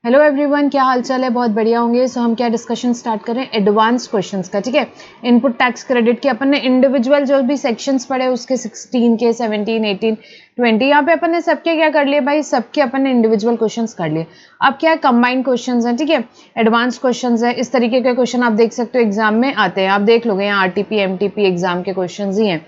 Hello everyone, क्या हाल चाल है? बहुत बढ़िया होंगे। सो हम क्या डिस्कशन स्टार्ट करें एडवांस क्वेश्चंस का। ठीक है, इनपुट टैक्स क्रेडिट के अपन ने इंडिविजुअल जो भी सेक्शंस पढ़े उसके 16 के 17 18 20 यहाँ पे अपन ने सबके क्या कर लिए भाई, सबके अपन ने इंडिविजुअल क्वेश्चंस कर लिए। अब क्या है, कंबाइंड क्वेश्चंस हैं। ठीक है, एडवांस क्वेश्चंस है। इस तरीके के क्वेश्चन आप देख सकते हो एग्जाम में आते हैं, आप देख लोगे यहाँ आरटीपी एमटीपी एग्जाम के क्वेश्चन ही हैं।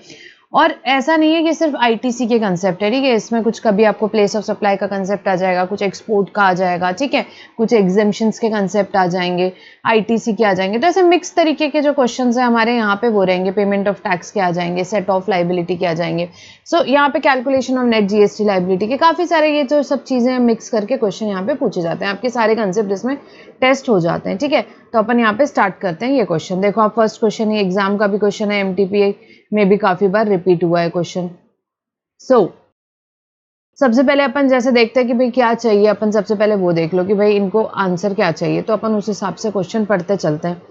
और ऐसा नहीं है कि सिर्फ आईटीसी के कंसेप्ट है। ठीक है, इसमें कुछ कभी आपको प्लेस ऑफ सप्लाई का कंसेप्ट आ जाएगा, कुछ एक्सपोर्ट का आ जाएगा। ठीक है, कुछ एग्जेम्पशंस के कंसेप्ट आ जाएंगे, आईटीसी के आ जाएंगे। तो ऐसे मिक्स तरीके के जो क्वेश्चंस हैं हमारे यहाँ पे वो रहेंगे। पेमेंट ऑफ टैक्स के आ जाएंगे, सेट ऑफ लाइबिलिटी के आ जाएंगे। सो यहाँ पे calculation of net GST liability के काफी सारे ये जो सब चीजें मिक्स करके क्वेश्चन यहाँ पे पूछे जाते हैं। आपके सारे कंसेप्ट इसमें टेस्ट हो जाते हैं। ठीक है, तो अपन यहाँ पे स्टार्ट करते हैं ये क्वेश्चन। देखो आप, फर्स्ट क्वेश्चन ये एग्जाम का भी क्वेश्चन है, एमटीपी में भी काफी बार रिपीट हुआ है क्वेश्चन। सबसे पहले अपन जैसे देखते हैं कि भाई क्या चाहिए, अपन सबसे पहले वो देख लो कि भाई इनको आंसर क्या चाहिए, तो अपन उस हिसाब से क्वेश्चन पढ़ते चलते हैं।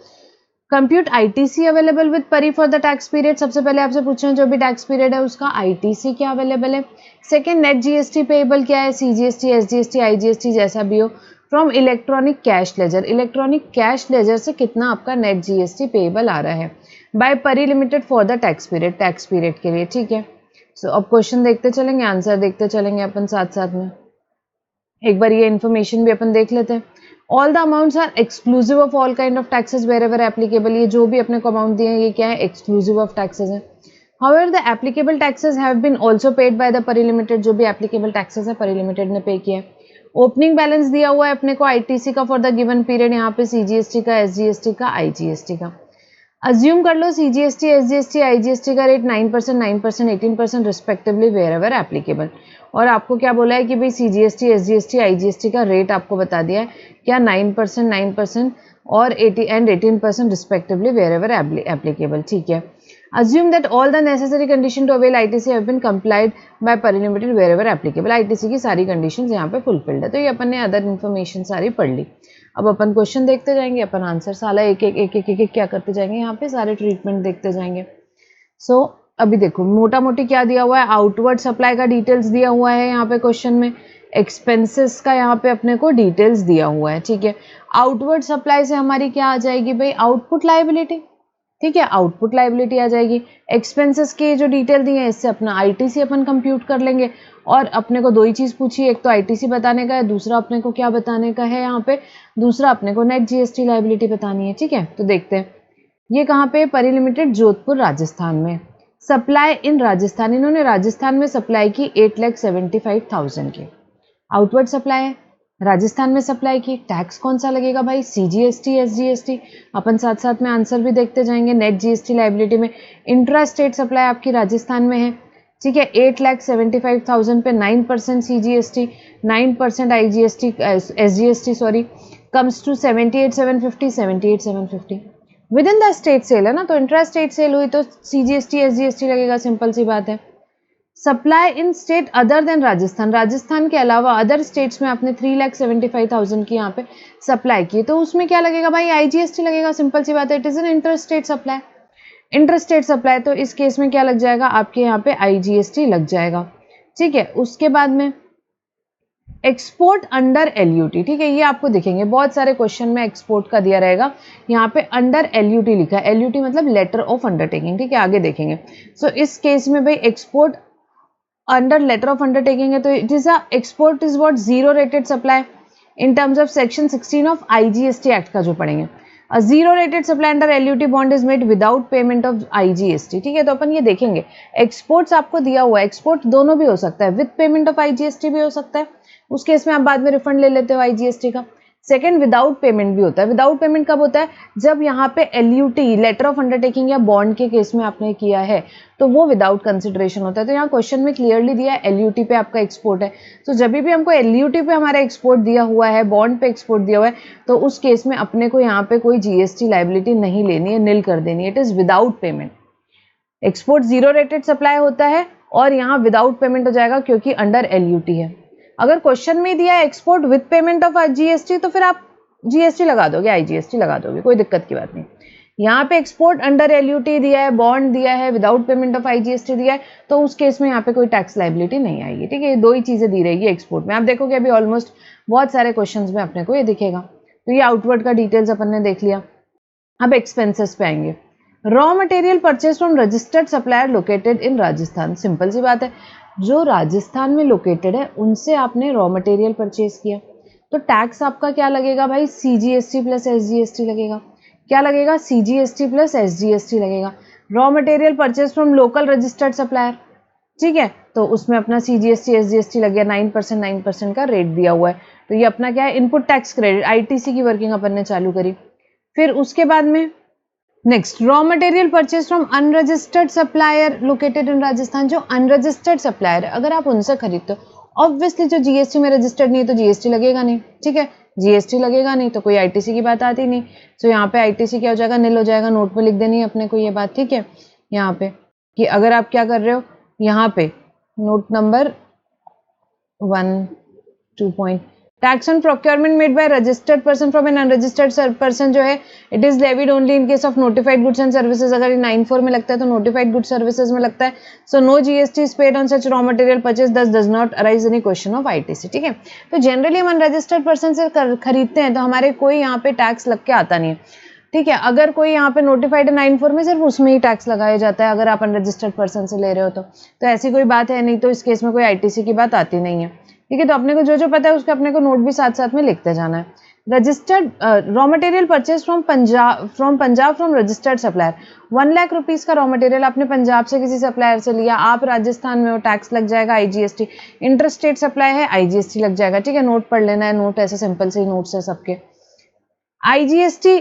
कंप्यूट आईटीसी अवेलेबल विद परी फॉर द टैक्स पीरियड। सबसे पहले आपसे पूछ रहे हैं जो भी टैक्स पीरियड है उसका आईटीसी क्या अवेलेबल है। सेकंड, नेट जीएसटी पेएबल क्या है, सीजीएसटी एसजीएसटी आईजीएसटी जैसा भी हो, from electronic cash laser. Electronic cash ledger से कितना आपका नेट जीएसटी पेएबल आ रहा है bye Pari limited for the tax period के लिए। ठीक है, सो अब क्वेश्चन देखते चलेंगे, आंसर देखते चलेंगे अपन साथ साथ में। एक बार ये इन्फॉर्मेशन भी अपन देख लेते हैं। All the amounts are exclusive of all kind of taxes wherever applicable. ये जो भी अपने को अमाउंट दिए हैं ये क्या है, एक्सक्लूसिव ऑफ टैक्सेस है। However the applicable taxes have been also paid by the Pari limited. जो भी एप्लीकेबल टैक्सेस है परी लिमिटेड ने पे किया है। ओपनिंग बैलेंस दिया हुआ है अपने को आईटीसी का फॉर द गिवन पीरियड, यहाँ पे सीजीएसटी का, एसजीएसटी का, आईजीएसटी का। अज्यूम कर लो सीजीएसटी एसजीएसटी आईजीएसटी का rate 9%, 9%, 18% respectively wherever applicable. और आपको क्या बोला है कि भाई सीजीएसटी एसजीएसटी आईजीएसटी का रेट आपको बता दिया है क्या, 9%, 9% और 18% रिस्पेक्टिवली वेयर एवर एप्लीकेबल। ठीक है, assume that all the necessary condition to avail ITC have been complied by Pari limited wherever applicable. ITC की सारी कंडीशंस यहाँ पे फुलफिल्ड है। तो ये अपन ने अदर इन्फॉर्मेशन सारी पढ़ ली। अब अपन क्वेश्चन देखते जाएंगे, अपन आंसर साला एक एक एक एक एक, एक क्या करते जाएंगे, यहाँ पे सारे ट्रीटमेंट देखते जाएंगे। सो अभी देखो मोटा मोटी क्या दिया हुआ है, आउटवर्ड सप्लाई का डिटेल्स दिया हुआ है यहाँ पे क्वेश्चन में, एक्सपेंसेस का यहाँ पे अपने को डिटेल्स दिया हुआ है। ठीक है, आउटवर्ड सप्लाई से हमारी क्या आ जाएगी भाई, आउटपुट लायबिलिटी। ठीक है, आउटपुट लायबिलिटी आ जाएगी। एक्सपेंसेस के जो डिटेल दिए हैं इससे अपना आईटीसी अपन कंप्यूट कर लेंगे। और अपने को दो ही चीज पूछी, एक तो आईटीसी बताने का है, दूसरा अपने को क्या बताने का है यहाँ पे, दूसरा अपने को नेट जीएसटी लायबिलिटी बतानी है। ठीक है, तो देखते हैं ये कहाँ पे, परी लिमिटेड जोधपुर राजस्थान में। सप्लाई इन राजस्थान, इन्होंने राजस्थान में सप्लाई की 8,75,000 की। आउटवर्ड सप्लाई है, राजस्थान में सप्लाई की। टैक्स कौन सा लगेगा भाई, सीजीएसटी एसजीएसटी। अपन साथ साथ में आंसर भी देखते जाएंगे। नेट जीएसटी लायबिलिटी में इंट्रा स्टेट सप्लाई आपकी राजस्थान में है। ठीक है, 8,75,000 पे 9% CGST, 9% IGST SGST sorry, comes to 78,750 within the state sale है ना, तो इंट्रा स्टेट सेल हुई तो सीजीएसटी एसजीएसटी लगेगा, सिंपल सी बात है। Supply in state other than Rajasthan, Rajasthan के अलावा अदर स्टेट्स में आपने 3,75,000 की यहाँ पे सप्लाई की, तो उसमें क्या लगेगा भाई, आईजीएसटी लगेगा, सिंपल सी बात है। It is N inter state supply, inter state supply, तो इस केस में क्या लग जाएगा आपके यहाँ पे, आईजीएसटी लग जाएगा। ठीक है, उसके बाद में एक्सपोर्ट अंडर एलयूटी। ठीक है, ये आपको दिखेंगे बहुत सारे क्वेश्चन में एक्सपोर्ट का दिया रहेगा, यहाँ पे अंडर एलयूटी लिखा है। एलयूटी मतलब लेटर ऑफ अंडरटेकिंग। ठीक है, आगे देखेंगे। सो इस केस में भाई export under letter of undertaking है, तो it is export is what, zero rated supply in terms of section 16 of IGST act का जो पढ़ेंगे। Zero rated supply under LUT bond is made without payment of IGST. ठीक है, तो अपन ये देखेंगे एक्सपोर्ट्स आपको दिया हुआ है, एक्सपोर्ट दोनों भी हो सकता है, विद पेमेंट ऑफ आईजीएसटी भी हो सकता है, उस केस में आप बाद में रिफंड ले लेते हो आईजीएसटी का। सेकंड, विदाउट पेमेंट भी होता है। विदाउट पेमेंट कब होता है, जब यहाँ पे एलयूटी लेटर ऑफ अंडरटेकिंग या बॉन्ड के केस में आपने किया है तो वो विदाउट कंसिडरेशन होता है। तो यहाँ क्वेश्चन में क्लियरली दिया है एलयूटी पे आपका एक्सपोर्ट है, तो जब भी हमको एलयूटी पे हमारा एक्सपोर्ट दिया हुआ है, बॉन्ड पे एक्सपोर्ट दिया हुआ है, तो उस केस में अपने को यहाँ पे कोई जीएसटी लायबिलिटी नहीं लेनी है, नील कर देनी है। It is without payment. Export zero rated supply होता है और यहाँ विदाउट पेमेंट हो जाएगा क्योंकि अंडर एलयूटी है। अगर क्वेश्चन में दिया है export with payment of GST, तो फिर आप जीएसटी लगा दोगे, आईजीएसटी लगा दोगे, कोई दिक्कत की बात नहीं। यहाँ पे एक्सपोर्ट अंडर एलयूटी दिया है, बॉन्ड दिया है, विदाउट पेमेंट ऑफ आईजीएसटी दिया है, तो उस केस में यहाँ पे कोई टैक्स लाइबिलिटी नहीं आएगी। ठीक है, ये दो ही चीजें दी रहेगी एक्सपोर्ट में। आप देखोगे अभी ऑलमोस्ट बहुत सारे क्वेश्चन में अपने को ये दिखेगा। तो ये आउटवर्ड का डिटेल्स अपन ने देख लिया। अब एक्सपेंसेस पे आएंगे। Raw material purchase from registered supplier located in Rajasthan. Simple सी बात है, जो राजस्थान में लोकेटेड है उनसे आपने रॉ मटेरियल परचेज किया, तो टैक्स आपका क्या लगेगा भाई, सीजीएसटी प्लस एसजीएसटी लगेगा। क्या लगेगा, सीजीएसटी प्लस एसजीएसटी लगेगा। Raw material purchase from local registered supplier, ठीक है, तो उसमें अपना सीजीएसटी एसजीएसटी लग गया, 9% का रेट दिया हुआ है। तो ये अपना क्या है, इनपुट टैक्स क्रेडिट, आईटीसी की वर्किंग अपन ने चालू करी। फिर उसके बाद में next, raw material purchase from unregistered supplier located in Rajasthan. जो अनरजिस्टर्ड सप्लायर है अगर आप उनसे खरीदते हो, ऑब्वियसली जो जीएसटी में रजिस्टर्ड नहीं है तो जीएसटी लगेगा नहीं। ठीक है, जीएसटी लगेगा नहीं तो कोई आईटीसी की बात आती नहीं। तो यहाँ पे आईटीसी क्या हो जाएगा, निल हो जाएगा। नोट पे लिख देनी है अपने को ये बात। ठीक है, यहाँ पे कि अगर आप क्या कर रहे हो, यहाँ पे note number 1 tax on procurement made by registered person from an unregistered person जो है, it is levied only in case of notified goods and services. अगर 9(4) में लगता है तो नोटिफाइड गुड्स सर्विसेज में लगता है। So no GST is paid on such raw material purchase, thus does not arise any question of ITC. ठीक है, तो जनरली हम अनरजिस्टर्ड पर्सन से खरीदते हैं तो हमारे कोई यहाँ पे टैक्स लग के आता नहीं है। ठीक है, अगर कोई यहाँ पे नोटिफाइड है 9(4) में, सिर्फ उसमें ही टैक्स लगाया जाता है अगर आप अनरजिस्टर्ड पर्सन से ले रहे हो तो ऐसी कोई बात है नहीं। तो इस केस में कोई आईटीसी की बात आती नहीं है। ठीक है, तो अपने को जो जो पता है उसके अपने को नोट भी साथ साथ में लिखते जाना है। Registered raw material purchase from Punjab from registered supplier. 1 lakh rupees का रॉ मटेरियल आपने पंजाब से किसी सप्लायर से लिया, आप राजस्थान में हो, टैक्स लग जाएगा आईजीएसटी। इंटर स्टेट सप्लाई है, आईजीएसटी लग जाएगा। ठीक है, नोट पढ़ लेना है, नोट ऐसे सिंपल से ही नोट्स है सबके। IGST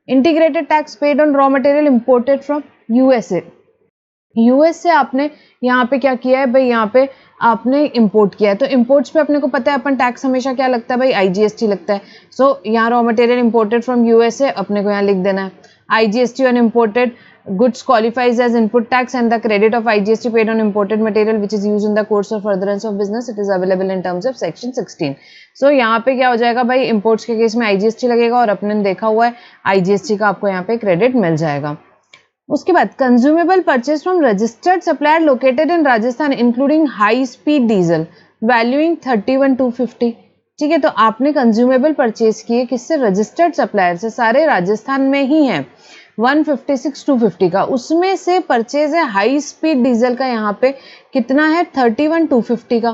integrated tax paid on raw material imported from USA. US से आपने यहाँ पे क्या किया है भाई, यहाँ पे आपने इंपोर्ट किया है, तो इंपोर्ट्स पे अपने को पता है अपन टैक्स हमेशा क्या लगता है भाई, आईजीएसटी लगता है। सो यहाँ raw material imported from USA अपने को यहाँ लिख देना है। IGST on imported goods qualifies as input tax and the credit of IGST paid on imported material which is used in the course of furtherance of business, it is available in terms of section 16। so यहाँ पे क्या हो जाएगा भाई, imports के case में IGST लगेगा और अपने ने देखा हुआ है आईजीएसटी का आपको यहाँ पे क्रेडिट मिल जाएगा। उसके बाद consumable purchase from registered supplier located in Rajasthan including high speed diesel valuing 31,250। ठीक है, तो आपने कंज्यूमेबल परचेज किए किससे, रजिस्टर्ड सप्लायर से, सारे राजस्थान में ही हैं। 156,250 का, उसमें से परचेज है हाई स्पीड डीजल का, यहाँ पे कितना है 31,250 का,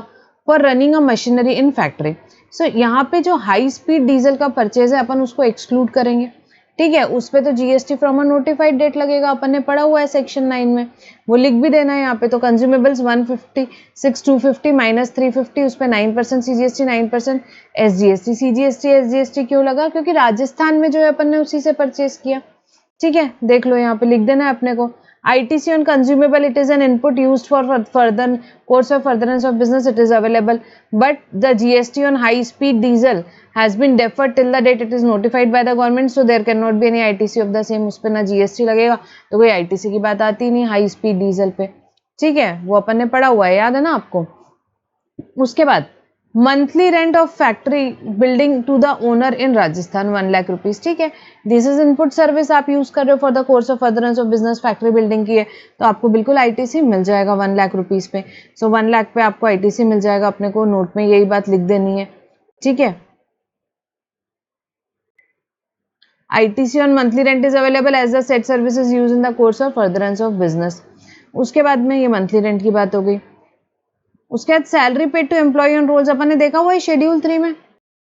for running a machinery in factory. So यहाँ पे जो हाई स्पीड डीजल का परचेज है अपन उसको एक्सक्लूड करेंगे। ठीक है, उस पे तो GST from a notified date लगेगा, अपन ने पढ़ा हुआ है सेक्शन 9 में, वो लिख भी देना है यहाँ पे। तो कंज्यूमेबल्स 156,250 माइनस 350, उस पर 9% सीजीएसटी, 9% एसजीएसटी। सीजीएसटी एसजीएसटी क्यों लगा, क्योंकि राजस्थान में जो है अपन ने उसी से परचेज किया। ठीक है, देख लो यहाँ पे लिख देना है अपने को। ITC on consumable, it is an input used for further course of furtherance of business, it is available, but the GST on high speed diesel has been deferred till the date it is notified by the government, so there cannot be any ITC of the same। उस पर ना GST लगेगा तो कोई ITC की बात आती नहीं हाई स्पीड डीजल पे। ठीक है, वो अपन ने पढ़ा हुआ है, याद है ना आपको। उसके बाद monthly rent of factory building to the owner in Rajasthan 1 lakh rupees. ठीक है, दिस इज इनपुट सर्विस आप यूज कर रहे हो for the course of furtherance of business, factory building की है तो आपको बिल्कुल आईटीसी मिल जाएगा 1 लाख रुपीज पे। सो 1 लाख पे आपको आईटीसी मिल जाएगा, अपने को नोट में यही बात लिख देनी है। ठीक है, ITC on monthly rent is available as the said services used in the course of furtherance of business। उसके बाद में ये मंथली रेंट की बात हो गई। उसके बाद salary paid to employ on rolls अपन ने देखा हुआ है शेड्यूल 3 में।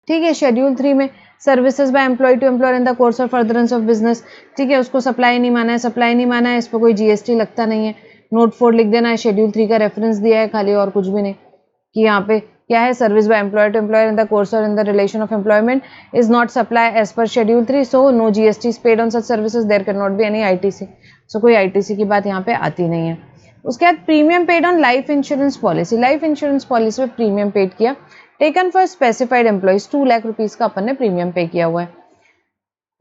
ठीक है, शेड्यूल 3 में services by employee to employer in the course of furtherance of business. ठीक है, उसको सप्लाई नहीं माना है, सप्लाई नहीं माना है, इस पर कोई जीएसटी लगता नहीं है। नोट 4 लिख देना है, शेड्यूल 3 का रेफरेंस दिया है खाली, और कुछ भी नहीं। कि यहाँ पे क्या है, service by employer to employer in the course और in the relation of employment is not supply as per schedule 3, so no GST is paid on such services, there can not be any ITC. So कोई ITC की बात यहाँ पे आती नहीं है। उसके बाद premium paid on life insurance policy. Life insurance policy में प्रीमियम पेड किया, taken for specified employees 2 lakh rupees का अपन ने प्रीमियम पे किया हुआ है।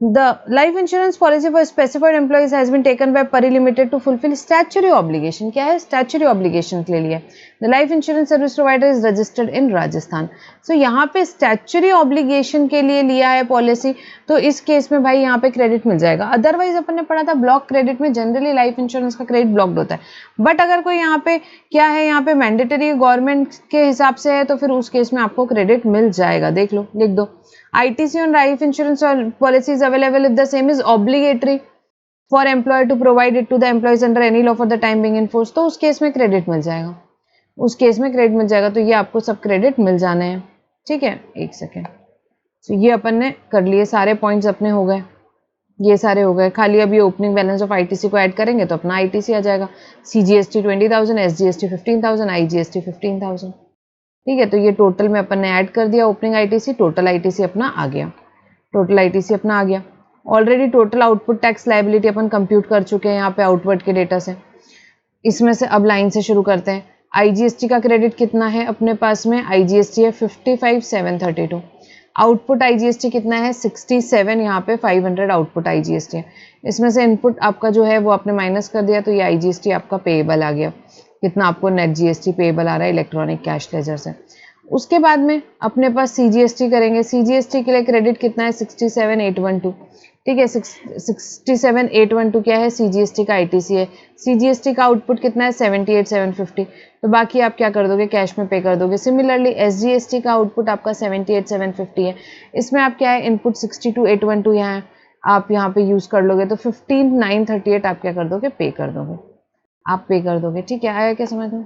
The life insurance policy for specified employees has been taken by Pari Limited to fulfill statutory obligation. क्या है? Statutory obligation के लिए. The life insurance service provider is registered in Rajasthan. So यहाँ पे statutory obligation के लिए लिया है पॉलिसी, तो इस केस में भाई यहाँ पे क्रेडिट मिल जाएगा. अदरवाइज अपन ने पढ़ा था ब्लॉक क्रेडिट में जनरली लाइफ इंश्योरेंस का क्रेडिट ब्लॉक्ड होता है. बट अगर कोई यहाँ पे क्या है, यहाँ पे मैंडेटरी गवर्नमेंट के हिसाब से है, तो फिर उस केस में आपको क्रेडिट मिल जाएगा. देख लो, लिख दो. ITC on life insurance policy is available if the same is obligatory for employer to provide it to the employees under any law for the time being in force. तो उस case में credit मिल जाएगा. उस case में credit मिल जाएगा. तो ये आपको सब क्रेडिट मिल जाने हैं. ठीक है, एक सेकेंड. तो ये अपन ने कर लिए, सारे पॉइंट्स अपने हो गए, ये सारे हो गए. खाली अभी ओपनिंग बैलेंस ऑफ ITC को ऐड करेंगे तो अपना ITC आ जाएगा. CGST 20,000, SGST 15,000, IGST 15,000. ठीक है, तो ये टोटल में अपन ने ऐड कर दिया ओपनिंग ITC. टोटल ITC अपना आ गया. टोटल ITC अपना आ गया. Already total output tax liability अपन कंप्यूट कर चुके हैं यहाँ पे आउटवर्ड के डेटा से. इसमें से अब लाइन से शुरू करते हैं. IGST का क्रेडिट कितना है अपने पास में? IGST है 55,732. आउटपुट IGST कितना है? 67. यहाँ पे 500 आउटपुट IGST है. इसमें से इनपुट आपका जो है वो आपने माइनस कर दिया, तो ये IGST आपका पेएबल आ गया. कितना आपको नेट GST पेएबल आ रहा है इलेक्ट्रॉनिक कैश लेजर से. उसके बाद में अपने पास CGST करेंगे. CGST के लिए क्रेडिट कितना है? 67,812. ठीक है, 67,812 क्या है? CGST का ITC है. CGST का आउटपुट कितना है? 78,750. तो बाकी आप क्या कर दोगे? कैश में पे कर दोगे. सिमिलरली SGST का आउटपुट आपका 78,750 है. इसमें आप क्या है? इनपुट 62,812 यहाँ आप यहाँ पे यूज कर लोगे, तो 15,938 आप क्या कर दोगे? पे कर दोगे. आप पे कर दोगे. ठीक है, आया क्या समझ में?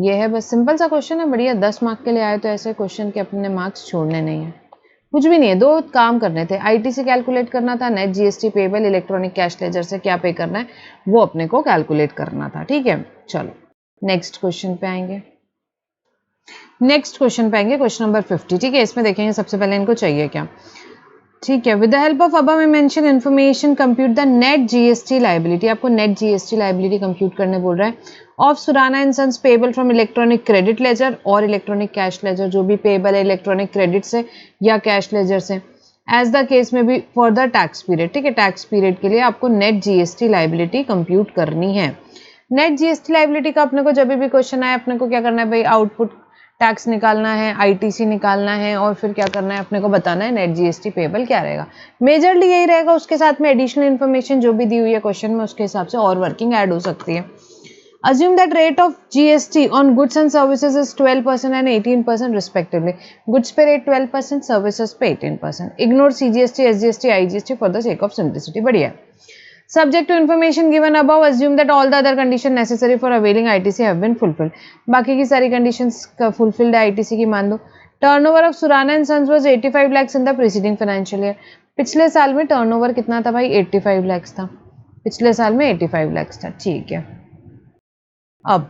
ये है, बस सिंपल सा क्वेश्चन है, बढ़िया. 10 मार्क के लिए आए तो ऐसे क्वेश्चन के अपने मार्क्स छोड़ने नहीं है. कुछ भी नहीं है, 2 काम करने थे. ITC कैलकुलेट करना था, net GST payable electronic cash ledger से क्या पे करना है वो अपने को कैलकुलेट करना था. ठीक है, चलो नेक्स्ट क्वेश्चन पे आएंगे. Question number 50. ठीक है, इसमें देखेंगे सबसे पहले इनको चाहिए क्या. ठीक है, with the help of above mention information compute the net GST liability. आपको नेट GST लायबिलिटी कंप्यूट करने बोल रहा है of Surana and sons payable from electronic credit ledger और इलेक्ट्रॉनिक कैश लेजर. जो भी पेबल है इलेक्ट्रॉनिक क्रेडिट से या कैश लेजर से, एज द केस में भी फॉर द टैक्स पीरियड. ठीक है, टैक्स पीरियड के लिए आपको नेट GST लायबिलिटी कंप्यूट करनी है. नेट GST लायबिलिटी का अपने को जब भी क्वेश्चन आए अपने को क्या करना है भाई? आउटपुट टैक्स निकालना है, ITC निकालना है और फिर क्या करना है अपने को बताना है नेट GST पेबल क्या रहेगा. मेजरली यही रहेगा. उसके साथ में एडिशनल इन्फॉर्मेशन जो भी दी हुई है क्वेश्चन में उसके हिसाब से और वर्किंग ऐड हो सकती है. Assume that rate of GST on goods and services is 12% and 18% respectively. Goods पे rate 12%, services पे 18%. Ignore CGST, SGST, IGST for the sake of simplicity. बढ़िया. Subject to information given above, assume that all the other conditions necessary for availing ITC have been fulfilled. बाकी की सारी conditions fulfilled है ITC की मान लो. Turnover of Surana and Sons was 85 lakhs in the preceding financial year. पिछले साल में turnover कितना था भाई? 85 lakhs था. पिछले साल में 85 lakhs था. ठीक है. अब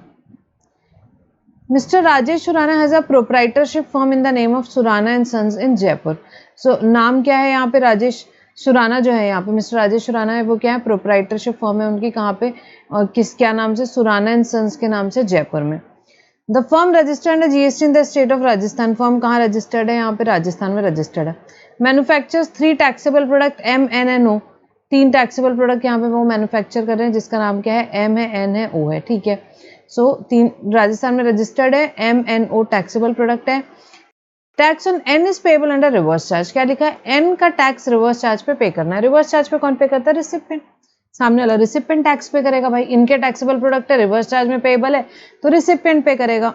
Mr. Rajesh Surana has a proprietorship firm in the name of Surana and Sons in Jaipur. So नाम क्या है यहाँ पे? राजेश सुराना जो है यहाँ पे मिस्टर राजेश सुराना है वो क्या है? प्रोप्राइटरशिप फर्म है उनकी. कहाँ पे और किस क्या नाम से? सुराना एंड सन्स के नाम से जयपुर में. The firm registered GST in the state of Rajasthan. Firm कहाँ रजिस्टर्ड है? यहाँ पे राजस्थान में रजिस्टर्ड है. Manufactures 3 taxable product MNNO. 3 taxable product यहाँ पे वो मैन्युफैक्चर कर रहे हैं जिसका नाम क्या है? M है, N है, O है. ठीक है, 3 राजस्थान में रजिस्टर्ड है. MNO टैक्सेबल प्रोडक्ट है. Tax on N is payable under reverse charge. क्या लिखा है? N का टैक्स रिवर्स चार्ज पे पे करना है. रिवर्स चार्ज पे कौन पे करता है? रिसिपेंट. सामने वाला रिसिपेंट टैक्स पे करेगा भाई. इनके टैक्सेबल प्रोडक्ट है, रिवर्स चार्ज में पेबल है तो रिसिपेंट पे करेगा.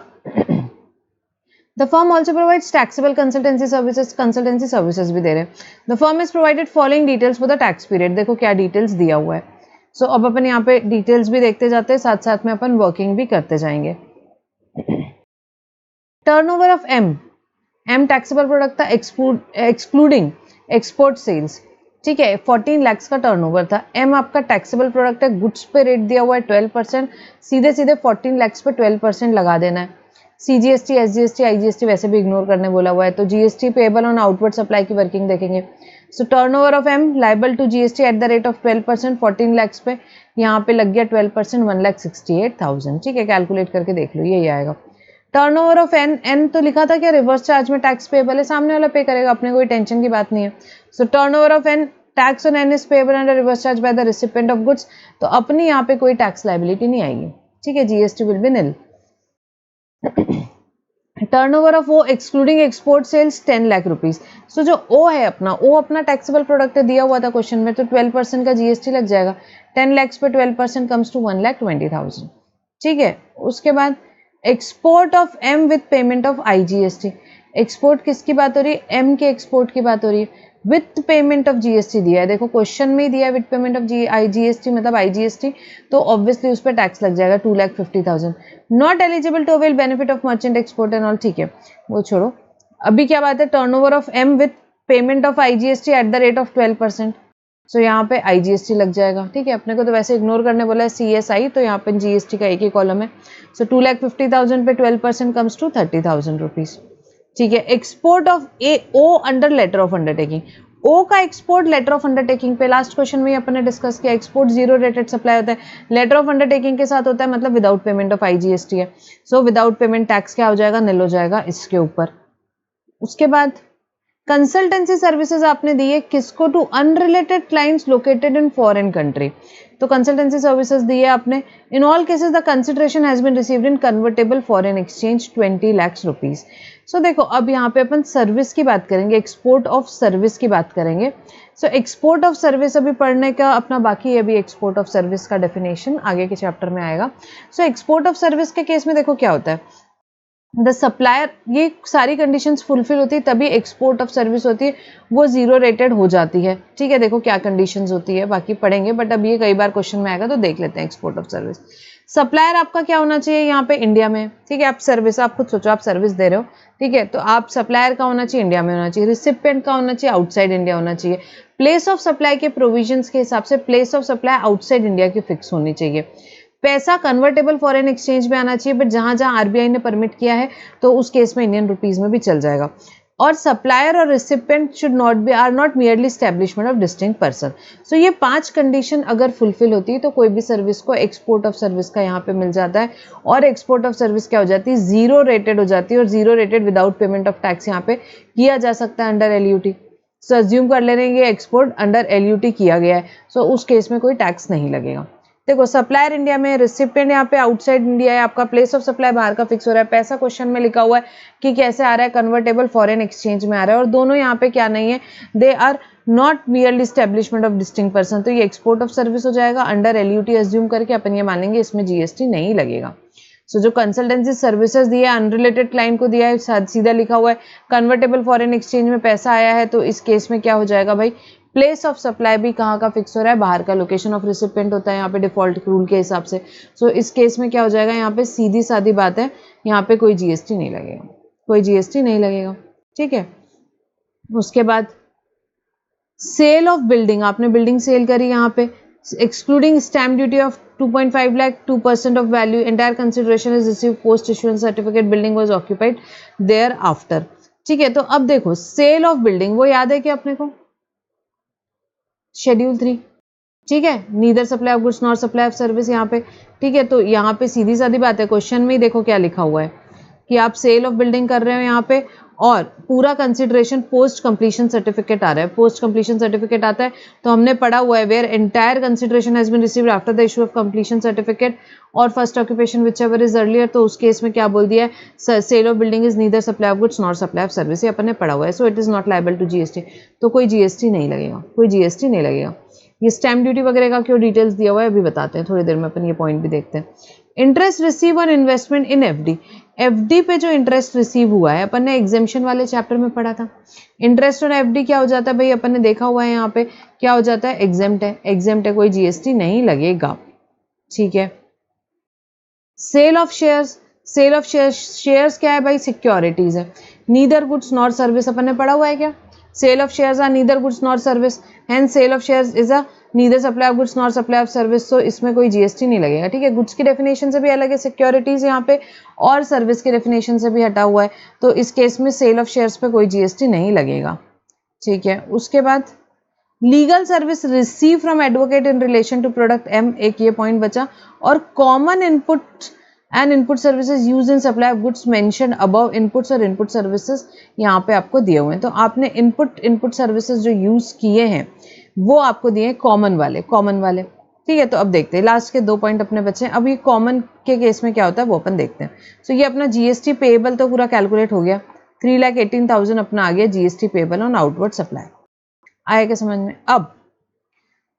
The firm also provides taxable consultancy services भी दे रहे हैं. The firm is provided following details for the tax period. देखो क्या डिटेल्स दिया हुआ है. अब अपन यहाँ पे डिटेल्स भी देखते जाते हैं, साथ साथ में अपन वर्किंग भी करते जाएंगे. Turnover of M taxable product था एक्सक्लूडिंग एक्सपोर्ट सेल्स. ठीक है, 14 लाख का टर्नओवर था. M आपका टैक्सेबल प्रोडक्ट है. गुड्स पे रेट दिया हुआ है 12%. सीधे 14 लाख पे 12% लगा देना है. CGST, SGST, IGST वैसे भी इग्नोर करने बोला हुआ है. तो GST payable on outward supply की वर्किंग देखेंगे. So turnover of M liable to GST at the rate of 12%. 14 lakh पे यहाँ पे लग गया 12%, 1,68,000. ठीक है, कैलकुलेट करके देख लो, यही आएगा. टर्नओवर ऑफ एन, एन तो लिखा था क्या रिवर्स चार्ज में टैक्स पेबल है, सामने वाला पे करेगा, अपने कोई टेंशन की बात नहीं है। So turnover of N tax on N is payable under reverse charge by the recipient of goods, तो अपनी यहाँ पे कोई टैक्स लाइबिलिटी नहीं आएगी, ठीक है, GST will be nil. Turnover of O excluding export sales 10 lakh rupees. So जो ओ है अपना, ओ अपना टैक्सेबल प्रोडक्ट है, दिया हुआ था क्वेश्चन में, तो 12% का जीएसटी लग जाएगा। 10 लैक्स पे 12% कम्स टू 1,20,000, ठीक है। उसके बाद export of M with payment of IGST, export किसकी बात हो रही है, एम के एक्सपोर्ट की बात हो रही है, विथ पेमेंट ऑफ जीएसटी दिया है, देखो क्वेश्चन में ही दिया है विथ पेमेंट ऑफ आईजीएसटी मतलब आईजीएसटी, तो ऑब्वियसली उस पर टैक्स लग जाएगा 2,50,000। Not eligible to avail benefit of merchant export and all, ठीक है वो छोड़ो। अभी क्या बात है, turnover of M with payment of IGST at the rate of 12%, so यहाँ पे आईजीएसटी लग जाएगा, ठीक है। अपने को तो वैसे इग्नोर करने बोला है सीएसआई, तो यहाँ पे जीएसटी का एक ही कॉलम है। सो 2,50,000 पे 12% कम्स टू 30,000 रुपीज, ठीक है। Export of A O under letter of undertaking, O का एक्सपोर्ट लेटर ऑफ अंडरटेकिंग पे, लास्ट क्वेश्चन में अपन ने डिस्कस किया, एक्सपोर्ट जीरो रेटेड सप्लाई होता है, लेटर ऑफ अंडरटेकिंग के साथ होता है, मतलब विदाउट पेमेंट ऑफ आईजीएसटी है। सो विदाउट पेमेंट टैक्स क्या हो जाएगा, निल हो जाएगा इसके ऊपर। उसके बाद कंसल्टेंसी सर्विसेज आपने दी है किसको, to unrelated clients located in foreign country, तो कंसल्टेंसी सर्विसेज दी है आपने। In all cases the consideration has been received in convertible foreign exchange 20 lakh rupees. So देखो अब यहाँ पे अपन सर्विस की बात करेंगे, एक्सपोर्ट ऑफ सर्विस की बात करेंगे। सो एक्सपोर्ट ऑफ सर्विस अभी पढ़ने का अपना बाकी है, अभी एक्सपोर्ट ऑफ सर्विस का डेफिनेशन आगे के चैप्टर में आएगा। सो एक्सपोर्ट ऑफ सर्विस के केस में देखो क्या होता है, द सप्लायर, ये सारी कंडीशंस फुलफिल होती है तभी एक्सपोर्ट ऑफ सर्विस होती है, वो जीरो रेटेड हो जाती है, ठीक है। देखो क्या कंडीशंस होती है बाकी पढ़ेंगे, बट अब ये कई बार क्वेश्चन में आएगा तो देख लेते हैं। एक्सपोर्ट ऑफ सर्विस, सप्लायर आपका क्या होना चाहिए यहाँ पे, इंडिया में, ठीक है। आप सर्विस, आप खुद सोचो, आप सर्विस दे रहे हो, ठीक है, तो आप सप्लायर का होना चाहिए इंडिया में होना चाहिए, रिसिपेंट का होना चाहिए आउटसाइड इंडिया होना चाहिए। प्लेस ऑफ सप्लाई के प्रोविजंस के हिसाब से place of supply outside India की फिक्स होनी चाहिए। पैसा कन्वर्टेबल फॉरेन एक्सचेंज में आना चाहिए, बट जहां जहां आरबीआई ने परमिट किया है तो उस केस में इंडियन रुपीज में भी चल जाएगा। और सप्लायर और recipient should not be, are not merely establishment of distinct person. So ये 5 कंडीशन अगर फुलफिल होती है तो कोई भी सर्विस को एक्सपोर्ट ऑफ सर्विस का यहाँ पे मिल जाता है। और एक्सपोर्ट ऑफ सर्विस क्या हो जाती है, जीरो रेटेड हो जाती है, और zero rated without payment of tax यहाँ पे किया जा सकता है अंडर एलयूटी। सो अज्यूम कर ले रहे हैं ये एक्सपोर्ट अंडर एलयूटी किया गया है, सो उस केस में कोई टैक्स नहीं लगेगा। देखो सप्लायर इंडिया में, रिसिपेंट यहाँ पे आउटसाइड इंडिया है, आपका प्लेस ऑफ सप्लाई बाहर का फिक्स हो रहा है, पैसा क्वेश्चन में लिखा हुआ है कि कैसे आ रहा है, कन्वर्टेबल फॉरेन एक्सचेंज में आ रहा है, और दोनों यहाँ पे क्या नहीं है, they are not merely establishment of distinct person, तो ये एक्सपोर्ट ऑफ सर्विस हो जाएगा अंडर एलयूटी अज्यूम करके अपन ये मानेंगे, इसमें जीएसटी नहीं लगेगा। सो जो कंसल्टेंसी सर्विसेज दिया है अनरिलेटेड क्लाइंट को दिया है, सीधा लिखा हुआ है कन्वर्टेबल फॉरेन एक्सचेंज में पैसा आया है, तो इस केस में क्या हो जाएगा भाई, प्लेस ऑफ सप्लाई भी कहाँ का फिक्स हो रहा है, बाहर का, लोकेशन ऑफ रिसिपेंट होता है यहाँ पे डिफॉल्ट रूल के हिसाब से। सो इस केस में क्या हो जाएगा, यहाँ पे सीधी सादी बात है, यहाँ पे कोई जीएसटी नहीं लगेगा, कोई जीएसटी नहीं लगेगा, ठीक है। उसके बाद सेल ऑफ बिल्डिंग, आपने बिल्डिंग सेल करी यहाँ पे, excluding stamp duty of 2.5 lakh 2% of value, entire consideration is receive post issuance certificate, building was occupied thereafter, ठीक है। तो अब देखो सेल ऑफ बिल्डिंग, वो याद है कि अपने को शेड्यूल 3, ठीक है, neither supply of goods not supply of service यहाँ पे, ठीक है। तो यहाँ पे सीधी सादी बात है, क्वेश्चन में ही देखो क्या लिखा हुआ है कि आप सेल ऑफ बिल्डिंग कर रहे हो यहाँ पे, और पूरा कंसिडरेशन पोस्ट कंप्लीशन सर्टिफिकेट आ रहा है, पोस्ट कंप्लीशन सर्टिफिकेट आता है तो हमने पढ़ा हुआ है where entire consideration has been received after the issue of completion certificate और first occupation whichever is earlier, तो उस केस में क्या बोल दिया है, sale of building is neither supply of goods not supply of service, ये अपन ने पढ़ा हुआ है। So it is not liable to GST, तो कोई जीएसटी नहीं लगेगा, कोई जीएसटी नहीं लगेगा। ये स्टैम्प ड्यूटी वगैरह का क्यों डिटेल्स दिया हुआ है अभी बताते हैं, थोड़ी देर में अपन ये पॉइंट भी देखते हैं। Interest receive on investment in FD, FD पे जो इंटरेस्ट रिसीव हुआ है, अपन ने एग्जेम्पशन वाले चैप्टर में पढ़ा था। इंटरेस्ट ऑन एफडी क्या हो जाता है भाई, अपन ने देखा हुआ है यहाँ पे क्या हो जाता है, एग्जेम्प्ट है, एग्जेम्प्ट है, कोई जीएसटी नहीं लगेगा, ठीक है। Sale of shares, sale of shares क्या है भाई, सिक्योरिटीज है, नीदर गुड्स नॉट सर्विस, अपन ने पढ़ा हुआ है क्या, sale of shares are neither goods not service, hence sale of shares is a neither supply of goods not supply of service, तो इसमें कोई जीएसटी नहीं लगेगा, ठीक है। गुड्स की डेफिनेशन से भी अलग है सिक्योरिटीज यहाँ पे, और सर्विस की डेफिनेशन से भी हटा हुआ है, तो इस केस में सेल ऑफ शेयर्स पे कोई जीएसटी नहीं लगेगा, ठीक है। उसके बाद legal service receive from advocate in relation to product M, एक ये पॉइंट बचा, और common input and input services use in supply of goods mention above inputs और इनपुट सर्विसेज यहाँ पे आपको दिए हुए हैं। तो आपने इनपुट सर्विसेज जो यूज किए हैं वो आपको दिए कॉमन वाले। ठीक है, तो अब देखते हैं लास्ट के 2 पॉइंट अपने बच्चे हैं। अब ये कॉमन के केस में क्या होता है वो अपन देखते हैं। सो ये अपना जीएसटी पेएबल तो पूरा कैलकुलेट हो गया, 3,18,000 अपना आ गया GST payable on outward supply. आया क्या समझ में? अब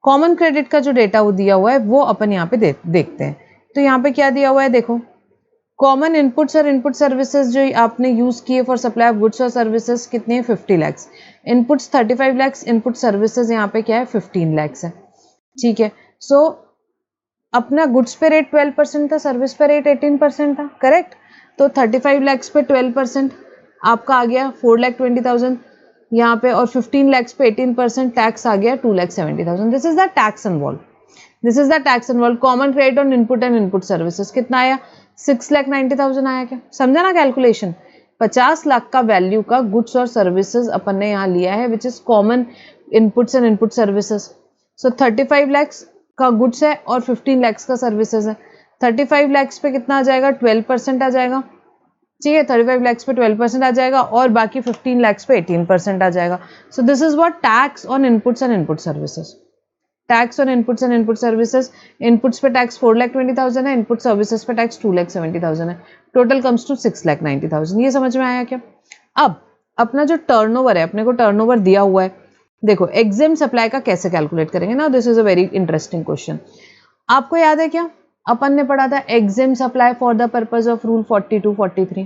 कॉमन क्रेडिट का जो डेटा वो दिया हुआ है वो अपन यहाँ पे देखते हैं। तो यहाँ पे क्या दिया हुआ है देखो, कॉमन इनपुट्स और इनपुट सर्विसेज जो आपने यूज किए फॉर सप्लाई ऑफ गुड्स और सर्विसेज कितने हैं? 50 lakhs। Inputs 35 lakhs, input services यहाँ पे क्या है? 15 lakhs है। ठीक है, सो अपना गुड्स पे रेट 12% था, सर्विस पे रेट 18% था, करेक्ट। तो 35 lakhs पे 12% आपका आ गया 4,20,000 यहाँ पे, और 15 lakhs पे 18% टैक्स आ गया 2,70,000। This is the tax involve. Common credit on input and input services कितना आया? 6,90,000 आया क्या? समझा ना कैलकुलेशन? 50 लाख का वैल्यू का गुड्स और सर्विसेज अपन ने यहाँ लिया है which is common inputs and input services. So 35 lakhs का गुड्स है और 15 lakhs का सर्विसेज है। 35 lakhs पे कितना आ जाएगा? 12% आ जाएगा। ठीक है, 35 lakhs पे 12% आ जाएगा और बाकी 15 lakhs पे 18% आ जाएगा। So this is what tax on inputs and input services. Tax on inputs and input services, inputs पे टैक्स 4,20,000 है, इनपुट सर्विसेज पे टैक्स 2,70,000 है, टोटल कम्स टू 6,90,000। ये समझ में आया क्या? अब अपना जो टर्नओवर है, अपने को टर्नओवर दिया हुआ है, देखो एग्जेम सप्लाई का कैसे कैलकुलेट करेंगे ना, this is a very interesting question. आपको याद है क्या अपन ने पढ़ा था exempt supply for the purpose of rule 42, 43?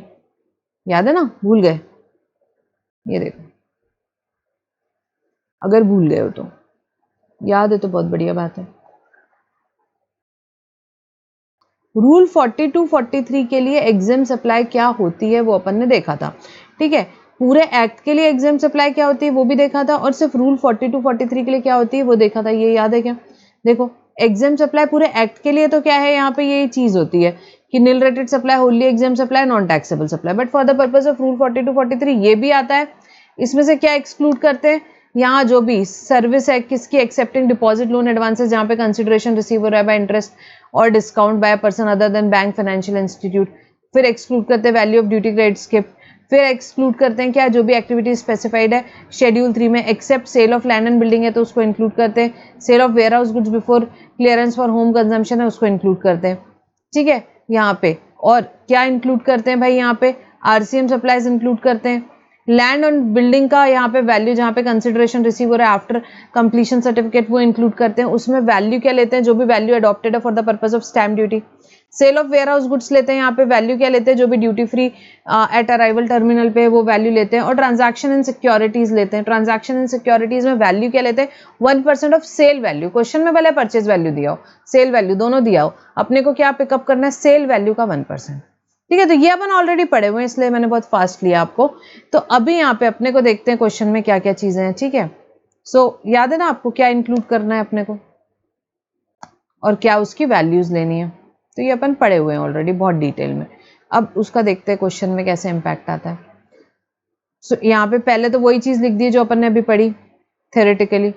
याद है ना? भूल गए? ये देखो, अगर भूल गए हो तो याद है तो बहुत बढ़िया बात है। रूल 42, 43 के लिए एग्जेम सप्लाई क्या होती है वो अपन ने देखा था। ठीक है, पूरे एक्ट के लिए एग्जेम सप्लाई क्या होती है वो भी देखा था, और सिर्फ रूल 42, 43 के लिए क्या होती है वो देखा था। ये याद है क्या? देखो एग्जेम सप्लाई पूरे एक्ट के लिए तो क्या है, यहाँ पे ये चीज होती है कि निल rated supply, Holi exempt supply, non taxable supply. But for the purpose of rule 42, 43 ये भी आता है। इसमें से क्या एक्सक्लूड करते हैं? यहाँ जो भी सर्विस है किसकी, एक्सेप्टिंग डिपॉजिट, लोन, एडवांसेस जहाँ पे कंसिडरेशन रिसीव हो रहा है बाय इंटरेस्ट और discount by person other than bank, financial institute. फिर एक्सक्लूड करते हैं value of duty credit skip. फिर एक्सक्लूड करते हैं क्या, जो भी एक्टिविटी स्पेसिफाइड है शेड्यूल 3 में, except sale of land and building है तो उसको इंक्लूड करते हैं, sale of warehouse goods before clearance for home consumption है उसको इंक्लूड करते हैं। ठीक है, यहाँ पे और क्या इंक्लूड करते हैं भाई, यहाँ पे आरसीएम सप्लाईज इंक्लूड करते हैं, लैंड और बिल्डिंग का यहाँ पे वैल्यू जहाँ पे कंसिडरेशन रिसीव हो रहा है आफ्टर कंप्लीशन सर्टिफिकेट वो इंक्लूड करते हैं। उसमें वैल्यू क्या लेते हैं, जो भी वैल्यू अडॉप्टेड है for the purpose of stamp duty. Sale of warehouse goods लेते हैं, यहाँ पे वैल्यू क्या लेते हैं, जो भी duty free at arrival terminal पे वो वैल्यू लेते हैं। और ट्रांजैक्शन इन सिक्योरिटीज लेते हैं, ट्रांजैक्शन इन सिक्योरिटीज में वैल्यू क्या लेते हैं, 1% ऑफ सेल वैल्यू। क्वेश्चन में भले परचेज वैल्यू दिया हो, सेल वैल्यू दोनों दिया हो, अपने को क्या पिकअप करना है, सेल वैल्यू का 1%। ठीक है, तो ये अपन ऑलरेडी पढ़े हुए हैं इसलिए मैंने बहुत फास्ट लिया आपको। तो अभी यहाँ पे अपने को देखते हैं क्वेश्चन में क्या क्या चीजें हैं। ठीक है, सो याद है ना आपको क्या इंक्लूड करना है अपने को और क्या उसकी वैल्यूज लेनी है। तो ये अपन पढ़े हुए हैं ऑलरेडी बहुत डिटेल में। अब उसका देखते हैं क्वेश्चन में कैसे इंपैक्ट आता है। सो यहाँ पे पहले तो वही चीज लिख दी जो अपन ने अभी पढ़ी थ्योरेटिकली,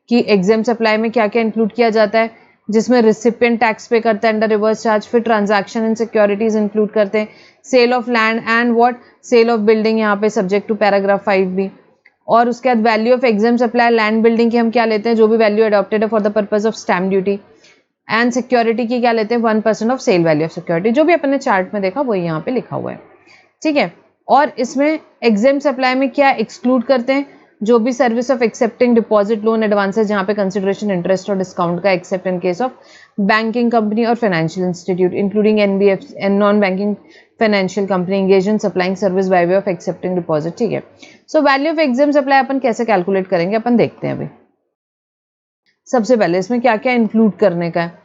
कि एग्जाम सप्लाई में क्या क्या इंक्लूड किया जाता है, जिसमें रिसिपिएंट टैक्स पे करता है अंडर रिवर्स चार्ज। फिर ट्रांजैक्शन इन सिक्योरिटीज इंक्लूड करते हैं, sale of land and what, sale of building यहाँ पे सब्जेक्ट टू पैराग्राफ 5 भी। और उसके बाद value of exempt supply, land building की हम क्या लेते हैं, जो भी वैल्यू अडॉप्टेड है for the purpose of stamp duty. And security की क्या लेते हैं, 1% of sale value of security. जो भी अपन ने चार्ट में देखा वही यहाँ पे लिखा हुआ है। ठीक है, और इसमें एग्जाम सप्लाई में क्या एक्सक्लूड करते हैं, जो भी service of accepting deposit, loan, advances जहाँ पे कंसिडरेशन, इंटरेस्ट और डिस्काउंट का except in case of banking company और financial institute including NBF and non banking financial company engage in supplying service by way of accepting deposit. ठीक है, so value of exempt supply अपन कैसे calculate करेंगे, अपन देखते हैं अभी। सबसे पहले इसमें क्या क्या इंक्लूड करने का है।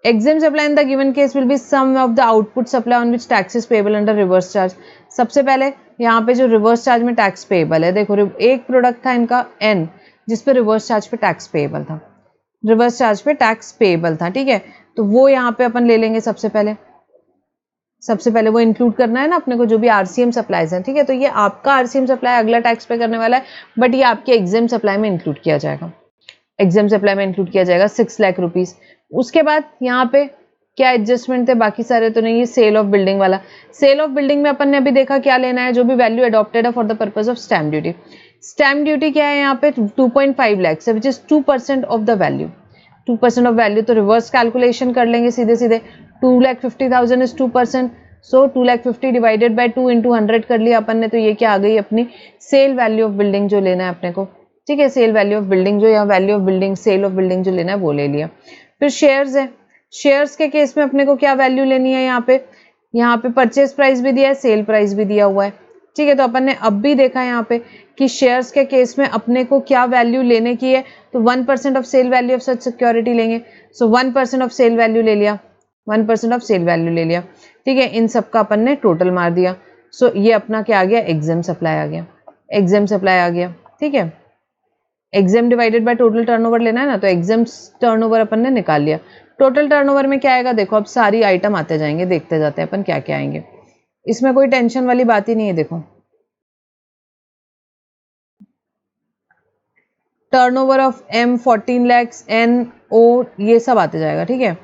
Exempt supply in the given case will be sum of the output supply on which tax is payable under reverse charge. सबसे पहले यहाँ पे जो रिवर्स चार्ज में टैक्स पेएबल है, देखो एक प्रोडक्ट था इनका एन जिसपे रिवर्स चार्ज पे टैक्स पेएबल था, रिवर्स चार्ज पे टैक्स पेएबल था। ठीक है, तो वो यहाँ पे अपन ले लेंगे। सबसे पहले वो इंक्लूड करना है ना अपने को, जो भी आरसीएम सप्लाईज हैं। ठीक है, तो ये आपका आरसीएम सप्लाई अगला टैक्स पे करने वाला है, बट ये आपके एग्जाम सप्लाई में इंक्लूड किया जाएगा। एग्जाम सप्लाई में इंक्लूड किया जाएगा 6 लाख रुपीज। उसके बाद यहाँ पे क्या एडजस्टमेंट थे, बाकी सारे तो नहीं। ये सेल ऑफ बिल्डिंग वाला, सेल ऑफ बिल्डिंग में अपन ने अभी देखा क्या लेना है, जो भी वैल्यू अडॉप्टेड है for the purpose of stamp duty. Stamp duty क्या है यहाँ पे 2.5 लाख है, which is 2% of the value. 2% of value तो रिवर्स कैलकुलेशन कर लेंगे सीधे सीधे। 2,50,000 is 2%, so 2,50,000 divided by 2 into 100 कर लिया अपन ने, तो ये क्या आ गई अपनी सेल वैल्यू ऑफ बिल्डिंग जो लेना है अपने को। ठीक है, सेल वैल्यू ऑफ बिल्डिंग जो, या value of building, sale of building जो लेना है वो ले लिया। फिर शेयर्स है, शेयर्स के केस में अपने को क्या वैल्यू लेनी है यहाँ पे परचेज प्राइस भी दिया है, सेल प्राइस भी दिया हुआ है। ठीक है, तो अपन ने अब भी देखा यहाँ पे कि शेयर्स के केस में अपने को क्या वैल्यू लेने की है, तो 1% of sale value of such security लेंगे। सो 1% ऑफ सेल वैल्यू ले लिया, 1% ऑफ सेल वैल्यू ले लिया। ठीक है, इन सब का अपन ने टोटल मार दिया। सो ये अपना क्या आ गया, एग्जाम सप्लाई आ गया, एग्जाम सप्लाई आ गया। ठीक है, exam divided by total turnover लेना है ना, तो एग्जाम टर्नओवर अपन ने निकाल लिया। टोटल टर्नओवर में क्या आएगा, देखो अब सारी आइटम आते जाएंगे, देखते जाते हैं अपन क्या क्या आएंगे। इसमें कोई टेंशन वाली बात ही नहीं है। देखो turnover of M 14 lakh, N O, ये सब आते जाएगा। ठीक है,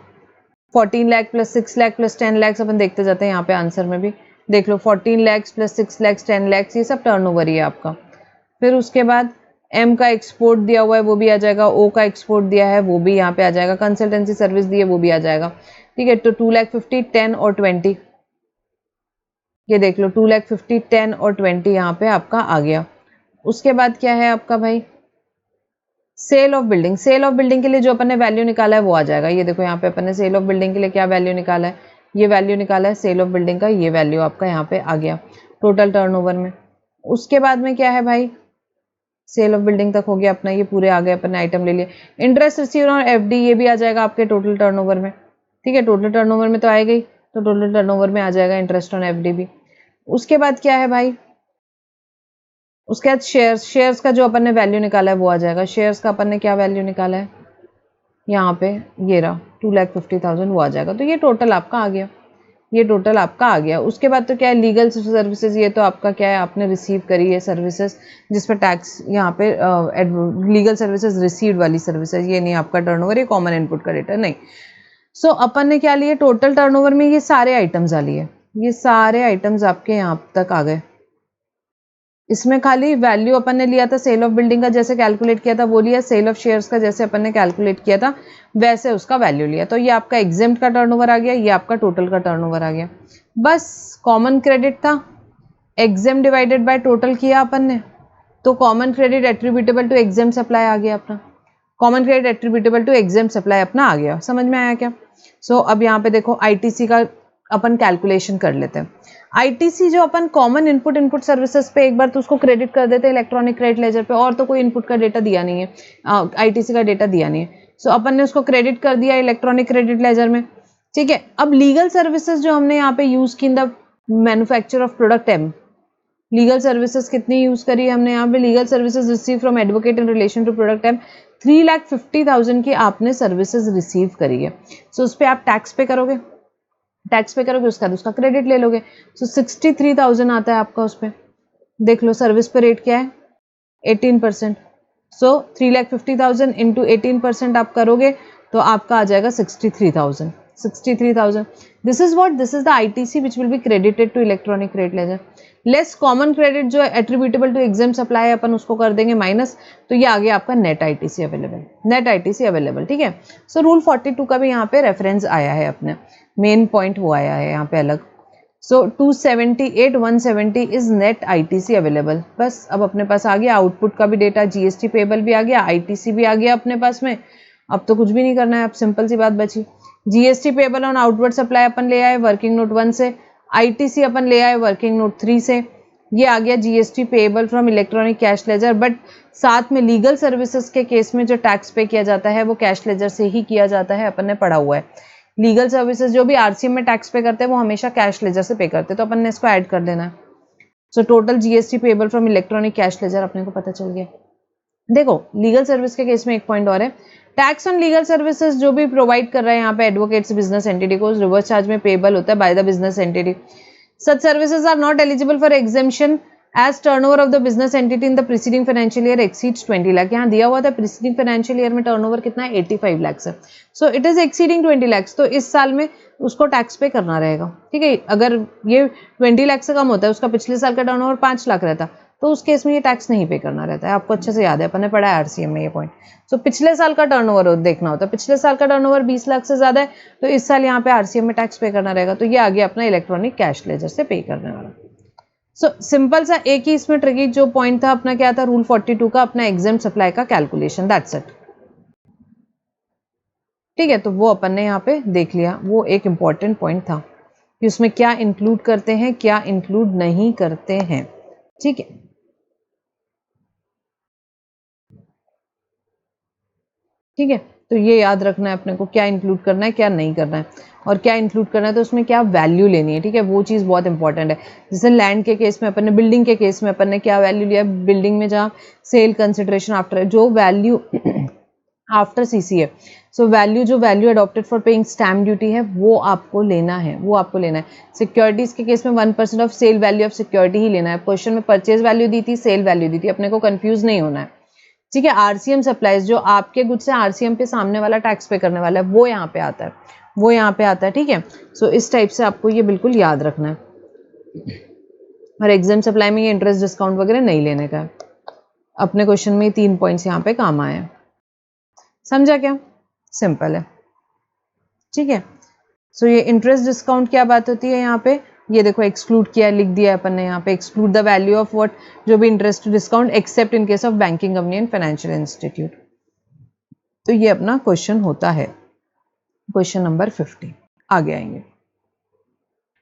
14 लाख प्लस 6 लाख प्लस 10 लाख अपन देखते जाते हैं। यहाँ पे आंसर में भी देख लो 14 लाख प्लस 6 लाख 10 लाख, ये सब टर्नओवर ही है आपका। फिर उसके बाद एम का एक्सपोर्ट दिया हुआ है वो भी आ जाएगा, ओ का एक्सपोर्ट दिया है वो भी यहाँ पे आ जाएगा, कंसल्टेंसी सर्विस दी है वो भी आ जाएगा। ठीक है, तो 2,50,000, 10 और 20, ये देख लो 2,50,000, 10 और 20 यहाँ पे आपका आ गया। उसके बाद क्या है आपका भाई, sale of building. Sale of building के लिए जो अपन ने वैल्यू निकाला है वो आ जाएगा। ये देखो यहाँ पे अपन ने सेल ऑफ बिल्डिंग के लिए क्या वैल्यू निकाला है, ये वैल्यू निकाला है सेल ऑफ बिल्डिंग का, ये वैल्यू आपका यहाँ पे आ गया टोटल टर्नओवर में। उसके बाद में क्या है भाई, सेल ऑफ बिल्डिंग तक हो गया अपना, ये पूरे आ गए, अपन ने आइटम ले लिए। इंटरेस्ट रिसीव और एफडी ये भी आ जाएगा आपके टोटल टर्नओवर में। ठीक है, टोटल टर्नओवर में तो आएगा ही, तो टोटल टर्नओवर में आ जाएगा इंटरेस्ट ऑन एफडी भी। उसके बाद क्या है भाई, उसके बाद शेयर्स, शेयर्स का जो अपन ने वैल्यू निकाला है वो आ जाएगा। शेयर्स का अपन ने क्या वैल्यू निकाला है यहाँ पे, ये रहा 2,50,000 वो आ जाएगा। तो ये टोटल आपका आ गया, ये टोटल आपका आ गया। उसके बाद तो क्या है, लीगल सर्विसेज, ये तो आपका क्या है, आपने रिसीव करी है सर्विसेज जिस पर टैक्स, यहाँ पे लीगल सर्विसेज रिसीव्ड वाली सर्विसेज, ये नहीं आपका टर्नओवर, ये कॉमन इनपुट का डेटा नहीं। सो अपन ने क्या लिए, टोटल टर्नओवर में ये सारे आइटम्स आ लिए, ये सारे आइटम्स आपके यहाँ तक आ गए। इसमें खाली वैल्यू अपन ने लिया था सेल ऑफ बिल्डिंग का जैसे कैलकुलेट किया था वो लिया, सेल ऑफ शेयर्स का जैसे अपन ने कैलकुलेट किया था वैसे उसका वैल्यू लिया। तो ये आपका एग्जेम्प्ट का टर्नओवर आ गया, ये आपका टोटल का टर्नओवर आ गया। बस कॉमन क्रेडिट था, एग्जेम्प्ट डिवाइडेड बाय टोटल किया अपन ने, तो common credit attributable to exempt supply आ गया अपना, common credit attributable to exempt supply अपना आ गया। समझ में आया क्या? सो अब यहाँ पे देखो आईटीसी का अपन कैलकुलेशन कर लेते हैं। आईटीसी जो अपन कॉमन इनपुट सर्विसेज पे एक बार तो उसको क्रेडिट कर देते हैं इलेक्ट्रॉनिक क्रेडिट लेजर पे, और तो कोई इनपुट का डेटा दिया नहीं है, आईटीसी का डेटा दिया नहीं है। सो अपन ने उसको क्रेडिट कर दिया इलेक्ट्रॉनिक क्रेडिट लेजर में। ठीक है, अब लीगल सर्विसेज जो हमने यहाँ पे यूज की in the manufacture of product M, legal services कितनी यूज करी है हमने यहाँ पे, legal services receive from advocate in relation to product M 3,50,000 की आपने सर्विसेज रिसीव करी है। सो उस पर आप टैक्स पे करोगे, टैक्स पे करोगे उसका उसका क्रेडिट ले लोगे। सो 63,000 आता है आपका उस पर। देख लो सर्विस पे रेट क्या है 18%। सो 3,50,000 इंटू 18% आप करोगे तो आपका आ जाएगा 63,000। 63,000 this is what, this is the ITC which will be credited to electronic credit ledger. Less common credit जो है एट्रीब्यूटेबल टू एग्जाम सप्लाई अपन उसको कर देंगे माइनस, तो ये आ गया आपका net ITC available, net ITC available. ठीक है, सो रूल 42 का भी यहाँ पे रेफरेंस आया है, अपने मेन पॉइंट वो आया है यहाँ पे अलग। सो 278 170 इज नेट आईटीसी अवेलेबल। बस अब अपने पास आ गया आउटपुट का भी डेटा, जीएसटी पेबल भी आ गया, आईटीसी भी आ गया अपने पास में। अब तो कुछ भी नहीं करना है, अब सिंपल सी बात बची। GST payable on outward supply अपन ले आए वर्किंग नोट 1 से, आईटीसी अपन ले आए वर्किंग नोट 3 से। ये आ गया GST payable from electronic cash laser, but साथ में लीगल सर्विसेज के केस में जो टैक्स पे किया जाता है वो कैश लेजर से ही किया जाता है, अपन ने पढ़ा हुआ है। लीगल सर्विसेज जो भी आरसीएम में टैक्स पे करते हैं वो हमेशा कैश लेजर से पे करते हैं, तो अपन ने इसको ऐड कर देना है। So total GST payable from electronic cash laser अपने को पता चल गया। देखो लीगल सर्विस के केस में एक पॉइंट और है, टैक्स ऑन लीगल सर्विसेज जो भी प्रोवाइड कर रहा है यहाँ पे एडवोकेट्स बिजनेस एंटिटी को रिवर्स चार्ज में पेबल होता है by the business entity. Such services are not eligible for exemption as turnover of the business entity in the preceding financial year exceeds 20 lakh. यहाँ दिया हुआ था प्रीसीडिंग फाइनेंशियल ईयर में turnover कितना है 85 लाख है, so it is exceeding 20 lakh, तो इस साल में उसको टैक्स पे करना रहेगा। ठीक है, अगर ये 20 लाख से कम होता है, उसका पिछले साल का टर्नओवर 5 लाख रहता, तो उस केस में ये टैक्स नहीं पे करना रहता है। आपको अच्छे से याद है, अपन ने पढ़ा है आरसीएम में ये पॉइंट। सो पिछले साल का टर्नओवर देखना होता है, पिछले साल का टर्नओवर 20 लाख से ज्यादा है, तो इस साल यहाँ पे आरसीएम में टैक्स पे करना रहेगा। तो ये आगे अपना इलेक्ट्रॉनिक कैश लेजर से पे करने वाला। सो सिंपल सा एक ही इसमें ट्रिकी जो पॉइंट था अपना, क्या था, रूल 42 का अपना एग्जाम सप्लाई का कैलकुलेशन, दैट्स इट। ठीक है, तो वो अपन ने यहाँ पे देख लिया, वो एक इंपॉर्टेंट पॉइंट था कि उसमें क्या इंक्लूड करते हैं, क्या इंक्लूड नहीं करते हैं। ठीक है, ठीक है, तो ये याद रखना है अपने को, क्या इंक्लूड करना है, क्या नहीं करना है, और क्या इंक्लूड करना है तो उसमें क्या वैल्यू लेनी है। ठीक है, वो चीज़ बहुत इंपॉर्टेंट है। जैसे लैंड के केस में अपन ने, बिल्डिंग के केस में अपन ने क्या वैल्यू लिया, बिल्डिंग में जहाँ सेल कंसिडरेशन आफ्टर, जो वैल्यू आफ्टर सीसी है, सो वैल्यू, जो value adopted for paying stamp duty है, वो आपको लेना है, वो आपको लेना है। सिक्योरिटीज के केस में 1% of sale value of security ही लेना है। क्वेश्चन में परचेज वैल्यू दी थी, सेल वैल्यू दी थी, अपने को कंफ्यूज नहीं होना है। ठीक है, आरसीएम सप्लाईज, जो आपके गुड्स से आरसीएम पे सामने वाला टैक्स पे करने वाला है, वो यहाँ पे आता है, वो यहाँ पे आता है। ठीक है, सो इस टाइप से आपको ये बिल्कुल याद रखना है। और एग्जाम सप्लाई में ये इंटरेस्ट डिस्काउंट वगैरह नहीं लेने का है। अपने क्वेश्चन में 3 पॉइंट्स यहाँ पे काम आए हैं, समझा क्या? सिंपल है। ठीक है, सो ये इंटरेस्ट डिस्काउंट क्या बात होती है यहाँ पे, ये देखो एक्सक्लूड किया, लिख दिया है अपन ने यहाँ पे, exclude the value of what, जो भी interest discount accept in case of banking company and financial institute. तो ये अपना क्वेश्चन होता है, क्वेश्चन नंबर 50। आगे आएंगे,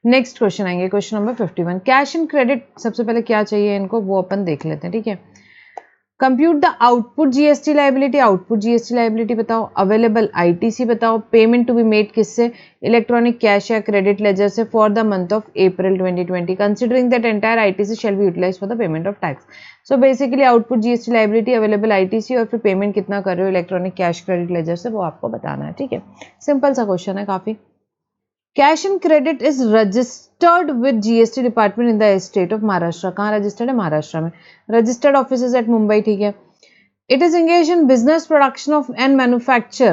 नेक्स्ट क्वेश्चन आएंगे, question number 51। Cash and credit, सबसे पहले क्या चाहिए इनको वो अपन देख लेते हैं। ठीक है, compute the output GST liability, output GST liability बताओ, अवेलेबल आईटीसी बताओ, पेमेंट टू बी मेड किससे, इलेक्ट्रॉनिक कैश या क्रेडिट लेजर से, for the month of April 2020, considering that entire ITC shall be utilize for the payment of tax. So basically output GST liability, available ITC, और फिर payment कितना कर रहे हो electronic cash credit ledger से, वो आपको बताना है। ठीक है, सिंपल सा क्वेश्चन है काफी। Cash and credit is registered with GST department in the state of Maharashtra. कहाँ रजिस्टर्ड है? महाराष्ट्र में। Registered office is at Mumbai. ठीक है, it is engaged in business production of and manufacture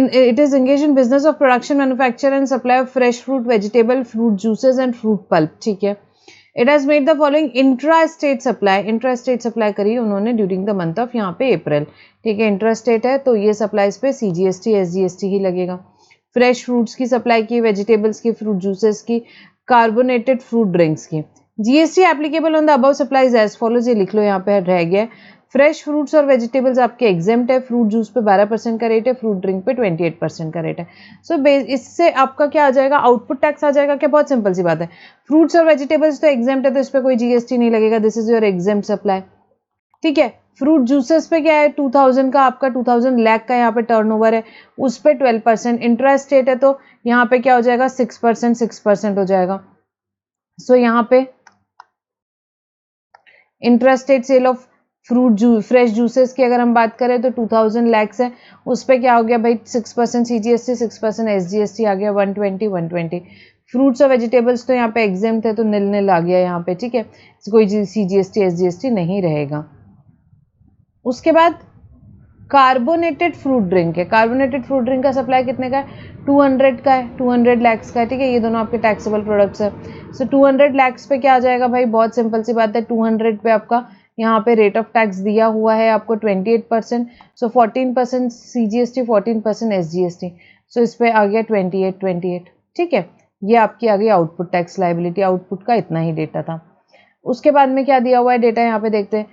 it is engaged in business of production, manufacture and supply of fresh fruit, vegetable, fruit juices and fruit pulp. ठीक है, it has made the following intra-state supply, intra-state supply करी उन्होंने during the month of यहाँ पे अप्रैल। ठीक है, intra-state है तो ये सप्लाईज पे सीजीएसटी एसजीएसटी ही लगेगा। फ्रेश फ्रूट्स की सप्लाई की, वेजिटेबल्स की, फ्रूट जूसेस की, कार्बोनेटेड फ्रूट ड्रिंक्स की। GST applicable on the above supplies as follows, ये लिख लो, यहाँ पे रह गया। फ्रेश फ्रूट्स और वेजिटेबल्स आपके एग्जेम्प्ट है, फ्रूट जूस पे 12% का रेट है, फ्रूट ड्रिंक पे 28% का रेट है। सो इससे आपका क्या आ जाएगा, आउटपुट टैक्स आ जाएगा क्या? बहुत सिंपल सी बात है, फ्रूट्स और वेजिटेबल्स तो एग्जेम्प्ट है तो इस पर कोई जीएसटी नहीं लगेगा, this is your exempt supply. ठीक है, फ्रूट जूसेस पे क्या है, 2000 का आपका 2000 लाख का यहाँ पे टर्नओवर है, उस पे 12%। इंट्रा स्टेट है तो यहाँ पे क्या हो जाएगा, 6% हो जाएगा। सो यहाँ पे intra state sale of fresh juices की अगर हम बात करें तो 2000 लैक्स है, उस पे क्या हो गया भाई, 6% सीजीएसटी, 6% एसजीएसटी आ गया, 120। फ्रूट्स और वेजिटेबल्स तो यहाँ पे एग्जेम्प्ट है तो नील आ गया यहाँ पे। ठीक है, कोई सीजीएसटी एसजीएसटी नहीं रहेगा। उसके बाद कार्बोनेटेड फ्रूट ड्रिंक है, कार्बोनेटेड फ्रूट ड्रिंक का सप्लाई कितने का है, 200 का है, 200 लैक्स का है। ठीक है, ये दोनों आपके टैक्सेबल प्रोडक्ट्स है। सो 200 लैक्स पे क्या आ जाएगा भाई, बहुत सिंपल सी बात है, 200 पे आपका यहाँ पे रेट ऑफ टैक्स दिया हुआ है आपको 28%। सो 14% सीजीएसटी, 14% एसजीएसटी, सो इस पे आ गया 28। ठीक है, ये आपकी आ गई आउटपुट टैक्स लाइबिलिटी। आउटपुट का इतना ही डेटा था। उसके बाद में क्या दिया हुआ है डेटा, यहाँ पे देखते हैं।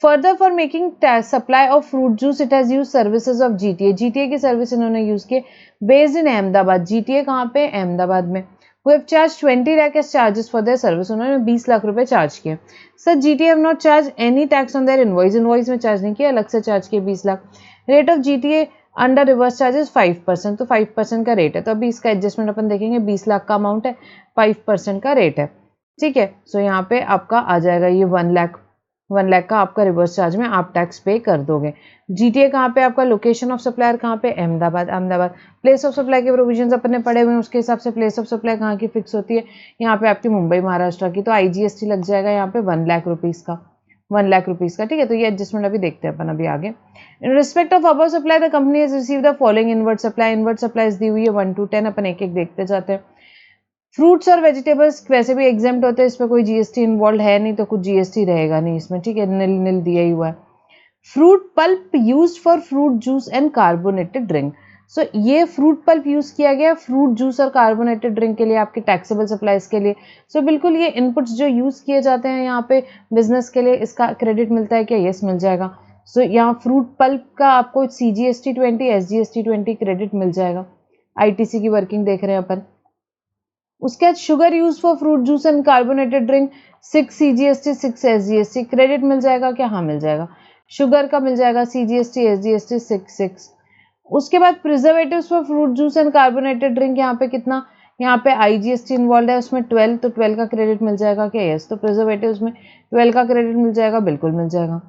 Further for making supply of fruit juice it has use services of GTA, GTA की सर्विस इन्होंने यूज की, बेस्ड इन अहमदाबाद। जीटीए कहाँ पे, अहमदाबाद में। who have charged 20 lakh as charges for their service, उन्होंने 20 लाख रुपए चार्ज किए। Sir GTA have not charge any tax on their invoice, invoice में चार्ज नहीं किया, अलग से चार्ज किए 20 lakh. Rate of GTA under reverse charges 5%, तो 5% का रेट है, तो अभी इसका एडजस्टमेंट अपन देखेंगे। 20 लाख का अमाउंट है, 5% का रेट है। ठीक है, सो यहाँ पे आपका आ जाएगा ये 1 लाख 1 लाख का आपका रिवर्स चार्ज में आप टैक्स पे कर दोगे। GTA कहाँ पे आपका, लोकेशन ऑफ सप्लायर कहाँ पे, Ahmedabad. Ahmedabad place of supply के प्रोविजंस अपन ने पढ़े हुए हैं, उसके हिसाब से प्लेस ऑफ सप्लाई कहाँ की फिक्स होती है, यहाँ पे आपकी मुंबई महाराष्ट्र की, तो IGST लग जाएगा यहाँ पे 1 लाख रुपीज़ का, 1 लाख रुपीज़ का, ठीक है। तो ये एडजस्टमेंट अभी देखते हैं अपन अभी आगे। In respect of above supply the company has receive the following inward supply. Inward supplies दी हुई है 1 to 10, अपन एक एक देखते जाते हैं। फ्रूट्स और वेजिटेबल्स वैसे भी एग्जाम्प्ट होते हैं, इसमें कोई GST इन्वॉल्व है नहीं, तो कुछ GST रहेगा नहीं इसमें, ठीक है, नील नील दिया ही हुआ है। Fruit pulp used for fruit juice and carbonated drink. So ये फ्रूट पल्प यूज किया गया फ्रूट जूस और कार्बोनेटेड ड्रिंक के लिए, आपके टैक्सेबल सप्लाईज के लिए। सो बिल्कुल ये इनपुट्स जो यूज किए जाते हैं यहाँ पे बिजनेस के लिए, इसका क्रेडिट मिलता है क्या, यस मिल जाएगा। सो यहाँ फ्रूट पल्प का आपको CGST 20 SGST 20 क्रेडिट मिल जाएगा। ITC की वर्किंग देख रहे हैं अपन। उसके बाद sugar use for fruit juice and carbonated drink 6 CGST 6 SGST credit मिल जाएगा क्या, हाँ मिल जाएगा। शुगर का मिल जाएगा CGST SGST 6 उसके बाद preservatives for fruit juice and carbonated drink, यहाँ पे कितना, यहाँ पे IGST इन्वॉल्व है उसमें 12, तो 12 का क्रेडिट मिल जाएगा क्या, यस। तो प्रिजर्वेटिव्स में 12 का क्रेडिट मिल जाएगा, बिल्कुल मिल जाएगा।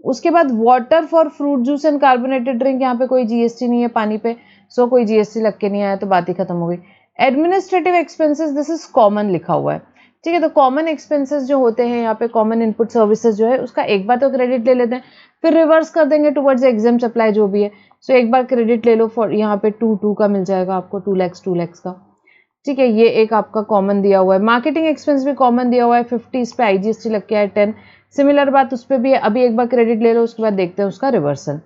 उसके बाद water for fruit juice and carbonated drink, यहाँ पे कोई GST नहीं है पानी पे, सो कोई GST लग के नहीं आया, तो बात ही खत्म हो गई। Administrative expenses, this is common लिखा हुआ है, ठीक है। तो कॉमन एक्सपेंसेस जो होते हैं यहाँ पे, कॉमन इनपुट सर्विसेज जो है, उसका एक बार तो क्रेडिट ले लेते हैं, फिर रिवर्स कर देंगे टुवर्ड्स एग्जाम सप्लाई जो भी है। सो एक बार क्रेडिट ले लो, फॉर यहाँ पे 2 का मिल जाएगा आपको, 2 lakhs का, ठीक है। ये एक आपका कॉमन दिया हुआ है। मार्केटिंग एक्सपेंस भी कॉमन दिया हुआ है 50, इस पे IGST लग के आए 10, सिमिलर बात उस पर भी है। अभी एक बार क्रेडिट ले लो, उसके बाद देखते हैं उसका रिवर्सल,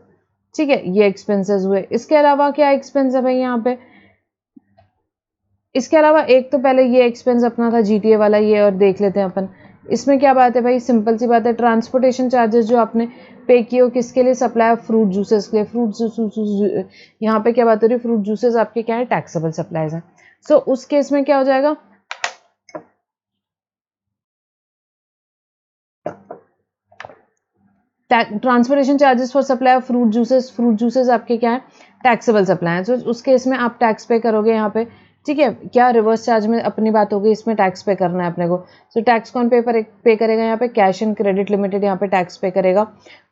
ठीक है। ये एक्सपेंसेस हुए। इसके अलावा क्या एक्सपेंस है भाई यहाँ पे, इसके अलावा एक तो पहले ये एक्सपेंस अपना था GTA वाला, ये और देख लेते हैं अपन। इसमें क्या बात है भाई, सिंपल सी बात है, ट्रांसपोर्टेशन चार्जेस जो आपने पे किए हो किसके लिए, सप्लाई ऑफ फ्रूट जूसेस के लिए। फ्रूट जूस यहाँ पे क्या बात हो रही है, फ्रूट जूसेस आपके क्या है, टैक्सेबल सप्लाईज हैं। सो उस केस में क्या हो जाएगा, transportation charges for supply of fruit juices आपके क्या है, टैक्सेबल सप्लाई है। तो उस केस में आप टैक्स पे करोगे यहाँ पे, ठीक है। क्या रिवर्स चार्ज में अपनी बात होगी, इसमें टैक्स पे करना है अपने को। सो टैक्स कौन पे करेगा यहाँ पे, कैश एंड क्रेडिट लिमिटेड यहाँ पे टैक्स पे करेगा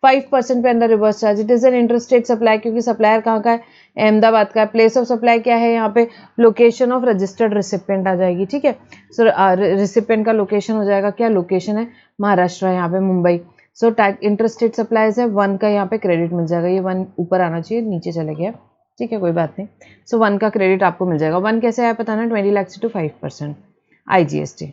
5% पे अंदर reverse charge. It is an interstate supply, क्योंकि सप्लायर कहाँ का है, अहमदाबाद का है। प्लेस ऑफ सप्लाई क्या है यहाँ पे, लोकेशन ऑफ रजिस्टर्ड रिसिपेंट आ जाएगी, ठीक है। सो रिसिपेंट का लोकेशन हो जाएगा क्या, लोकेशन है महाराष्ट्र, यहाँ पे Mumbai. So tax interstate supplies है, 1 का यहाँ पे क्रेडिट मिल जाएगा। ये 1 ऊपर आना चाहिए, नीचे चले गया, ठीक है, कोई बात नहीं। सो 1 का क्रेडिट आपको मिल जाएगा। 1 कैसे आया पता ना, 20 लाख से to 5% IGST।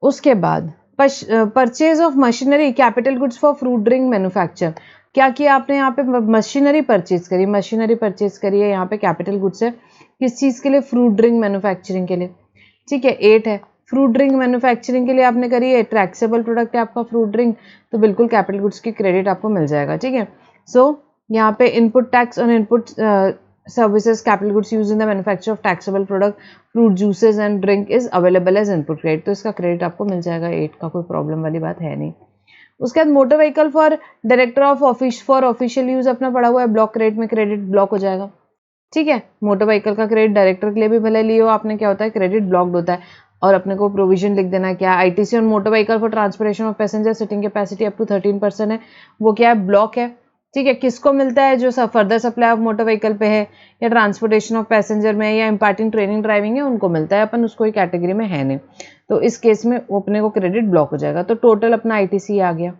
उसके बाद purchase of machinery capital goods for fruit drink manufacture. क्या किया आपने यहाँ पे, मशीनरी परचेज करी, मशीनरी परचेज करी है यहाँ पे, कैपिटल गुड्स है किस चीज़ के लिए, फ्रूट ड्रिंक मैन्युफैक्चरिंग के लिए, ठीक है। 8 है, फ्रूट ड्रिंक मैन्युफैक्चरिंग के लिए आपने करी है, ट्रैक्सेबल प्रोडक्ट है आपका फ्रूट ड्रिंक, तो बिल्कुल कैपिटल गुड्स की क्रेडिट आपको मिल जाएगा, ठीक है। सो यहाँ पे इनपुट टैक्स और input services capital goods used in the manufacture of taxable product fruit juices and drink is available as input credit, तो इसका क्रेडिट आपको मिल जाएगा 8 का, कोई प्रॉब्लम वाली बात है नहीं। उसके बाद motor vehicle for director of office for official use अपना पड़ा हुआ है, ब्लॉक क्रेडिट में क्रेडिट ब्लॉक हो जाएगा, ठीक है। मोटर व्हीकल का क्रेडिट डायरेक्टर के लिए भी भले लियो आपने, क्या होता है क्रेडिट ब्लॉक्ड होता है, और अपने को प्रोविजन लिख देना क्या, ITC on motor vehicle for transportation of passenger sitting capacity up to 13% है, वो क्या है, ब्लॉक है, ठीक है। किसको मिलता है, जो further supply of motor vehicle पे है, या ट्रांसपोर्टेशन ऑफ पैसेंजर में, या इम्पार्टिंग ट्रेनिंग ड्राइविंग है, उनको मिलता है, अपन उसको कैटेगरी में है नहीं, तो इस केस में अपने को क्रेडिट ब्लॉक हो जाएगा। तो टोटल अपना ITC आ गया,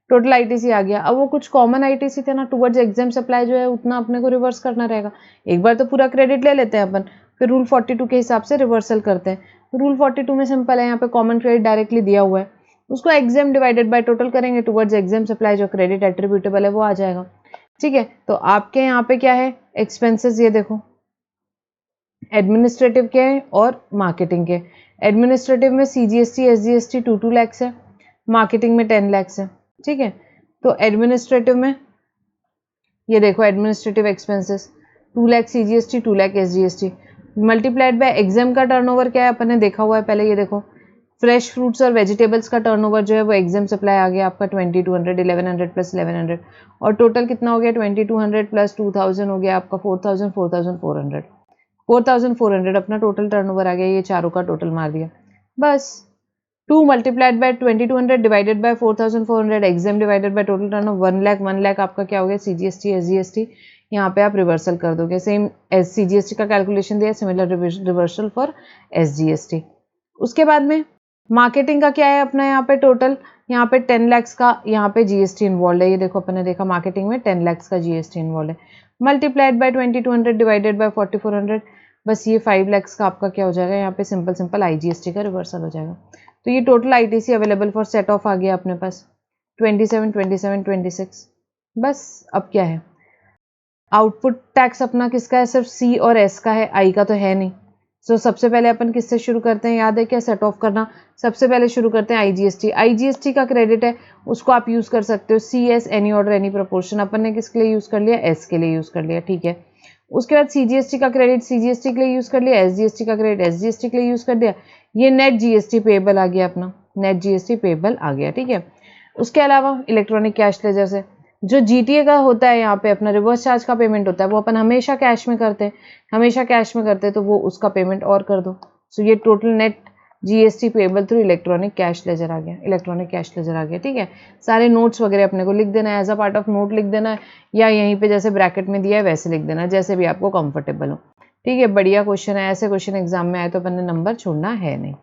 टोटल ITC आ गया। अब वो कुछ कॉमन ITC थे ना टुवर्ड्स एग्जाम सप्लाई, जो है उतना अपने को रिवर्स करना रहेगा। एक बार तो पूरा क्रेडिट ले लेते हैं अपन, फिर रूल 42 के हिसाब से रिवर्सल करते हैं। तो रूल 42 में सिंपल है, यहाँ पे कॉमन क्रेडिट डायरेक्टली दिया हुआ है, उसको एग्जाम डिवाइडेड बाय टोटल करेंगे, टुवर्ड्स एग्जाम सप्लाई जो क्रेडिट एट्रीब्यूटेबल है वो आ जाएगा, ठीक है। तो आपके यहाँ पे क्या है एक्सपेंसेस, ये देखो एडमिनिस्ट्रेटिव के हैं और मार्केटिंग के। एडमिनिस्ट्रेटिव में CGST SGST 2 lakhs है, मार्केटिंग में 10 lakhs है, ठीक है। तो एडमिनिस्ट्रेटिव में ये देखो administrative expenses 2 lakh CGST 2 lakh SGST multiplied by exam का टर्नओवर क्या है अपन ने देखा हुआ है पहले। ये देखो फ्रेश फ्रूट्स और वेजिटेबल्स का टर्नओवर जो है वो एग्जाम सप्लाई आ गया आपका 2200 1100 प्लस 1100, और टोटल कितना हो गया 2200 प्लस 2000 हो गया आपका 4000 4400 4400 अपना टोटल टर्नओवर आ गया। ये चारों का टोटल मार दिया बस। 2 multiplied by 2200 divided by 4400 exam divided by total turn off 1 lakh आपका क्या हो गया CGST SGST। यहाँ पे आप रिवर्सल कर दोगे, सेम एस CGST का कैलकुलेशन दिया, सिमिलर रिवर्सल फॉर SGST। उसके बाद में मार्केटिंग का क्या है अपना यहाँ पे टोटल, यहाँ पे 10 लाख का यहाँ पे GST इन्वॉल्व है। ये देखो अपन ने देखा मार्केटिंग में 10 लाख का GST इन्वॉल्व है। मल्टीप्लाइड बाय 2200 डिवाइडेड बाय 4400, बस ये 5 लाख का आपका क्या हो जाएगा, यहाँ पे सिंपल IGST का रिवर्सल हो जाएगा। तो ये total ITC available for set off आ गया अपने पास 27, 27, 26। बस अब क्या है, आउटपुट टैक्स अपना किसका है, सिर्फ C और S का है, I का तो है नहीं। सो सबसे पहले अपन किससे शुरू करते हैं, याद है क्या, सेट ऑफ करना। सबसे पहले शुरू करते हैं IGST का क्रेडिट है, उसको आप यूज़ कर सकते हो CS any order any proportion. अपन ने किसके लिए यूज़ कर लिया, S के लिए यूज़ कर लिया, ठीक है। उसके बाद CGST का क्रेडिट CGST के लिए यूज़ कर लिया, SGST का क्रेडिट SGST के लिए यूज़ कर दिया। ये नेट GST पेएबल आ गया अपना, नेट GST पेएबल आ गया, ठीक है। उसके अलावा इलेक्ट्रॉनिक कैश लेजर से जो GTA का होता है, यहाँ पे अपना रिवर्स चार्ज का पेमेंट होता है, वो अपन हमेशा कैश में करते हैं, तो वो उसका पेमेंट और कर दो। सो ये total net GST payable through electronic cash ledger आ गया, ठीक है। सारे नोट्स वगैरह अपने को लिख देना है, as a part of note लिख देना है, या यहीं पे जैसे ब्रैकेट में दिया है वैसे लिख देना है, जैसे भी आपको कंफर्टेबल हो, ठीक है। बढ़िया क्वेश्चन है, ऐसे क्वेश्चन एग्जाम में आए तो अपन ने नंबर छोड़ना है नहीं,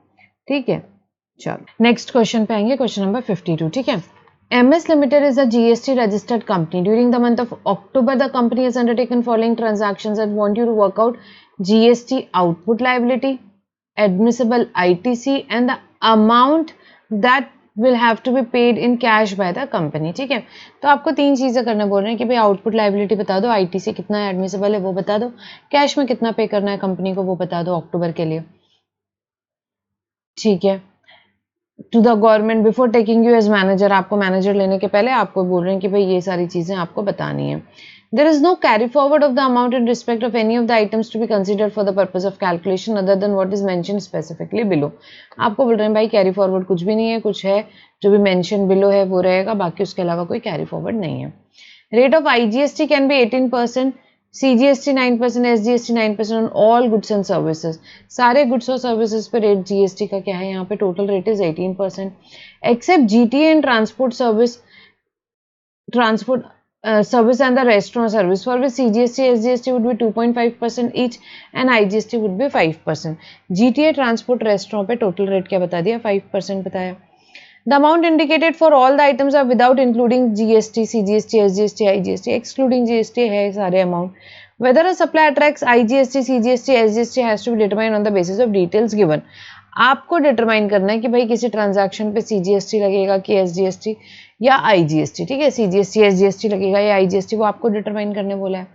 ठीक है। चलो नेक्स्ट क्वेश्चन पे आएंगे, क्वेश्चन नंबर 52, ठीक है। MS Limited is a GST registered company. During the month of October, the company has undertaken following transactions and want you to work out GST output liability, admissible ITC and the amount that will have to be paid in cash by the company, ठीक है। तो आपको 3 चीज़ें करना बोल रहे हैं कि भाई आउटपुट लाइबिलिटी बता दो, ITC कितना है, एडमिसिबल है वो बता दो, कैश में कितना पे करना है कंपनी को वो बता दो अक्टूबर के लिए, ठीक है। To the government before taking you as manager, आपको मैनेजर लेने के पहले आपको बोल रहे हैं कि भाई ये सारी चीज़ें आपको बतानी है। There is no carry forward of the amount in respect of any of the items to be considered for the purpose of calculation other than what is mention specifically below. आपको बोल रहे हैं भाई कैरी फॉरवर्ड कुछ भी नहीं है, कुछ है जो भी मेंशन बिलो है वो रहेगा, बाकी उसके अलावा कोई कैरी फॉरवर्ड नहीं है। Rate of IGST can be 18%, CGST 9%, SGST 9% on all goods and services. सारे गुड्स और सर्विसेज पे रेट GST का क्या है, यहाँ पे total rate is 18%, except GTA and transport service and the restaurant service for which CGST SGST would be 2.5% each and IGST would be 5%। GTA transport restaurant पे total rate क्या बता दिया, 5% बताया। The amount indicated for all the items are without including GST, CGST, SGST, IGST, excluding GST है सारे amount। Whether a supplier attracts IGST, CGST, SGST has to be determined on the basis of details given। आपको determine करना है कि भाई किसी transaction पे CGST लगेगा कि SGST या IGST, ठीक है। CGST SGST लगेगा या IGST, वो आपको डिटरमाइन करने बोला है।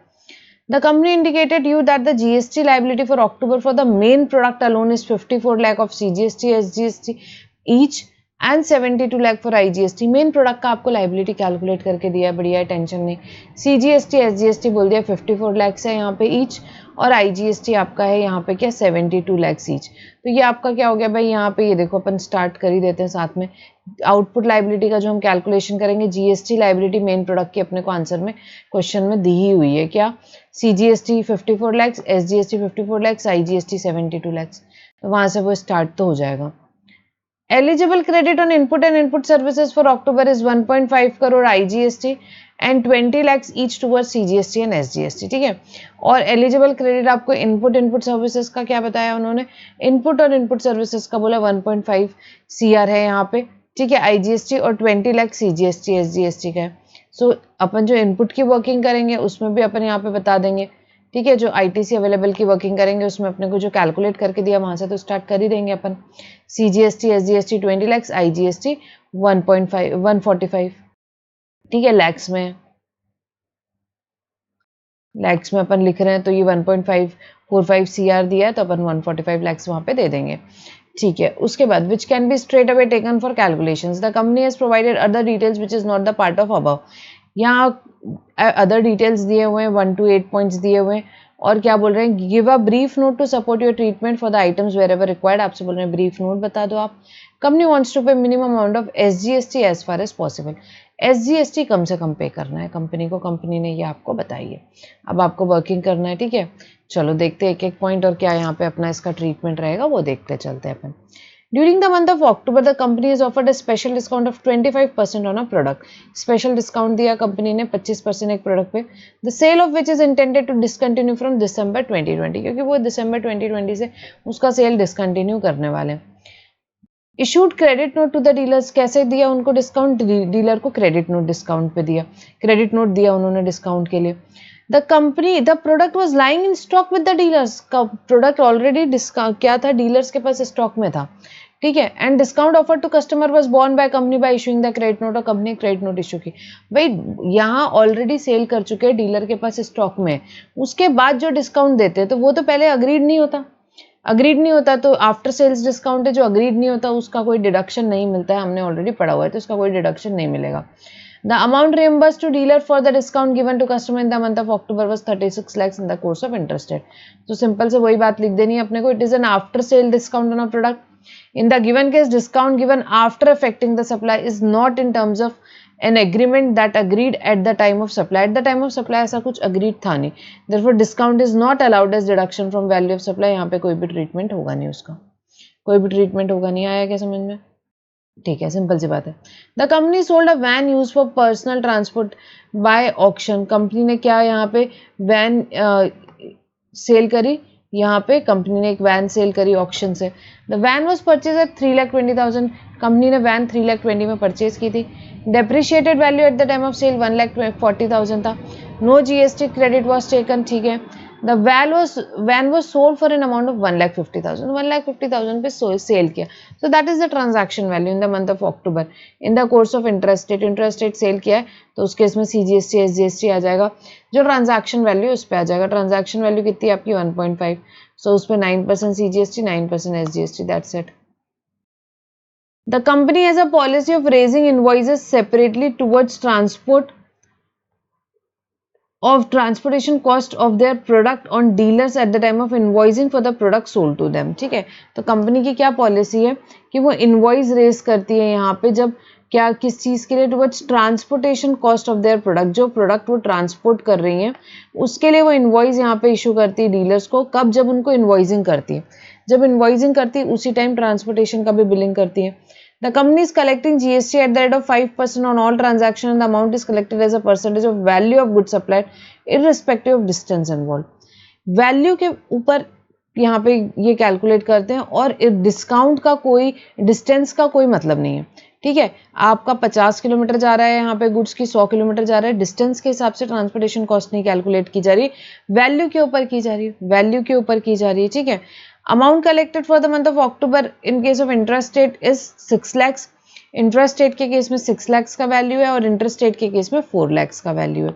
The company indicated you that the GST liability for October for the main product alone is 54 lakh of CGST, SGST each and 72 lakh for IGST। Main product का आपको liability calculate करके दिया है, बढ़िया है, टेंशन नहीं। CGST SGST बोल दिया 54 लैक्स है यहाँ पे ईच, और IGST आपका है यहाँ पे क्या 72 लैक्स ईच। तो ये आपका क्या हो गया भाई, यहाँ पे ये देखो अपन स्टार्ट कर ही देते हैं साथ में। आउटपुट लाइबिलिटी का जो हम कैलकुलेशन करेंगे, GST लाइबिलिटी मेन प्रोडक्ट की अपने को आंसर में क्वेश्चन में दी ही हुई है, क्या CGST 54 lakhs, SGST 54 lakhs, IGST 72 lakhs. तो वहाँ से वो स्टार्ट तो हो जाएगा। Eligible credit on input and input services for October is 1.5 crore IGST and 20 lakhs each towards CGST and SGST, ठीक है। और एलिजिबल क्रेडिट आपको इनपुट सर्विसेज का क्या बताया उन्होंने, इनपुट और इनपुट सर्विसेज का बोला 1.5 CR है यहाँ पे, ठीक है, IGST, और 20 लाख CGST SGST का है। सो अपन जो इनपुट की वर्किंग करेंगे उसमें भी अपन यहाँ पे बता देंगे, ठीक है। जो ITC अवेलेबल की वर्किंग करेंगे उसमें अपने को जो कैलकुलेट करके दिया वहां से तो स्टार्ट कर ही देंगे अपन। CGST SGST 20 लैक्स, IGST 145, ठीक है। लैक्स में अपन लिख रहे हैं तो ये 1.545 CR दिया है, तो अपन 145 लैक्स वहां पे दे देंगे, ठीक है। उसके बाद which can be straight away taken for calculations, the company has provided other details which is not the part of above. यहाँ अदर डिटेल्स दिए हुए हैं, 1 to 8 पॉइंट्स दिए हुए हैं, और क्या बोल रहे हैं, give a brief note to support your treatment for the items wherever required. आपसे बोल रहे हैं ब्रीफ नोट बता दो आप। Company wants to pay minimum amount of SGST as far as possible. SGST कम से कम पे करना है कंपनी को, कंपनी ने ये आपको बताई है। अब आपको वर्किंग करना है, ठीक है। चलो देखते हैं एक एक पॉइंट और क्या यहाँ पे अपना इसका ट्रीटमेंट रहेगा वो देखते चलते हैं अपन। During the month of October, the company has offered a special discount of 25% on a product. Special discount दिया कंपनी ने 25% एक प्रोडक्ट पे, the sale of which is intended to discontinue from December 2020, क्योंकि वो दिसंबर 2020 से उसका सेल डिसकंटिन्यू करने वाले हैं. Issued credit note to the dealers, कैसे दिया उनको डिस्काउंट, डीलर को क्रेडिट नोट डिस्काउंट पे दिया, क्रेडिट नोट दिया उन्होंने डिस्काउंट के लिए. The product was lying in stock with the dealers, का प्रोडक्ट ऑलरेडी क्या था, डीलर्स के पास स्टॉक में था, ठीक है. And discount offer to customer was borne by company by issuing the credit note, और कंपनी क्रेडिट नोट इशू की. भाई यहाँ ऑलरेडी सेल कर चुके हैं, डीलर के पास स्टॉक में, उसके बाद जो डिस्काउंट देते हैं तो वो तो पहले अग्रीड नहीं होता. अग्रीड नहीं होता तो आफ्टर सेल्स डिस्काउंट है, जो अग्रीड नहीं होता उसका कोई डिडक्शन नहीं मिलता है, हमने ऑलरेडी पढ़ा हुआ है, तो उसका कोई डिडक्शन नहीं मिलेगा. The amount reimbursed to dealer for the discount given to customer in the month of October was 36 lakhs in the course of interest rate. तो सिंपल से वही बात लिख देनी है अपने को. It is N after sale discount on a product. In the given case, discount given after affecting the supply is not in terms of an agreement that agreed at the time of supply. At the time of supply ऐसा कुछ agreed था नहीं. Therefore, discount is not allowed as deduction from value of supply. यहाँ पे कोई भी treatment होगा नहीं उसका, कोई भी ट्रीटमेंट होगा नहीं. आया क्या समझ में? ठीक है, सिंपल सी बात है. The company sold a van use for personal transport by auction. Company ने क्या यहाँ पे वैन सेल करी, यहाँ पे कंपनी ने एक वैन सेल करी ऑक्शन से. The van was purchase at 3,20,000. Company ने वैन 3,20,000 में परचेज की थी. Depreciated value at the time of sale 1,40,000 था. No GST credit was taken, ठीक है. The van was sold for an amount of 1,50,000. 1,50,000 पे सेल किया. So that is the transaction value in the month of October. In the course of interest rate sale किया है तो उस case में CGST SGST आ जाएगा. जो ट्रांजैक्शन वैल्यू उस पर आ जाएगा. ट्रांजैक्शन वैल्यू कितनी है आपकी 1.5. सो उस पर 9% CGST 9% SGST. That's it. The company has a policy of raising invoices separately towards transportation cost of their product on dealers at the time of invoicing for the product sold to them. ठीक है, तो company की क्या policy है कि वो invoice raise करती है यहाँ पे जब क्या किस चीज़ के लिए, towards transportation cost of their product. जो प्रोडक्ट वो ट्रांसपोर्ट कर रही हैं उसके लिए वो इनवॉइस यहाँ पे इशू करती है डीलर्स को. कब? जब उनको इनवॉइसिंग करती है. जब इनवॉइसिंग करती है उसी टाइम ट्रांसपोर्टेशन का भी बिलिंग करती है. The company is collecting GST at the rate of 5% on all transactions, and the amount is collected as a percentage of value of goods supplied, irrespective of distance involved. Value के ऊपर यहाँ पे ये calculate करते हैं और discount का कोई, डिस्टेंस का कोई मतलब नहीं है. ठीक है, आपका 50 किलोमीटर जा रहा है यहाँ पे गुड्स की, 100 किलोमीटर जा रहा है, डिस्टेंस के हिसाब से ट्रांसपोर्टेशन कॉस्ट नहीं कैलकुलेट की जा रही, वैल्यू के ऊपर की जा रही है, वैल्यू के ऊपर की जा रही है. ठीक है. Amount collected for the month of October in case of interest rate is 6 lakhs. Interest rate के केस में 6 lakhs का वैल्यू है और इंटरेस्ट रेट के केस में 4 lakhs का वैल्यू है.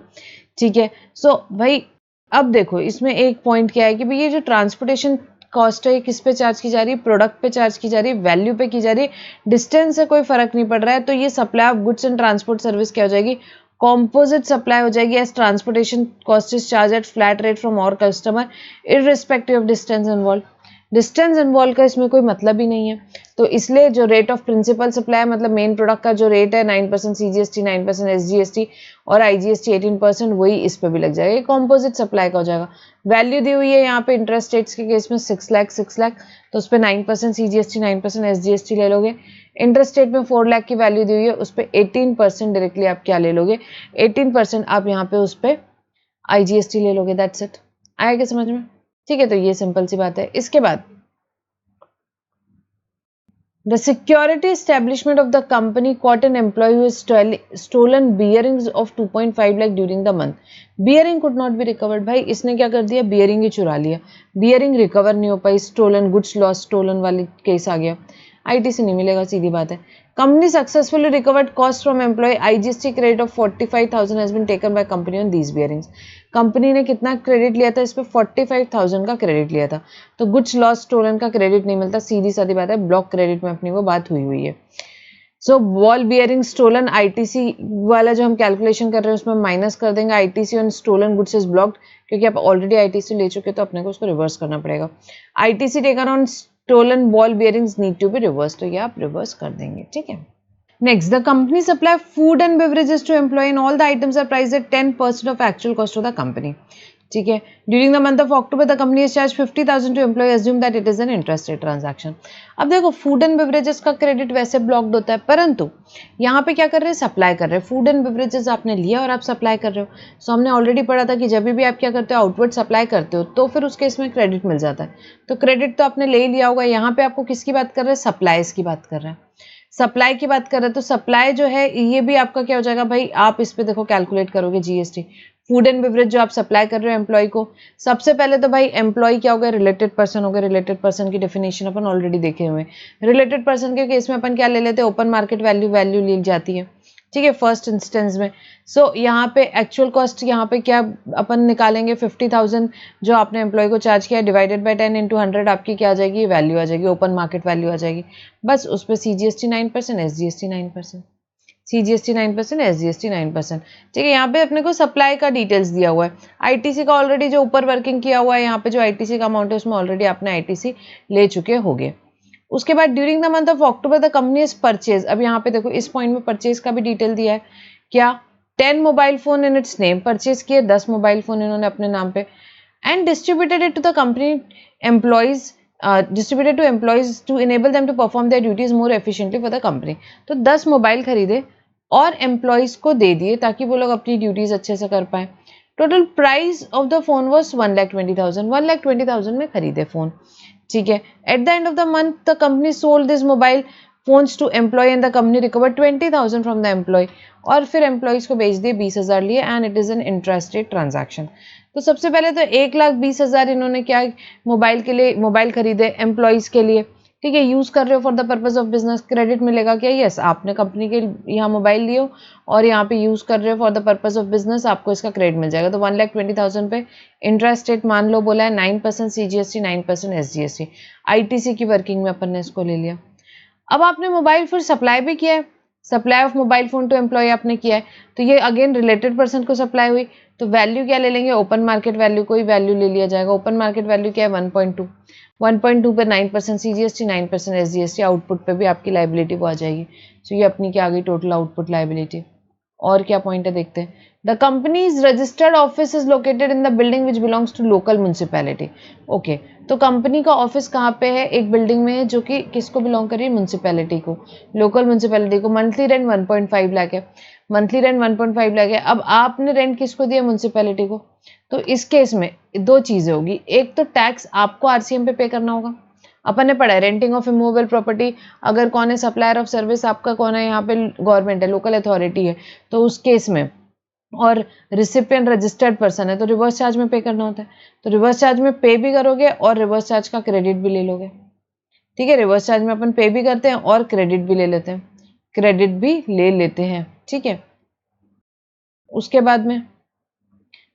ठीक है. सो भाई अब देखो इसमें एक पॉइंट क्या है कि भाई ये जो ट्रांसपोर्टेशन कॉस्ट है किस पे चार्ज की जा रही है, प्रोडक्ट पे चार्ज की जा रही है, वैल्यू पे की जा रही है, डिस्टेंस से कोई फर्क नहीं पड़ रहा है. तो ये supply of goods and transport service क्या हो जाएगी, कॉम्पोजिट सप्लाई हो जाएगी. As transportation cost is charge at flat rate from our customer irrespective of distance involve. Distance involve का इसमें कोई मतलब ही नहीं है. तो इसलिए जो रेट ऑफ प्रिंसिपल सप्लाई मतलब मेन प्रोडक्ट का जो रेट है 9% CGST 9% SGST और IGST 18%, वही इस पे भी लग जाएगा. ये कॉम्पोजिट सप्लाई का हो जाएगा. वैल्यू दी हुई है यहाँ पे इंटरेस्ट रेट्स के केस में 6 लाख, तो उस पर 9% CGST 9% SGST ले लोगे. इंटरेस्ट रेट में 4 लाख की वैल्यू दी हुई है, उस पर 18% डायरेक्टली आप क्या ले लोगे, 18% आप यहाँ पे उस पर IGST ले लोगे. That's it. आया क्या समझ में? ठीक है, तो ये सिंपल सी बात है. इसके बाद the security establishment of the company caught an employ who stolen bearings of 2.5 lakh during the month. Bearing could not be recovered. भाई इसने क्या कर दिया, बियरिंग ही चुरा लिया, बियरिंग रिकवर नहीं हो पाई, स्टोलन गुड्स लॉस स्टोलन वाली केस आ गया. ITC नहीं मिलेगा, सीधी बात है. Company successfully recovered cost from employ. IGST credit of 45,000 has been taken by company on these bearings. Company ने कितना क्रेडिट लिया था इस पर, 45,000 का क्रेडिट लिया था. तो गुड्स लॉस स्टोलन का क्रेडिट नहीं मिलता, सीधी सादी बात है. ब्लॉक क्रेडिट में अपनी वो बात हुई है. So ball bearing stolen ITC वाला जो हम कैलकुलेशन कर रहे हैं उसमें माइनस कर देंगे. ITC on stolen goods is blocked, क्योंकि आप ऑलरेडी ITC ले चुके तो अपने को उसको रिवर्स करना पड़ेगा. ITC taken on stolen ball bearings need to be reverse, तो ये आप रिवर्स कर देंगे. ठीक है. Next, the company supply food and beverages to employee and all the items are priced at 10% of actual cost of the company. ठीक है। During the month of October the company is charge 50,000 to employ, assume that it is an interested transaction. अब देखो food and beverages का credit वैसे blocked होता है, परंतु यहाँ पे क्या कर रहे हैं, सप्लाई कर रहे हैं। फूड एंड बेवरेजेस आपने लिया और आप सप्लाई कर रहे हो। सो हमने ऑलरेडी पढ़ा था कि जब भी आप क्या करते हो, आउटवर्ड सप्लाई करते हो, तो फिर उस केस में क्रेडिट मिल जाता है। तो क्रेडिट तो आपने ले ही लिया होगा। यहाँ पे आपको किसकी बात कर रहे हैं, सप्लाईज की बात कर रहे हैं। सप्लाई की बात कर रहे हैं तो सप्लाई जो है ये भी आपका क्या हो जाएगा भाई, आप इस पे देखो कैलकुलेट करोगे जीएसटी। फूड एंड बेवरेज जो आप सप्लाई कर रहे हो एम्प्लॉय को, सबसे पहले तो भाई एम्प्लॉय क्या हो गया, रिलेटेड पर्सन हो गया। रिलेटेड पर्सन की डेफिनेशन अपन ऑलरेडी देखे हुए हैं। रिलेटेड पर्सन के केस में अपन क्या ले लेते हैं, ओपन मार्केट वैल्यू ली जाती है, ठीक है, फर्स्ट इंस्टेंस में। सो यहाँ पे एक्चुअल कॉस्ट यहाँ पे क्या अपन निकालेंगे, 50,000 जो आपने एम्प्लॉय को चार्ज किया डिवाइडेड बाय 10 इंटू 100 आपकी क्या आ जाएगी, वैल्यू आ जाएगी, ओपन मार्केट वैल्यू आ जाएगी। बस उस पर CGST 9%, SGST 9%, CGST 9%, SGST 9%। ठीक है, यहाँ पे अपने को सप्लाई का डिटेल्स दिया हुआ है। आईटीसी का ऑलरेडी जो ऊपर वर्किंग किया हुआ है, यहाँ पे जो आईटीसी का अमाउंट है उसमें ऑलरेडी आपने आईटीसी ले चुके होगे। उसके बाद during the month of October the company is purchase. अब यहाँ पे देखो इस पॉइंट में परचेज का भी डिटेल दिया है। क्या, 10 mobile phone in its name, purchase किए 10 मोबाइल फोन इन्होंने अपने नाम पे, and distributed it to the company employees, distributed to employees to enable them to perform their duties more efficiently for the company. तो 10 mobile खरीदे और employees को दे दिए ताकि वो लोग अपनी ड्यूटीज अच्छे से कर पाए। Total price of the phone was 1,20,000, 1,20,000 में खरीदे फोन। ठीक है, at the end of the month the company sold this mobile phones to employ and the company recover 20,000 from the employ, और फिर एम्प्लॉयज को बेच दिए 20,000 लिए, and it is an interested transaction. तो सबसे पहले तो 1,20,000 इन्होंने क्या मोबाइल के लिए मोबाइल खरीदे एम्प्लॉयज के लिए, ठीक है, यूज कर रहे हो for the purpose of business, credit मिलेगा क्या, यस, आपने कंपनी के यहाँ मोबाइल लियो और यहाँ पे यूज कर रहे हो for the purpose of business, आपको इसका क्रेडिट मिल जाएगा। तो 1,20,000 पे इंटरेस्ट रेट मान लो बोला है 9% CGST, 9% SGST, आईटीसी की वर्किंग में अपन ने इसको ले लिया। अब आपने मोबाइल फिर सप्लाई भी किया है, supply of mobile phone to employ आपने किया है, तो ये अगेन रिलेटेड पर्सन को सप्लाई हुई, तो वैल्यू क्या ले लेंगे, ओपन मार्केट वैल्यू को ही वैल्यू ले लिया जाएगा। ओपन मार्केट वैल्यू क्या है, 1.2, 1.2 पे 9% CGST, 9% SGST, आउटपुट पे भी आपकी लाइबिलिटी वो आ जाएगी। सो ये अपनी क्या आ गई, टोटल आउटपुट लाइबिलिटी। और क्या पॉइंट है देखते हैं। The company's registered office is located in the building which belongs to local municipality. Okay, तो कंपनी का ऑफिस कहाँ पे है, एक बिल्डिंग में है जो कि किसको बिलोंग कर रही है, म्यूनसिपैलिटी को, लोकल म्यूनसिपैलिटी को। मंथली रेंट 1.5 लाख है, मंथली रेंट 1.5 लाख है। अब आपने रेंट किसको दिया, म्यूनसिपैलिटी को। तो इस केस में दो चीजें होगी, एक तो टैक्स आपको आरसीएम पे करना होगा, अपन ने पढ़ा है रेंटिंग ऑफ इमूवेबल प्रॉपर्टी, अगर कौन है सप्लायर ऑफ सर्विस आपका, कौन है यहाँ पे, गवर्नमेंट है, लोकल अथॉरिटी है, तो उस केस में, और रिसिपिएंट रजिस्टर्ड पर्सन है तो रिवर्स चार्ज में पे करना होता है। तो रिवर्स चार्ज में पे भी करोगे और रिवर्स चार्ज का क्रेडिट भी ले लोगे। ठीक है, रिवर्स चार्ज में अपन पे भी करते हैं और क्रेडिट भी ले लेते हैं, क्रेडिट भी ले लेते हैं। ठीक है, उसके बाद में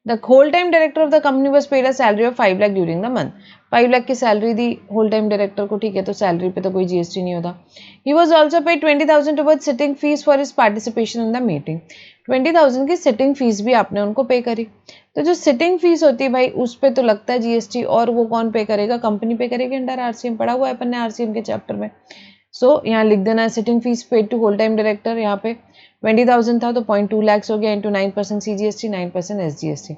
the whole time director of the company was paid a salary of 5 lakh during the month. 5 lakh की सैलरी दी होल टाइम डायरेक्टर को, ठीक है, तो सैलरी पे तो कोई जीएसटी नहीं होता। He was also paid 20,000 towards sitting fees for his participation in the meeting. 20,000 की सिटिंग फीस भी आपने उनको पे करी। तो जो सिटिंग फीस होती है भाई उस पर तो लगता है जीएसटी, और वो कौन पे करेगा, कंपनी पे करेगी अंडर आरसीएम, पढ़ा हुआ है अपन ने आरसीएम के चैप्टर में। सो यहाँ लिख देना है sitting fees paid to whole time director, यहाँ पे 20,000 था तो 0.2 लाख हो गया, इंटू 9% CGST, 9% SGST।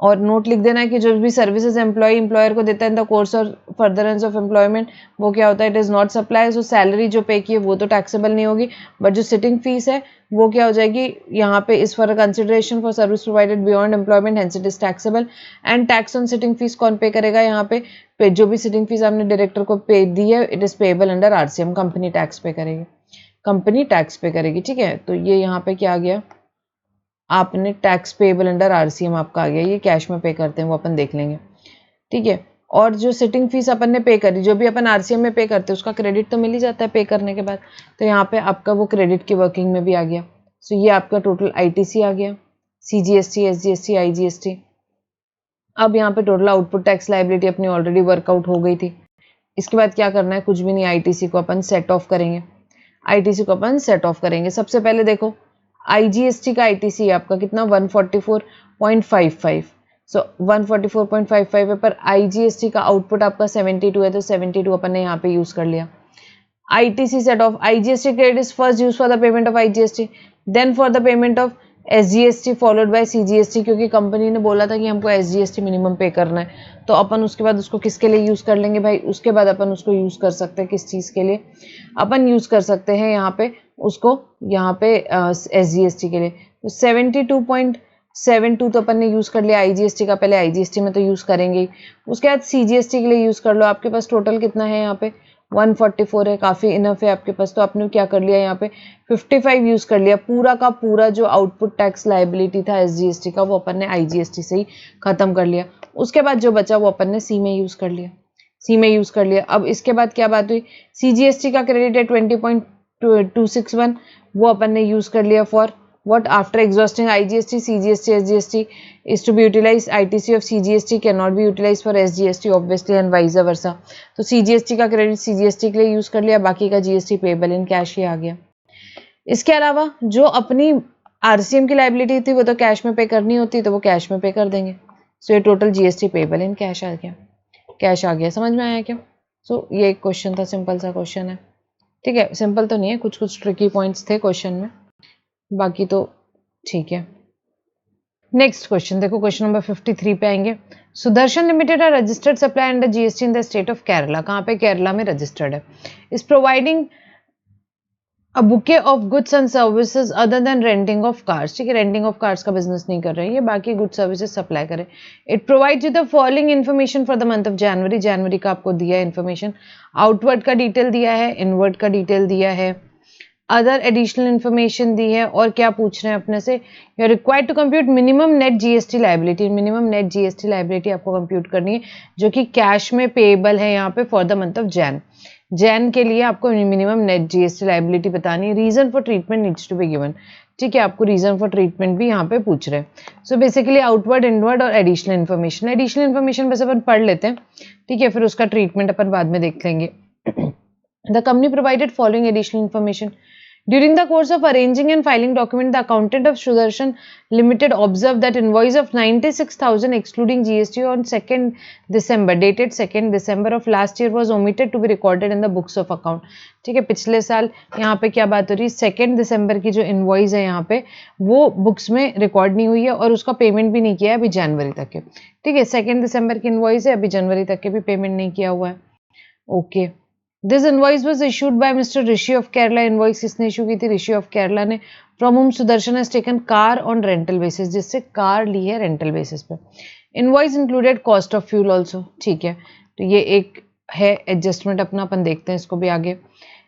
और नोट लिख देना है कि जो भी सर्विसेज एम्प्लॉय एम्प्लॉयर को देता है इन द कोर्स और फर्दरेंस ऑफ एम्प्लॉयमेंट, वो क्या होता है, it is not supply. So salary जो पे की है वो तो टैक्सेबल नहीं होगी, बट जो सिटिंग फीस है वो क्या हो जाएगी, यहाँ पे इस for consideration for service provided beyond employment, hence it is taxable. And tax on sitting fees कौन पे करेगा, यहाँ पे जो भी सिटिंग फीस आपने डायरेक्टर को पे दी है, it is payable under RCM, company tax पे करेगी, कंपनी टैक्स पे करेगी। ठीक है, तो ये यहाँ पे क्या आ गया, आपने टैक्स पेएबल अंडर आरसीएम आपका आ गया, ये कैश में पे करते हैं वो अपन देख लेंगे। ठीक है, और जो सिटिंग फीस अपन ने पे करी, जो भी अपन आरसीएम में पे करते हैं उसका क्रेडिट तो मिल ही जाता है पे करने के बाद, तो यहाँ पे आपका वो क्रेडिट की वर्किंग में भी आ गया। सो ये आपका टोटल आईटीसी आ गया, सीजीएसटी, एसजीएसटी, आईजीएसटी। अब यहाँ पे टोटल आउटपुट टैक्स लाइबिलिटी अपनी ऑलरेडी वर्कआउट हो गई थी। इसके बाद क्या करना है, कुछ भी नहीं, आईटीसी को अपन सेट ऑफ करेंगे, आईटीसी को अपन सेट ऑफ करेंगे। सबसे पहले देखो आईजीएसटी का आईटीसी आपका कितना, 144.55। सो 144.55 है, पर आईजीएसटी का आउटपुट आपका 72 है, तो 72 अपन ने यहाँ पे यूज कर लिया। ITC set off IGST credit is first use for the payment of IGST, then for the payment of SGST followed by CGST, क्योंकि कंपनी ने बोला था कि हमको SGST मिनिमम पे करना है, तो अपन उसके बाद उसको किसके लिए यूज़ कर लेंगे भाई, उसके बाद अपन उसको यूज़ कर सकते हैं किस चीज़ के लिए, अपन यूज़ कर सकते हैं यहाँ पे उसको, यहाँ पे SGST के लिए। तो 72.72 तो अपन ने यूज़ कर लिया IGST का, पहले IGST में तो यूज़ करेंगे ही, उसके बाद CGST के लिए यूज़ कर लो। आपके पास टोटल कितना है यहाँ पे 144 है, काफ़ी इनफ है आपके पास। तो आपने क्या कर लिया यहाँ पे 55 यूज़ कर लिया। पूरा का पूरा जो आउटपुट टैक्स लाइबिलिटी था SGST का, वो अपन ने IGST से ही ख़त्म कर लिया। उसके बाद जो बचा वो अपन ने C में यूज़ कर लिया, C में यूज़ कर लिया। अब इसके बाद क्या बात हुई, CGST का क्रेडिट है 20.261, वो अपन ने यूज़ कर लिया for what, after exhausting IGST, CGST, SGST is to be utilized, ITC of CGST cannot be utilized for SGST obviously and vice versa। तो CGST का क्रेडिट CGST के लिए यूज़ कर लिया, बाकी का GST पेबल इन कैश ही आ गया। इसके अलावा जो अपनी RCM की लाइबिलिटी थी वो तो कैश में पे करनी होती, तो वो कैश में पे कर देंगे। सो ये total GST payable in cash आ गया, कैश आ गया। समझ में आया क्या? सो ये एक क्वेश्चन था, सिंपल सा क्वेश्चन है, ठीक है। सिंपल तो नहीं है, कुछ कुछ ट्रिकी पॉइंट्स थे क्वेश्चन में, बाकी तो ठीक है। नेक्स्ट क्वेश्चन देखो, क्वेश्चन नंबर 53 पे आएंगे। Sudarshan limited are registered supply under GST in the state of Kerala. कहाँ पे? केरला में रजिस्टर्ड है। Is providing a bouquet of goods and services other than renting of cars. ठीक है, रेंटिंग ऑफ कार्स का बिजनेस नहीं कर रहे हैं ये, बाकी गुड सर्विसेज सप्लाई करें। It provides you the following information for the month of जनवरी। जनवरी का आपको दिया है इन्फॉर्मेशन, आउटवर्ड का डिटेल दिया है, इनवर्ड का डिटेल दिया है, अदर एडिशनल इन्फॉर्मेशन दी है, और क्या पूछ रहे हैं अपने से, you are required to compute minimum net GST liability. Minimum net GST liability आपको कंप्यूट करनी है, जो कि कैश में पेएबल है यहाँ पे for the month of Jan के लिए आपको मिनिमम नेट GST लाइबिलिटी बतानी है। Reason for treatment needs to be given. ठीक है, आपको रीजन फॉर ट्रीटमेंट भी यहाँ पे पूछ रहे हैं। सो बेसिकली आउटवर्ड, इनवर्ड और एडिशनल इन्फॉर्मेशन। एडिशनल इन्फॉर्मेशन बस अपन पढ़ लेते हैं, ठीक है, फिर उसका ट्रीटमेंट अपन बाद में देख लेंगे। The company provided following additional information during the course of arranging and filing document. The accountant of Sudarshan Limited observed that invoice of 96,000 excluding GST on 2nd December dated 2nd December of last year was omitted to be recorded in the books of account। ठीक है, पिछले साल यहाँ पे क्या बात हो रही है, 2nd December की जो इनवॉइस है यहाँ पे वो बुक्स में रिकॉर्ड नहीं हुई है, और उसका पेमेंट भी नहीं किया है अभी जनवरी तक के। ठीक है, 2nd December की इनवॉइस है, अभी जनवरी तक के भी पेमेंट नहीं किया हुआ है। Okay, this invoice was issued by mister Rishi of Kerala. Invoice किसने इशू की थी? ऋषि ऑफ केरला ने। From home Sudarshan has taken car on rental basis, जिससे कार ली है रेंटल बेसिस पे। Invoice included cost of fuel also. ठीक है, तो ये एक है एडजस्टमेंट अपना, अपन देखते हैं इसको भी आगे।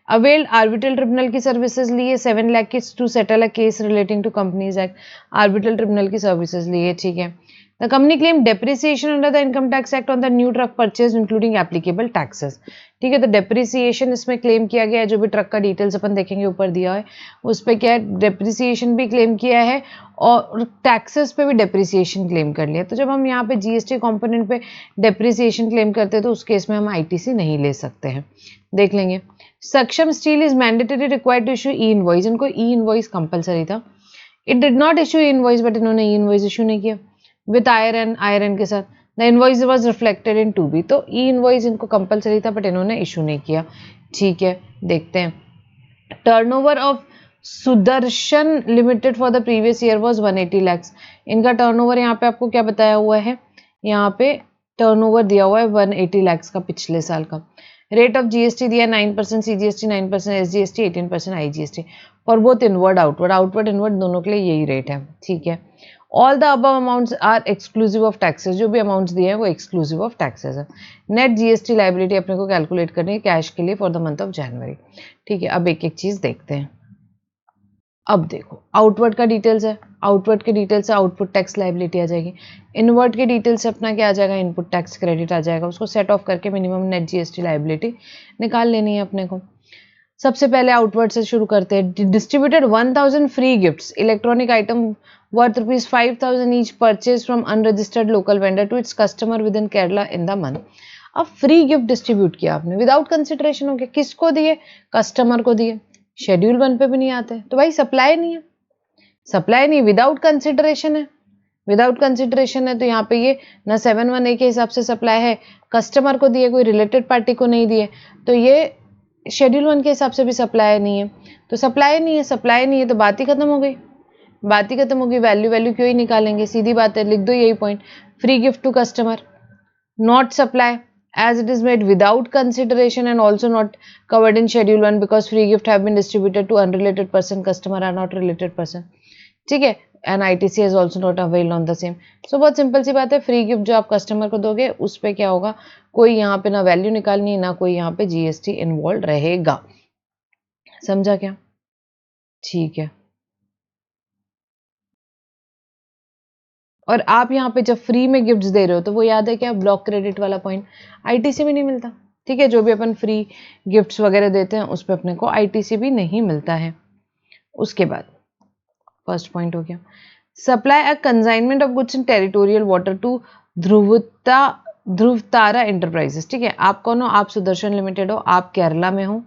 अवेल्ड आर्बिट्रल ट्रिब्यूनल की सर्विसेज लिए 7 lakh to settle a case relating to companies act. Arbitral tribunal की सर्विसेज लिए, ठीक है। The company claimed depreciation under the Income Tax Act on the new truck purchase including applicable taxes। ठीक है, तो depreciation इसमें क्लेम किया गया है, जो भी ट्रक का डिटेल्स अपन देखेंगे ऊपर दिया है उस पर क्या है, डेप्रिसिएशन भी क्लेम किया है और टैक्सेस पे भी डेप्रिसिएशन क्लेम कर लिया। तो जब हम यहाँ पे GST कंपोनेंट पे डेप्रिसिएशन क्लेम करते हैं तो उस केस में हम ITC नहीं ले सकते हैं, देख लेंगे। Saksham steel is mandatory required to issue e invoice. इनको ई इनवॉइस कंपलसरी था। It did not issue e invoice, but इन्होंने ई इनवॉइस इशू नहीं किया विथ आयरन के साथ। The invoice was reflected in 2B। तो ई इनवॉइस इनको कंपलसरी था बट इन्होंने इशू नहीं किया। ठीक है, देखते हैं। Turnover of Sudarshan limited for the previous year was 180 lakhs. इनका टर्नओवर यहाँ पे आपको क्या बताया हुआ है, यहाँ पे टर्नओवर दिया हुआ है 180 लाख्स का पिछले साल का। रेट ऑफ GST दिया 9%, CGST 9%, SGST 18%, IGST for both inward outward. Outward inward दोनों के लिए यही रेट है। ठीक है, all the above amounts are exclusive of taxes. जो भी अमाउंट्स दिए हैं वो एक्सक्लूसिव ऑफ टैक्सेस है। नेट GST लाइबिलिटी अपने को कैलकुलेट करनी है कैश के लिए for the month of January. ठीक है, अब एक एक चीज देखते हैं। अब देखो, आउटवर्ड का डिटेल्स है, आउटवर्ड के डिटेल्स से आउटपुट टैक्स लाइबिलिटी आ जाएगी। इनवर्ड के डिटेल्स से अपना क्या आ जाएगा, इनपुट टैक्स क्रेडिट आ जाएगा। उसको सेट ऑफ करके मिनिमम नेट GST लाइबिलिटी निकाल लेनी है अपने को। सबसे पहले आउटवर्ड से शुरू करते हैं। Distributed 1000 free gifts electronic item worth ₹5,000 each purchase from unregistered local vendor to its customer within Kerala in the month. अब फ्री गिफ्ट डिस्ट्रीब्यूट किया आपने विदाउट कंसिडरेशन हो गया। किसको दिए? कस्टमर को दिए। शेड्यूल 1 पे भी नहीं आते तो भाई सप्लाई नहीं है, सप्लाई नहीं, विदाउट कंसिडरेशन है। विदाउट कंसिडरेशन है तो यहाँ पे ये ना 7(1)(a) के हिसाब से सप्लाई है, कस्टमर को दिए, कोई रिलेटेड पार्टी को नहीं दिए, तो ये शेड्यूल 1 के हिसाब से भी सप्लाई नहीं है। तो सप्लाई नहीं है, सप्लाई नहीं है तो बात ही खत्म हो गई। बात ही खत्म होगी, वैल्यू क्यों ही निकालेंगे, सीधी बात है, लिख दो यही point. Free gift to customer, not supply as it is made without consideration and also not covered in schedule 1 because free gift have been distributed to unrelated person, customer are not related person, ठीक है, and ITC is also not availed on the same। so बहुत simple सी बात है, free gift जो आप customer को दोगे उस पे क्या होगा, कोई यहाँ पे ना वैल्यू निकालनी ना कोई यहाँ पे GST इन्वॉल्व रहेगा, समझा क्या? ठीक है। और आप यहाँ पे जब फ्री में गिफ्ट्स दे रहे हो तो वो याद है क्या, ब्लॉक क्रेडिट वाला पॉइंट, आईटीसी भी नहीं मिलता, ठीक है, जो भी अपन फ्री गिफ्ट्स वगैरह देते हैं उस पर अपने को आईटीसी भी नहीं मिलता है। उसके बाद फर्स्ट पॉइंट हो गया, supply a consignment of goods in territorial water to Dhruvatara enterprises, ठीक है, आप कौन हो, आप सुदर्शन लिमिटेड हो, आप केरला में हो,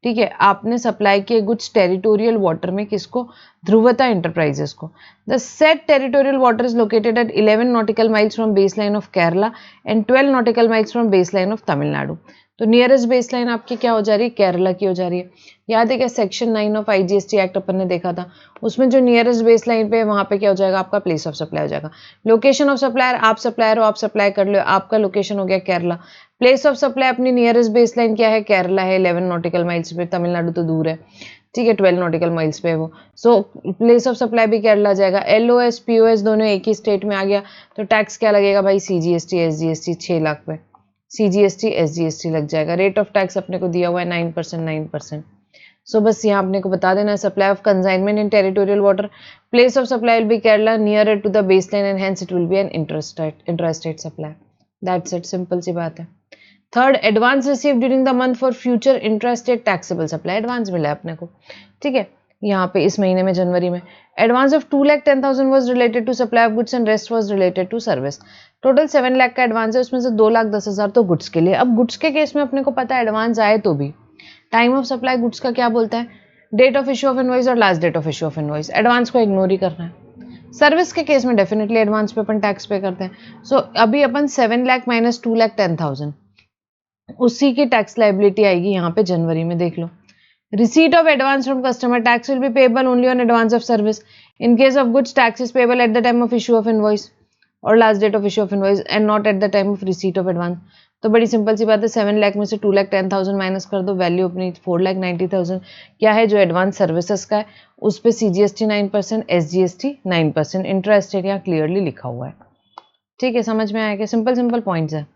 ठीक है, आपने सप्लाई किए गुड्स टेरिटोरियल वाटर में, किसको, ध्रुवता एंटरप्राइजेस को। The set territorial water is located at 11 nautical miles from base line of Kerala and 12 nautical miles from base line of Tamil Nadu. तो नियरेस्ट बेस लाइन आपकी क्या हो जा रही है, केरला की हो जा रही है। याद है क्या, सेक्शन 9 ऑफ IGST एक्ट अपन ने देखा था, उसमें जो नियरेस्ट बेस लाइन पे है वहां पे क्या हो जाएगा, आपका प्लेस ऑफ सप्लाई हो जाएगा। लोकेशन ऑफ सप्लायर, आप सप्लायर हो, आप सप्लाई कर लो, आपका लोकेशन हो गया केरला। प्लेस ऑफ सप्लाई अपनी नियरेस्ट बेस लाइन क्या है, केरला है, 11 नॉटिकल माइल्स पे, तमिलनाडु तो दूर है, ठीक है, 12 नॉटिकल माइल्स पे है वो। सो प्लेस ऑफ सप्लाई भी केरला जाएगा। LOS POS दोनों एक ही स्टेट में आ गया, तो टैक्स क्या लगेगा भाई, CGST SGST 6 लाख पे CGST SGST लग जाएगा। रेट ऑफ टैक्स अपने को दिया हुआ है 9%, 9%। सो बस यहाँ अपने को बता देना है, supply of consignment in territorial water, place of supply will be Kerala near to the base line and hence it will be an intrastate supply. That's it, simple सी बात है। Third, advance receive during the month for future intrastate taxable supply, advance मिला है अपने को, ठीक है, यहाँ पे इस महीने में जनवरी में advance of 2,10,000 was related to supply of goods and rest was related to service. Total 7 lakh का एडवांस है, उसमें से 2,10,000 तो गुड्स के लिए। अब गुड्स के केस में अपने को पता है एडवांस आए तो भी टाइम ऑफ सप्लाई गुड्स का क्या बोलता है, date of issue of invoice और last date of issue of invoice, advance को इग्नोर ही करना है। सर्विस के केस में डेफिनेटली एडवांस पे अपन टैक्स पे करते हैं। सो अभी अपन 7 लाख माइनस 2,10,000 उसी की टैक्स लाइबिलिटी आएगी यहाँ पे जनवरी में, देख लो। Receipt of advance from customer, tax will be payable only on advance of service. In case of goods tax is payable at the time of issue of invoice और last date of issue of invoice and not at the time of receipt of advance. तो बड़ी simple सी बात है, 7 लाख में से 2,10,000 minus कर दो, वैल्यू अपनी 4,90,000 क्या है, जो एडवांस सर्विसेज का है उस पर CGST 9%, SGST 9%, इंटरेस्ट यहाँ क्लियरली लिखा हुआ है, ठीक है, समझ में आया क्या, सिंपल सिंपल पॉइंट्स है।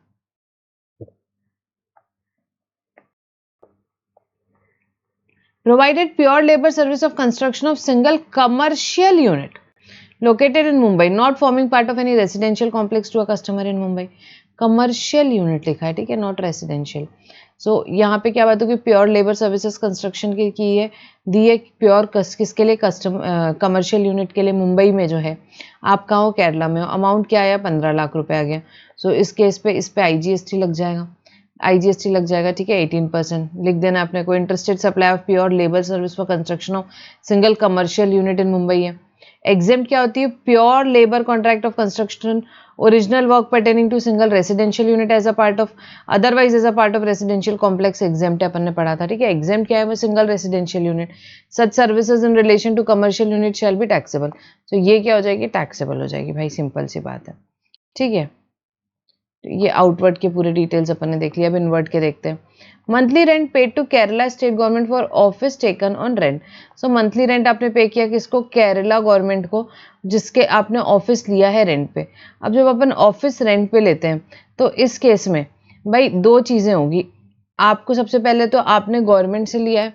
Provided pure labor service of construction of single commercial unit located in Mumbai, not forming part of any residential complex to a customer in Mumbai। Commercial unit लिखा है, ठीक है, नॉट रेसिडेंशियल। सो यहाँ पे क्या बात होगी, प्योर लेबर सर्विसेज कंस्ट्रक्शन की है, दी है प्योर किसके लिए, कमर्शियल यूनिट के लिए, मुंबई में जो है। आप कहाँ हो, केरला में हो। अमाउंट क्या आया, 15 लाख रुपए आ गया। सो इस केस पे इस पे IGST लग जाएगा, IGST लग जाएगा, ठीक है, 18% लिख देना अपने को। Interested supply of pure labour service for construction of single commercial unit in Mumbai है। एग्जेम्प्ट क्या होती है, pure labour contract of construction original work pertaining to single residential unit as a part of otherwise as a part of residential complex, exempt अपन ने पढ़ा था, ठीक है। एग्जेम्प्ट क्या है, वो single residential unit, such services in relation to commercial unit shall be taxable. तो ये क्या हो जाएगी, टैक्सेबल हो जाएगी भाई, सिंपल सी बात है, ठीक है। ये आउटवर्ड के पूरे डिटेल्स अपन ने देख लिया। अब इनवर्ड के देखते हैं। Monthly rent paid to Kerala state government for office taken on rent. So monthly rent आपने पे किया किसको, केरला गवर्नमेंट को, जिसके आपने ऑफिस लिया है रेंट पे। अब जब अपन ऑफिस रेंट पे लेते हैं तो इस केस में भाई दो चीज़ें होगी। आपको सबसे पहले तो आपने गवर्नमेंट से लिया है,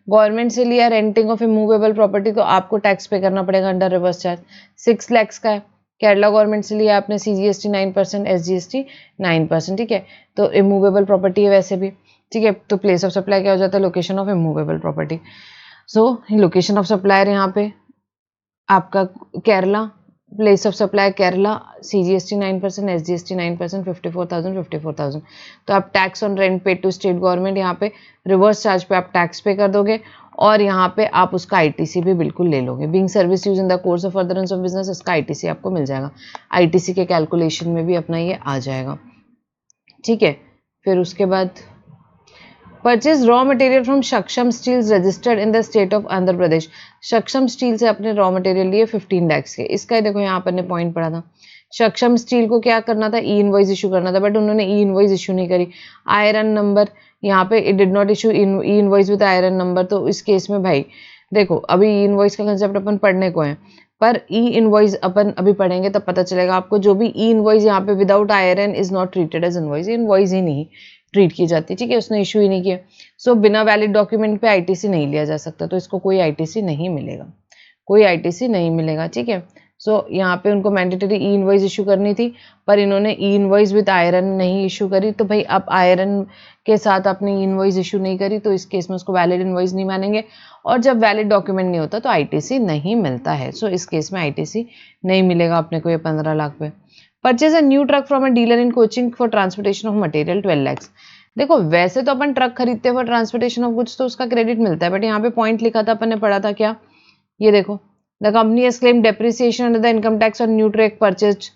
गवर्नमेंट से लिया रेंटिंग ऑफ इमूवेबल प्रॉपर्टी, तो आपको टैक्स पे करना पड़ेगा अंडर रिवर्स चार्ज। 6 लाख का है, केरला गवर्नमेंट से लिया आपने, CGST 9%, SGST 9%, ठीक है। तो इमूवेबल प्रॉपर्टी है वैसे भी, ठीक है। तो प्लेस ऑफ सप्लाई क्या हो जाता है, location of immovable property. So location of supplier यहाँ पे आपका Kerala, place of supply Kerala, CGST 9%, SGST 9%, 54,000। तो आप टैक्स ऑन रेंट पे टू स्टेट गवर्नमेंट, यहाँ पे रिवर्स चार्ज पे आप टैक्स पे कर दोगे और यहाँ पे आप उसका ITC भी बिल्कुल ले लोगे। Being service use in the course of furtherance of business, इसका ITC आपको मिल जाएगा। ITC के कैलकुलेशन में भी अपना ये आ जाएगा, ठीक है। फिर उसके बाद purchase raw material from Saksham steels registered in the state of Andhra Pradesh. Saksham steel से अपने रॉ मटेरियल लिए 15 lakhs के। इसका ही देखो यहाँ पर ने पॉइंट पढ़ा था। सक्षम स्टील को क्या करना था, ई इनवॉइस इशू करना था, बट उन्होंने ई इनवॉइस इशू नहीं करी। आयरन नंबर यहाँ पे it did not issue e invoice with iron number. तो इस केस में भाई देखो अभी ई इनवॉइस का कंसेप्ट अपन पढ़ने को है, पर ई इनवॉइस अपन अभी पढ़ेंगे तब पता चलेगा आपको। जो भी ई इनवॉइस यहाँ पे without iron is not treated as invoice, invoice ही नहीं ट्रीट की जाती, ठीक है, उसने इशू ही नहीं किया। सो बिना वैलिड डॉक्यूमेंट पे आईटीसी नहीं लिया जा सकता, तो इसको कोई आईटीसी नहीं मिलेगा, कोई आईटीसी नहीं मिलेगा, ठीक है। सो यहाँ पे उनको मैंडेटरी ई इनवॉइस इशू करनी थी, पर इन्होंने ई इनवॉइस विद आयरन नहीं इशू करी। तो भाई अब आयरन के साथ आपने ई इनवॉइस इशू नहीं करी, तो इस केस में उसको वैलिड इनवॉइस नहीं मानेंगे, और जब वैलिड डॉक्यूमेंट नहीं होता तो आईटीसी नहीं मिलता है। सो इस केस में आईटीसी नहीं मिलेगा अपने को ये 15 लाख पे। Purchase a new truck from a dealer in coaching for transportation of material 12 lakhs। देखो वैसे तो अपन ट्रक खरीदते हैं फॉर ट्रांसपोर्टेशन ऑफ गुड्स, तो उसका क्रेडिट मिलता है, बट यहाँ पे पॉइंट लिखा था, अपन ने पढ़ा था क्या, ये देखो, the company has claim depreciation under the income tax on new truck purchase.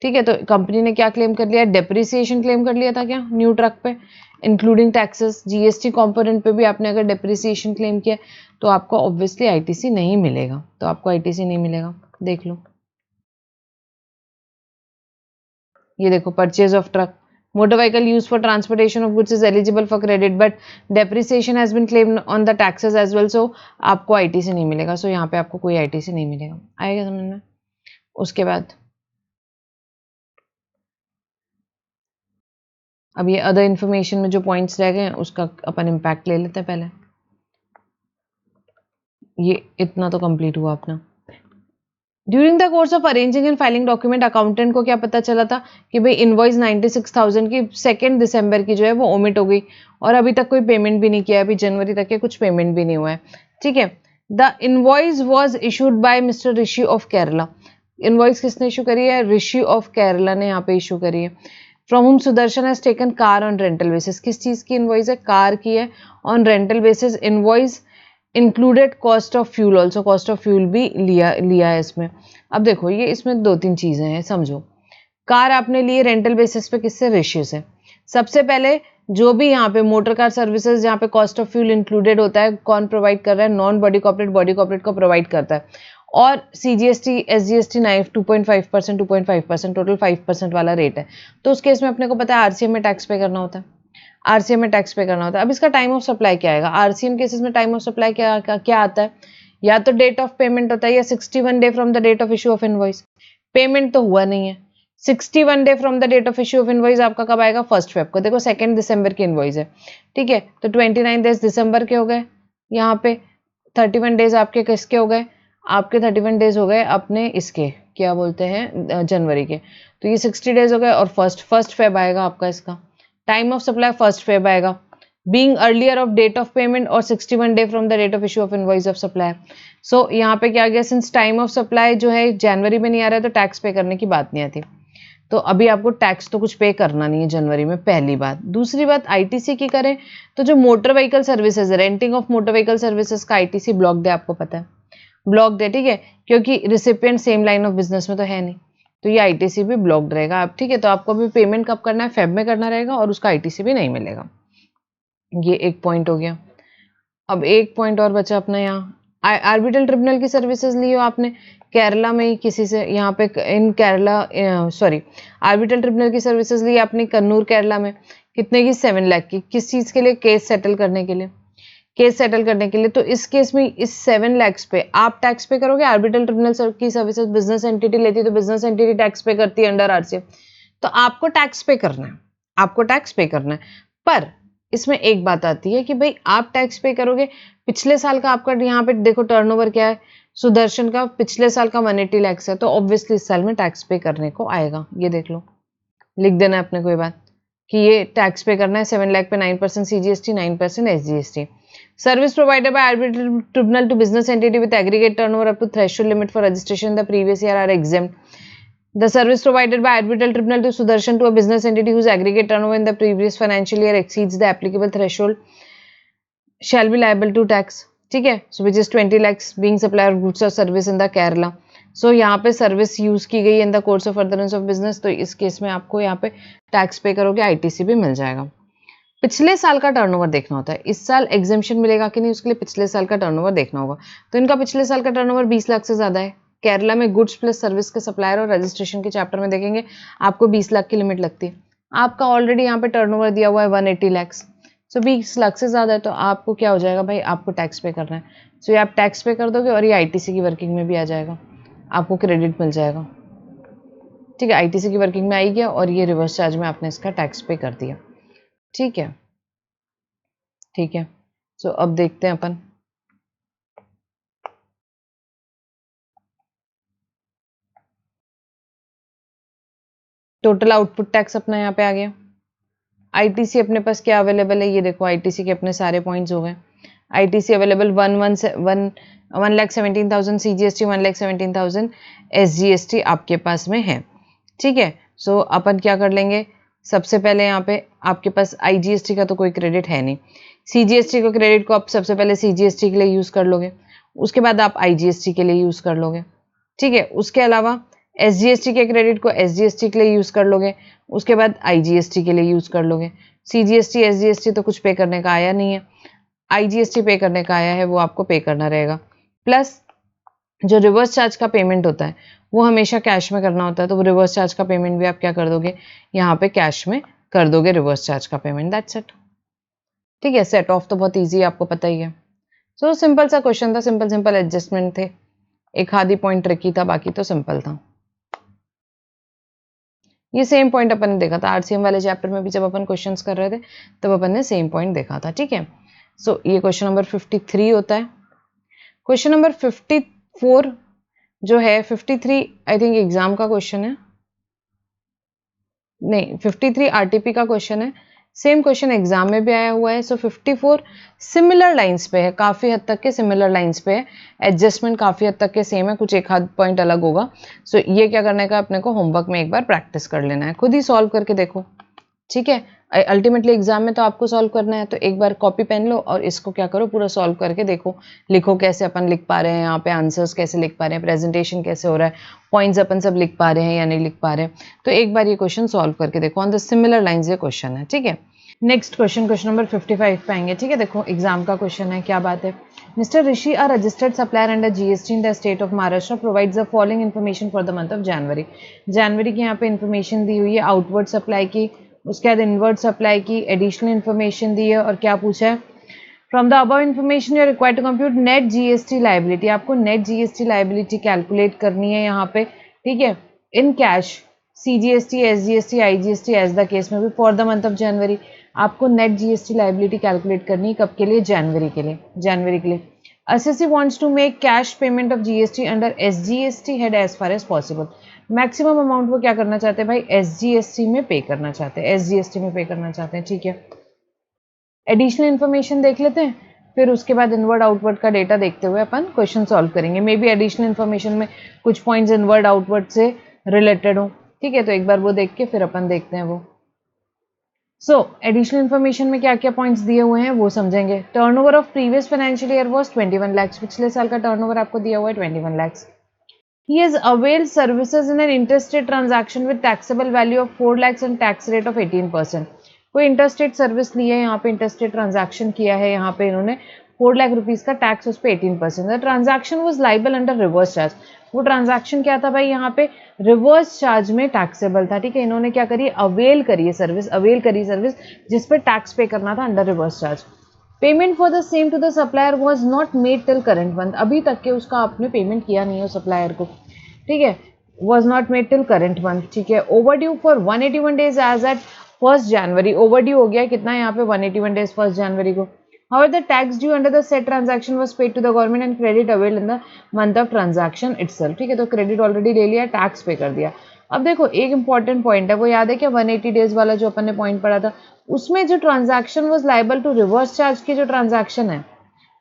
ठीक है, तो कंपनी ने क्या क्लेम कर लिया, डेप्रिसिएशन क्लेम कर लिया था क्या न्यू ट्रक पे, इंक्लूडिंग टैक्सेस, जीएसटी कंपोनेंट पे भी आपने अगर डेप्रिसिएशन क्लेम किया तो आपको ऑब्वियसली आईटीसी नहीं मिलेगा, तो आपको आईटीसी नहीं मिलेगा। देख लो, ये देखो, purchase of truck, motor vehicle used for transportation of goods is eligible for credit but depreciation has been claimed on the taxes as well, so आपको आईटीसी नहीं मिलेगा। सो यहाँ पे आपको कोई आईटीसी नहीं मिलेगा, आएगा समझ में। उसके बाद अब ये अदर इन्फॉर्मेशन में जो पॉइंट्स रह गए हैं उसका अपन इम्पैक्ट ले लेते हैं पहले। ये इतना तो कंप्लीट हुआ अपना। During the course of arranging and filing document, accountant को क्या पता चला था कि भाई इनवॉइस 96,000 की 2 दिसंबर की जो है वो ओमिट हो गई, और अभी तक कोई पेमेंट भी नहीं किया, अभी जनवरी तक के कुछ पेमेंट भी नहीं हुआ है, ठीक है। The invoice was issued by mister Rishi of Kerala. Invoice किसने इशू करी है, ऋषि ऑफ केरला ने यहाँ पे इशू करी है। फ्रॉम हुम Sudarshan has taken car on rental basis. किस चीज की इनवॉइस है, कार की है, on rental basis. Invoice included cost of fuel also, cost of fuel भी लिया है इसमें। अब देखो ये इसमें 2-3 चीजें हैं, समझो। कार आपने लिए रेंटल बेसिस पे, किससे, रेशियो से। सबसे पहले जो भी यहाँ पे मोटर कार सर्विसेज जहाँ पे कॉस्ट ऑफ फ्यूल इंक्लूडेड होता है, कौन प्रोवाइड कर रहा है, नॉन बॉडी कॉर्पोरेट को प्रोवाइड करता है, और सीजीएसटी एसजीएसटी 2.5%, 2.5%, टोटल 5% वाला रेट है। तो उस केस में अपने को पता है आरसीएम में टैक्स पे करना होता है, आरसीएम में टैक्स पे करना होता है। अब इसका टाइम ऑफ सप्लाई क्या आएगा, आरसीएम केसेस में टाइम ऑफ सप्लाई क्या आता है, या तो डेट ऑफ पेमेंट होता है, या 61 day from the date of issue of invoice. Payment तो हुआ नहीं है, 61 day from the date of issue of invoice आपका कब आएगा, 1 फेब को। देखो 2 दिसंबर की इनवॉइस है, ठीक है, तो 29 डेज दिसंबर के हो गए, यहाँ पे 31 डेज आपके किसके हो गए, आपके 31 डेज हो गए अपने इसके क्या बोलते हैं जनवरी के, तो ये 60 डेज हो गए, और फर्स्ट फेब आएगा आपका इसका टाइम ऑफ सप्लाई, 1 फेब आएगा, being earlier of date of payment, और 61 day from the date of issue of invoice of supply. So यहाँ पे क्या गया, सिंस टाइम ऑफ सप्लाई जो है जनवरी में नहीं आ रहा है तो टैक्स पे करने की बात नहीं आती, तो अभी आपको टैक्स तो कुछ पे करना नहीं है जनवरी में, पहली बात। दूसरी बात, आईटीसी की करें तो जो मोटर व्हीकल सर्विसेज है, renting of motor vehicle services का आईटीसी ब्लॉक दे, आपको पता है ब्लॉक दे, ठीक है, क्योंकि recipient same line of business में तो है नहीं, तो ये आईटीसी भी ब्लॉक्ड रहेगा आप, ठीक है। तो आपको अभी पेमेंट कब करना है, फेब में करना रहेगा, और उसका आईटीसी भी नहीं मिलेगा। ये एक पॉइंट हो गया। अब एक पॉइंट और बचा अपना, यहाँ आर्बिट्रल ट्रिब्यूनल की सर्विसेज ली हो आपने केरला में ही किसी से, यहाँ पे इन केरला सॉरी आर्बिट्रल ट्रिब्यूनल की सर्विसेज ली आपने कन्नूर केरला में, कितने की, 7 लाख की। किस चीज़ के लिए, केस सेटल करने के लिए, केस सेटल करने के लिए। तो इस केस में इस 7 lakhs पे आप टैक्स पे करोगे, आर्बिट्रल ट्रिब्यूनल की सर्विसेज बिजनेस एंटिटी लेती है तो बिजनेस एंटिटी टैक्स पे करती है अंडर आरसीएम, तो आपको टैक्स पे करना है, आपको टैक्स पे करना है। पर इसमें एक बात आती है कि भाई आप टैक्स पे करोगे, पिछले साल का आपका यहाँ पे देखो टर्नओवर क्या है, सुदर्शन का पिछले साल का 180 lakhs है, तो ऑब्वियसली इस साल में टैक्स पे करने को आएगा। ये देख लो, लिख देना है अपने कोई बात कि ये टैक्स पे करना है। 7 लाख पे 9% CGST, 9% SGST. Service provided by arbitral tribunal to business entity with aggregate turnover up to threshold limit for registration in the previous year are exempt. The service provided by arbitral tribunal to Sudarshan to a business entity whose aggregate turnover in the previous financial year exceeds the applicable threshold shall be liable to tax. ठीक है, so which is 20 lakhs being supplier of goods or service in the Kerala. So यहाँ पे service use की गई इन the course of furtherance of business, तो इस case में आपको यहाँ पे टैक्स पे करोगे, आईटीसी भी मिल जाएगा। पिछले साल का टर्नओवर देखना होता है, इस साल एग्जेम्पशन मिलेगा कि नहीं उसके लिए पिछले साल का टर्नओवर देखना होगा। तो इनका पिछले साल का टर्नओवर 20 लाख से ज़्यादा है। केरला में गुड्स प्लस सर्विस के सप्लायर और रजिस्ट्रेशन के चैप्टर में देखेंगे आपको 20 लाख की लिमिट लगती है। आपका ऑलरेडी यहाँ पे टर्नओवर दिया हुआ है 180 लैक्स, सो 20 लाख से ज़्यादा है तो आपको क्या हो जाएगा भाई, आपको टैक्स पे करना है। सो ये आप टैक्स पे कर दोगे और ये आईटीसी की वर्किंग में भी आ जाएगा, आपको क्रेडिट मिल जाएगा। ठीक है, आईटीसी की वर्किंग में आई गया और ये रिवर्स चार्ज में आपने इसका टैक्स पे कर दिया। ठीक है, ठीक है। सो अब देखते हैं अपन टोटल आउटपुट टैक्स अपना यहाँ पे आ गया। आईटीसी अपने पास क्या अवेलेबल है, ये देखो आईटीसी के अपने सारे पॉइंट्स हो गए। आईटीसी अवेलेबल 1,17,000 सीजीएसटी, 1,17,000 एसजीएसटी आपके पास में है। ठीक है, सो अपन क्या कर लेंगे, सबसे पहले यहाँ पे आपके पास आईजीएसटी का तो कोई क्रेडिट है नहीं, सीजीएसटी को क्रेडिट को आप सबसे पहले सीजीएसटी के लिए यूज़ कर लोगे, उसके बाद आप आईजीएसटी के लिए यूज़ कर लोगे। ठीक है, उसके अलावा एसजीएसटी के क्रेडिट को एसजीएसटी के लिए यूज़ कर लोगे, उसके बाद आईजीएसटी के लिए यूज़ कर लोगे। सीजीएसटी एसजीएसटी तो कुछ पे करने का आया नहीं है, आईजीएसटी पे करने का आया है, वो आपको पे करना रहेगा। प्लस जो रिवर्स चार्ज का पेमेंट होता है वो हमेशा कैश में करना होता है, तो वो रिवर्स चार्ज का पेमेंट भी आप क्या कर दोगे, यहाँ पे कैश में कर दोगे रिवर्स चार्ज का पेमेंट, दैट्स इट। ठीक है, सेट ऑफ तो बहुत ईजी है, आपको पता ही है। सो सिंपल सा क्वेश्चन था, सिंपल सिंपल एडजस्टमेंट थे, एक आधी पॉइंट ट्रिकी था, बाकी तो सिंपल था। ये सेम पॉइंट अपन ने देखा था आरसीएम वाले चैप्टर में भी, जब अपन क्वेश्चंस कर रहे थे तब अपन ने सेम पॉइंट देखा था। ठीक है, सो ये क्वेश्चन नंबर 53 होता है। क्वेश्चन नंबर 54 जो है, 53 आई थिंक एग्जाम का क्वेश्चन है, नहीं 53 आरटीपी का क्वेश्चन है, सेम क्वेश्चन एग्जाम में भी आया हुआ है। सो 54 सिमिलर लाइंस पे है, काफ़ी हद तक के सिमिलर लाइंस पे है, एडजस्टमेंट काफ़ी हद तक के सेम है, कुछ एक आध पॉइंट अलग होगा। सो ये क्या करने का, अपने को होमवर्क में एक बार प्रैक्टिस कर लेना है, खुद ही सॉल्व करके देखो। ठीक है, अल्टीमेटली एग्जाम में तो आपको सॉल्व करना है, तो एक बार कॉपी पेन लो और इसको क्या करो, पूरा सॉल्व करके देखो, लिखो कैसे अपन लिख पा रहे हैं, यहाँ पे आंसर्स कैसे लिख पा रहे हैं, प्रेजेंटेशन कैसे हो रहा है, पॉइंट्स अपन सब लिख पा रहे हैं या नहीं लिख पा रहे हैं। तो एक बार ये क्वेश्चन सॉल्व करके देखो, ऑन द सिमिलर लाइंस ये क्वेश्चन है। ठीक है, नेक्स्ट क्वेश्चन, क्वेश्चन नंबर 55 पे आएंगे। ठीक है, देखो एग्जाम का क्वेश्चन है, क्या बात है। Mister Rishi, a registered supplier under GST in the state of Maharashtra, provides the following information for the month of January। जनवरी की यहाँ पे इंफॉर्मेशन दी हुई है, आउटवर्ड सप्लाई की, उसके बाद इनवर्ड सप्लाई की एडिशनल इन्फॉर्मेशन दी है, और क्या पूछा है, from the above information you are required to compute net GST liability. आपको नेट जीएसटी लाइबिलिटी कैलकुलेट करनी है यहाँ पे। ठीक है, in cash, CGST, SGST, IGST as the case में भी, for the month of January आपको नेट जीएसटी लाइबिलिटी कैलकुलेट करनी है, कब के लिए, जनवरी के लिए, जनवरी के लिए। assessee wants to make cash payment of GST under SGST head as far as possible। Maximum amount वो क्या करना चाहते हैं भाई, SGST में पे करना चाहते हैं, SGST में पे करना चाहते हैं। ठीक है, एडिशनल इन्फॉर्मेशन देख लेते हैं, फिर उसके बाद इनवर्ड आउटवर्ड का डेटा देखते हुए अपन क्वेश्चन सॉल्व करेंगे। मे बी एडिशनल इन्फॉर्मेशन में कुछ पॉइंट्स इनवर्ड आउटवर्ड से रिलेटेड हो। ठीक है, तो एक बार वो देख के फिर अपन देखते हैं वो। सो एडिशनल इन्फॉर्मेशन में क्या क्या पॉइंट्स दिए हुए हैं वो समझेंगे। Turnover of previous financial year was 21 lakh, पिछले साल का टर्नओवर आपको दिया हुआ है 21 lakh. He has availed services in an interstate transaction with taxable value of 4 lakhs and tax rate of 18%। कोई इंटरस्टेट सर्विस ली है, यहाँ पे इंटरस्टेट ट्रांजैक्शन किया है, यहाँ पे इन्होंने 4 लाख रुपीज का टैक्स, उस पर 18%। The transaction was liable under reverse charge. वो ट्रांजैक्शन क्या था भाई, यहाँ पे रिवर्स चार्ज में टैक्सेबल था। ठीक है, इन्होंने क्या करी, अवेल करी है सर्विस, अवेल करी सर्विस जिस पे टैक्स पे करना था under reverse charge. Payment for the same to the supplier was not made till current month. अभी तक के उसका आपने पेमेंट किया नहीं है सप्लायर को। ठीक है, was not made till current month। ठीक है, overdue for 181 days as at 1st January। overdue हो गया कितना यहाँ पे, 181 days 1st January को। However, the tax due under the said transaction was paid to the government and credit availed in the month of transaction itself। ठीक है, तो credit already ले लिया, टैक्स पे कर दिया। अब देखो एक इंपॉर्टेंट पॉइंट है, वो याद है क्या, 180 डेज वाला जो अपन ने पॉइंट पढ़ा था, उसमें जो transaction was liable to reverse charge की जो ट्रांजैक्शन है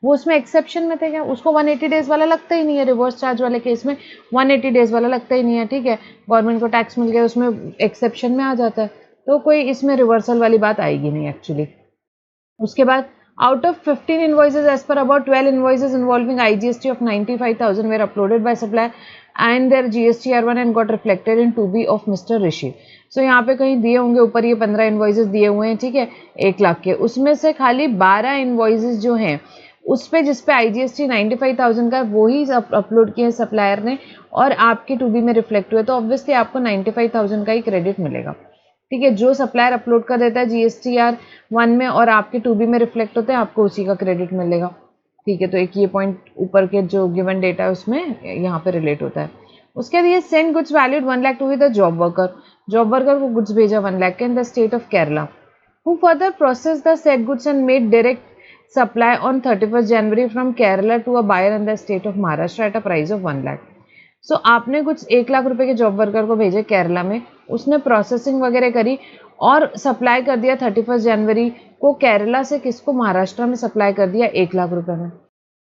वो उसमें एक्सेप्शन में थे क्या, उसको 180 डेज वाला लगता ही नहीं है। रिवर्स चार्ज वाले केस में 180 डेज वाला लगता ही नहीं है। ठीक है, गवर्नमेंट को टैक्स मिल गया, उसमें एक्सेप्शन में आ जाता है, तो कोई इसमें रिवर्सल वाली बात आएगी नहीं एक्चुअली। उसके बाद out of 15 invoices as per about 12 invoices involving IGST of 95,000 were uploaded by supplier and there GSTR1 and got reflected in 2B of mister Rishi. So यहाँ पे कहीं दिए होंगे ऊपर, ये 15 इन्वॉइसेस दिए हुए हैं, ठीक है, 1 लाख के, उसमें से खाली 12 इन्वॉइसेस जो हैं उस पे जिस पे IGST 95,000 का वो ही अपलोड किए सप्लायर ने और आपके 2B में रिफ्लेक्ट हुए, तो ऑब्वियसली आपको 95,000 का ही क्रेडिट मिलेगा, ठीक है। जो सप्लायर अपलोड कर देता है GSTR1 में और आपके 2B में रिफ्लेक्ट होते हैं, आपको उसी का क्रेडिट मिलेगा, ठीक है। तो एक ये पॉइंट ऊपर के जो गिवन डेटा है उसमें यहाँ पे रिलेट होता है। उसके बाद ये send goods valued 1 lakh to the job worker को गुड्स भेजा 1 लाख के in the state of Kerala, who further process the set goods and made direct supply on 31 January from Kerala to a buyer in the state of Maharashtra at a price of 1 lakh. So आपने कुछ 1 लाख रुपए के job worker को भेजे केरला में, उसने processing वगैरह करी और सप्लाई कर दिया 31 जनवरी को केरला से, किसको, महाराष्ट्र में सप्लाई कर दिया 1 लाख रुपए में,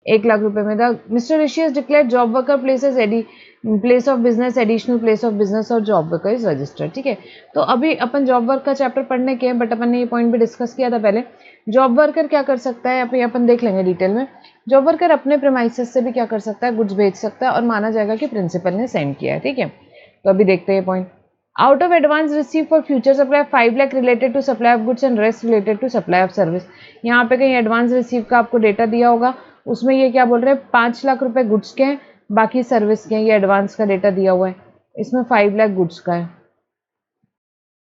1 लाख रुपए में। The mister Rishi has declared job worker place of business additional place of business और जॉब वर्कर इज रजिस्टर्ड, ठीक है। तो अभी अपन जॉब वर्क का चैप्टर पढ़ने के हैं, बट अपन ने ये पॉइंट भी डिस्कस किया था पहले। जॉब वर्कर क्या कर सकता है, अभी अपन देख लेंगे डिटेल में। जॉब वर्कर अपने प्रेमाइसेस से भी क्या कर सकता है, गुड्स भेज सकता है और माना जाएगा कि प्रिंसिपल ने सेंड किया है, ठीक है। तो अभी देखते हैं point. Out of advance receive for future supply 5 lakh related to supply of goods and rest related to supply of service. यहाँ पे कहीं एडवांस रिसीव का आपको डेटा दिया होगा, उसमें ये क्या बोल रहे हैं, 5 लाख रुपए गुड्स के हैं, बाकी सर्विस के हैं, ये एडवांस का डेटा दिया हुआ है। इसमें 5 लाख गुड्स का है,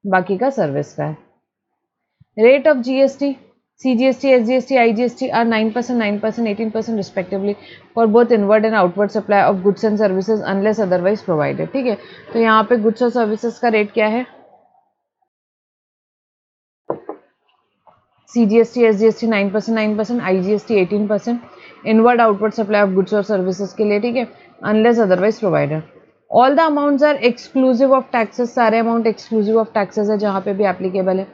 बाकी का सर्विस का है। Rate of GST, CGST, SGST, IGST are 9%, 9%, 18% respectively for both inward and outward supply of goods and services unless otherwise provided, ठीक है। तो यहाँ पे गुड्स और सर्विसेज का रेट क्या है, CGST, SGST 9%, 9%, IGST 18%, inward outward supply of goods और सर्विसेज के लिए, ठीक है, unless otherwise provided. All the amounts are exclusive of taxes, सारे अमाउंट एक्सक्लूसिव ऑफ टैक्सेस है जहाँ पे भी एप्लीकेबल है।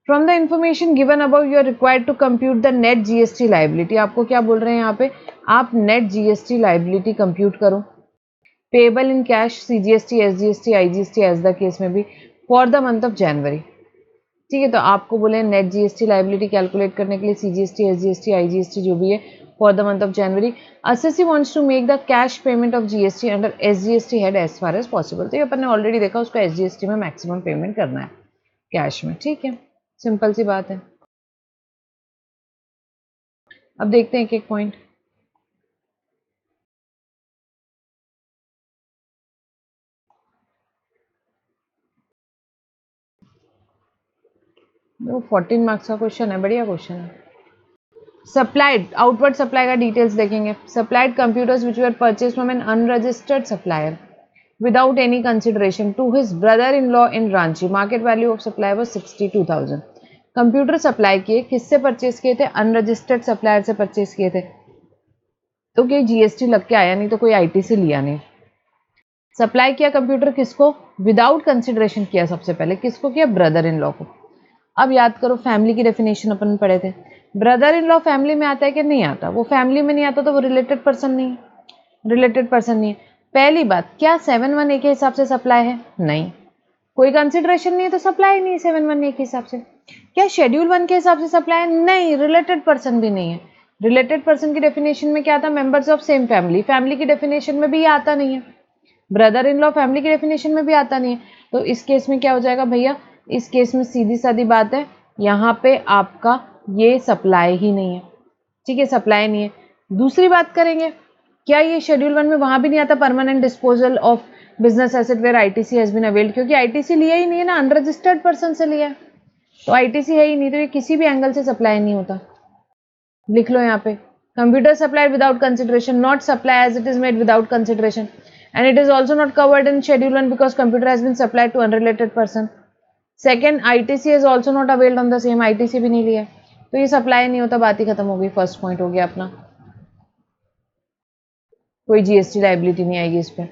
From the information given about you are required to compute the net GST liability. आपको क्या बोल रहे हैं यहाँ पे, आप नेट GST लाइबिलिटी कंप्यूट करो, payable in cash, CGST, SGST, IGST as the case में भी, for the month of January, ठीक है। तो आपको बोले नेट GST लाइबिलिटी कैलकुलेट करने के लिए CGST, SGST, IGST जो भी है for the month of January. Assessee wants to make the cash payment of GST under SGST head as far as possible. तो ये अपन ने ऑलरेडी देखा, उसको SGST में मैक्सिमम पेमेंट करना है कैश में, ठीक है, सिंपल सी बात है। अब देखते हैं एक एक पॉइंट। वो 14 मार्क्स का क्वेश्चन है, बढ़िया क्वेश्चन है। सप्लाइड, आउटवर्ड सप्लाई का डिटेल्स देखेंगे। Supplied computers which were purchase from an unregistered supplier without any consideration to his brother in law in Ranchi, market value of supply was 62,000। Computer supply किए, किससे purchase किए थे, unregistered supplier से purchase किए थे, तो कोई GST लग के आया नहीं, तो कोई IT से लिया नहीं। सप्लाई किया कंप्यूटर किसको, विदाउट कंसिडरेशन किया, सबसे पहले किसको किया, ब्रदर इन लॉ को। अब याद करो फैमिली की डेफिनेशन अपन पढ़े थे, ब्रदर इन लॉ फैमिली में आता है कि नहीं आता, वो फैमिली में नहीं आता तो वो रिलेटेड पर्सन नहीं है, रिलेटेड पर्सन नहीं है। पहली बात, क्या 7(1)(a) के हिसाब से सप्लाई है, नहीं, कोई कंसिडरेशन नहीं है तो सप्लाई नहीं है 7(1)(a) के हिसाब से। क्या शेड्यूल 1 के हिसाब से सप्लाई है, नहीं, रिलेटेड पर्सन भी नहीं है। रिलेटेड पर्सन की डेफिनेशन में क्या आता, members of same family, family की डेफिनेशन में भी ये आता नहीं है। ब्रदर इन लॉ फैमिली की डेफिनेशन में भी आता नहीं है। तो इस केस में क्या हो जाएगा भैया, इस केस में सीधी सादी बात है, यहाँ पे आपका ये सप्लाई ही नहीं है, ठीक है, सप्लाई नहीं है। दूसरी बात करेंगे, क्या ये शेड्यूल 1 में वहां भी नहीं आता, permanent disposal of business asset where ITC has been availed, क्योंकि ITC लिया ही नहीं है ना, अनरजिस्टर्ड पर्सन से लिया है, तो ITC है ही नहीं, तो ये किसी भी एंगल से सप्लाई नहीं होता। लिख लो यहाँ पे, computer supply without consideration, not supply as it is made without consideration, and it is also not covered in schedule 1 because computer has been supplied to unrelated person. Second, ITC is also not availed on the same, ITC भी नहीं लिया, तो ये supply नहीं होता, बात ही खत्म हो गई, फर्स्ट पॉइंट हो गया अपना, कोई GST लाइबिलिटी नहीं आएगी इस पर।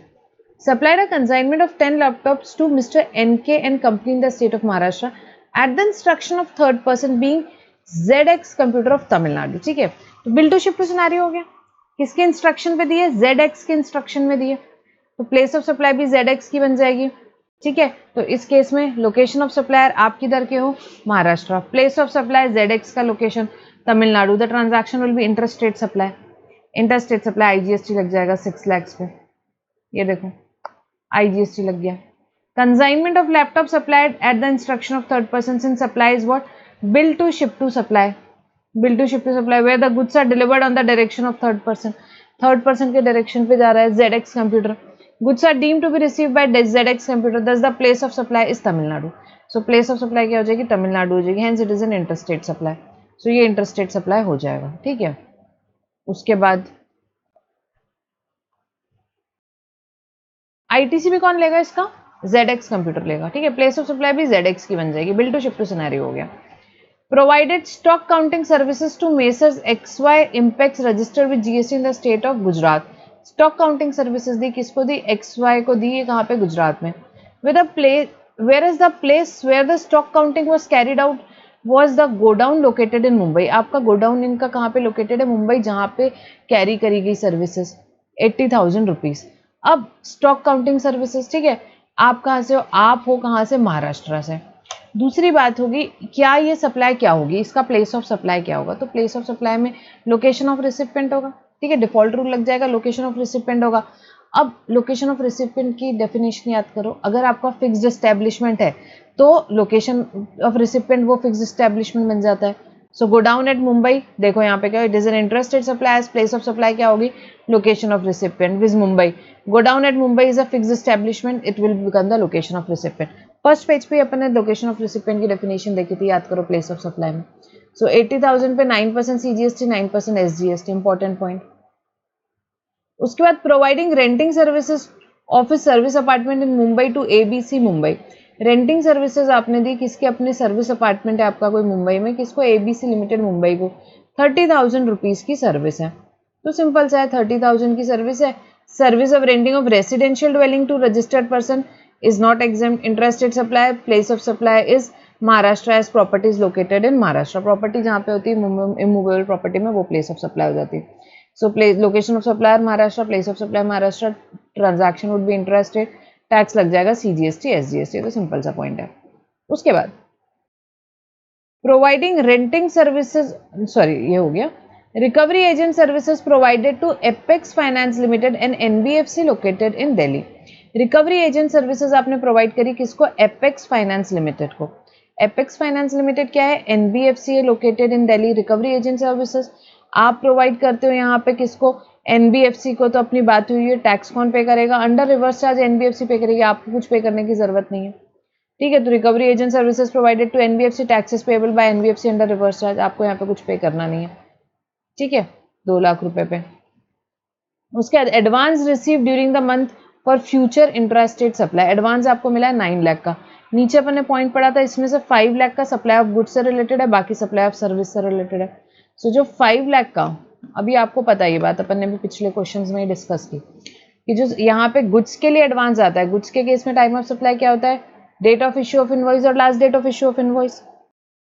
Supplied a consignment of 10 laptops to Mr. NK and company in the state of Maharashtra at the instruction of third person being ZX Computer of Tamil Nadu, ठीक है। तो बिल टू शिप सिनेरियो हो गया, किसके instruction पे दिए, ZX के instruction में दिए, तो प्लेस ऑफ सप्लाई भी ZX की बन जाएगी, ठीक है। तो इस केस में लोकेशन ऑफ सप्लायर आप किधर के हो, Maharashtra, place of supply ZX का location Tamil Nadu, the transaction will be interstate supply, interstate supply IGST लग जाएगा 6 लाख पे, ये देखो IGST लग गया। Consignment of laptop supplied at the instruction of third person since supply is what bill to ship to supply, bill to ship to supply where the goods are delivered on the direction of third person के direction पे जा रहा है। ZX computer goods are deem to be receive by ZX computer thus the place of supply is Tamil Nadu. So place of supply क्या हो जाएगी, तमिलनाडु हो जाएगी, hence it is an interstate supply. So ये इंटरस्टेट सप्लाई हो जाएगा, ठीक है। उसके बाद ITC भी कौन लेगा इसका, ZX कंप्यूटर लेगा, ठीक है। प्लेस ऑफ सप्लाई भी ZX की बन जाएगी, bill to ship to scenario हो गया। Provided stock counting services to messrs XY Impex register with GST in the state of Gujarat. Stock counting services दी किसको दी, XY को दी, ये कहाँ पे, गुजरात में। With a place where is the place where the stock counting was carried out was the godown located in Mumbai. आपका godown इनका कहाँ पे लोकेटेड है, मुंबई, जहाँ पे कैरी करी गई सर्विसेज 80,000 रुपीज। अब स्टॉक काउंटिंग सर्विसेज, ठीक है, आप कहाँ से हो, आप हो कहाँ से, महाराष्ट्र से। दूसरी बात होगी क्या ये सप्लाई क्या होगी, इसका प्लेस ऑफ सप्लाई क्या होगा, तो प्लेस ऑफ सप्लाई में लोकेशन ऑफ रिसिपेंट होगा, ठीक है, डिफॉल्ट रूल लग जाएगा, लोकेशन ऑफ रिसिपेंट होगा। अब लोकेशन ऑफ रिसिपेंट की डेफिनेशन याद करो, अगर आपका फिक्स्ड एस्टेब्लिशमेंट है तो लोकेशन ऑफ रिसिपेंट वो फिक्स्ड एस्टेब्लिशमेंट बन जाता है। So godown at Mumbai, देखो यहाँ पे क्या, it is an interested supply, place of supply क्या होगी, location of recipient which Mumbai. Godown at Mumbai is a fixed establishment, it will become the location of recipient. First page पे अपन ने location of recipient की definition देखी थी, याद करो, प्लेस ऑफ सप्लाई में। सो 80,000 पे 9% CGST, 9% SGST, इंपॉर्टेंट पॉइंट। उसके बाद providing renting services office service apartment in Mumbai to ABC Mumbai. Renting services आपने दी किसके, अपने सर्विस अपार्टमेंट है आपका कोई मुंबई में, किसको, ABC लिमिटेड मुंबई को। 30,000 रुपीज की सर्विस है, तो सिंपल सा है, 30,000 की सर्विस है। Service of renting of residential dwelling to registered person is not exempt. Interested supply, place of supply is Maharashtra as property is located in Maharashtra. Property जहाँ पे होती है immovable property में वो place of supply हो जाती है। So place location of supplier Maharashtra, place of supply Maharashtra, transaction would be interested, tax लग जाएगा CGST SGST, तो सिंपल सा पॉइंट है। उसके बाद प्रोवाइडिंग रेंटिंग सर्विसेज, सॉरी ये हो गया, recovery agent services provided to apex finance limited and NBFC located in Delhi. Recovery agent services आपने प्रोवाइड करी किसको, एपेक्स फाइनेंस लिमिटेड को। एपेक्स फाइनेंस लिमिटेड क्या है, NBFC है, located in Delhi. Recovery agent services आप प्रोवाइड करते हो यहाँ पे किसको, NBFC को, तो अपनी बात हुई है, टैक्स कौन पे करेगा, अंडर रिवर्स चार्ज NBFC पे करेगी, आपको कुछ पे करने की जरूरत नहीं है, ठीक है। तो recovery agent services provided to NBFC, taxes payable by NBFC under reverse charge, आपको यहाँ पे कुछ पे करना नहीं है, ठीक है, 2 लाख रुपए पे। उसके बाद advance receive during the month for future intrastate supply, advance आपको मिला है 9 लाख का। नीचे अपन ने पॉइंट पढ़ा था, इसमें से 5 लाख का सप्लाई ऑफ गुड्स से रिलेटेड है, बाकी सप्लाई ऑफ सर्विस से रिलेटेड है। सो जो 5 लाख का, अभी आपको पता है ये बात, अपन ने भी पिछले क्वेश्चंस में ही डिस्कस की कि जो यहाँ पे गुड्स के लिए एडवांस आता है, गुड्स के केस में टाइम ऑफ सप्लाई क्या होता है, date of issue of invoice और last date of issue of invoice,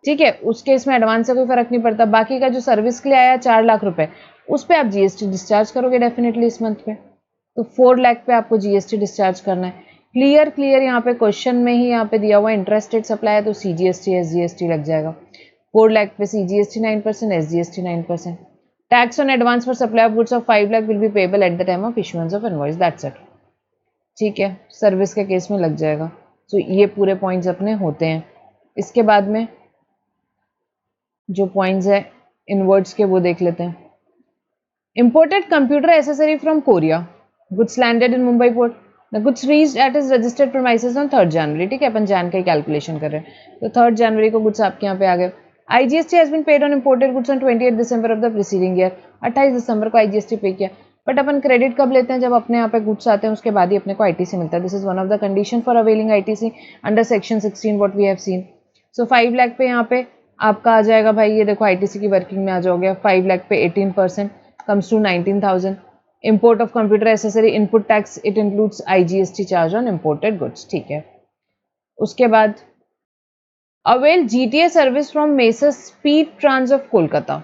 ठीक है। उस केस में एडवांस से कोई फर्क नहीं पड़ता। बाकी का जो सर्विस के लिए आया 4 लाख रुपए, उस पर आप GST डिस्चार्ज करोगे डेफिनेटली इस मंथ पे, तो 4 लाख पे आपको GST डिस्चार्ज करना है। क्लियर यहाँ पे क्वेश्चन में ही यहाँ पे दिया हुआ इंटरेस्टेड सप्लाई है, तो CGST SGST लग जाएगा। 4 लाख पे CGST 9%, SGST 9%। Tax on advance for supply of goods of 5 lakh will be payable at the time of issuance of invoice, that's it, ठीक है। सर्विस के केस में लग जाएगा। तो ये पूरे पॉइंट्स अपने होते हैं। इसके बाद में जो पॉइंट्स है इनवर्ड्स के वो देख लेते हैं। Imported computer accessory from Korea. Goods landed in Mumbai port. The goods reached at his registered premises on 3rd January. ठीक है, अपन जान का ही कैलकुलेशन कर रहे हैं, तो 3rd January को गुड्स आपके यहाँ पे आ गए। IGST has been paid on imported goods on 28 December of the preceding year. 28 दिसंबर को IGST पे किया, बट अपन क्रेडिट कब लेते हैं, जब अपने यहाँ पे गुड्स आते हैं उसके बाद ही अपने को ITC मिलता है। This is one of the condition for availing ITC under section 16 what we have seen. So 5 lakh पे यहाँ पे आपका आ जाएगा भाई, ये देखो ITC की वर्किंग में आ जाओगे। 5 लाख पे 18% comes to 19,000. Import of computer accessory input tax, it includes IGST charge on imported goods, ठीक है। उसके बाद avail GTA service from messrs speed trans of Kolkata.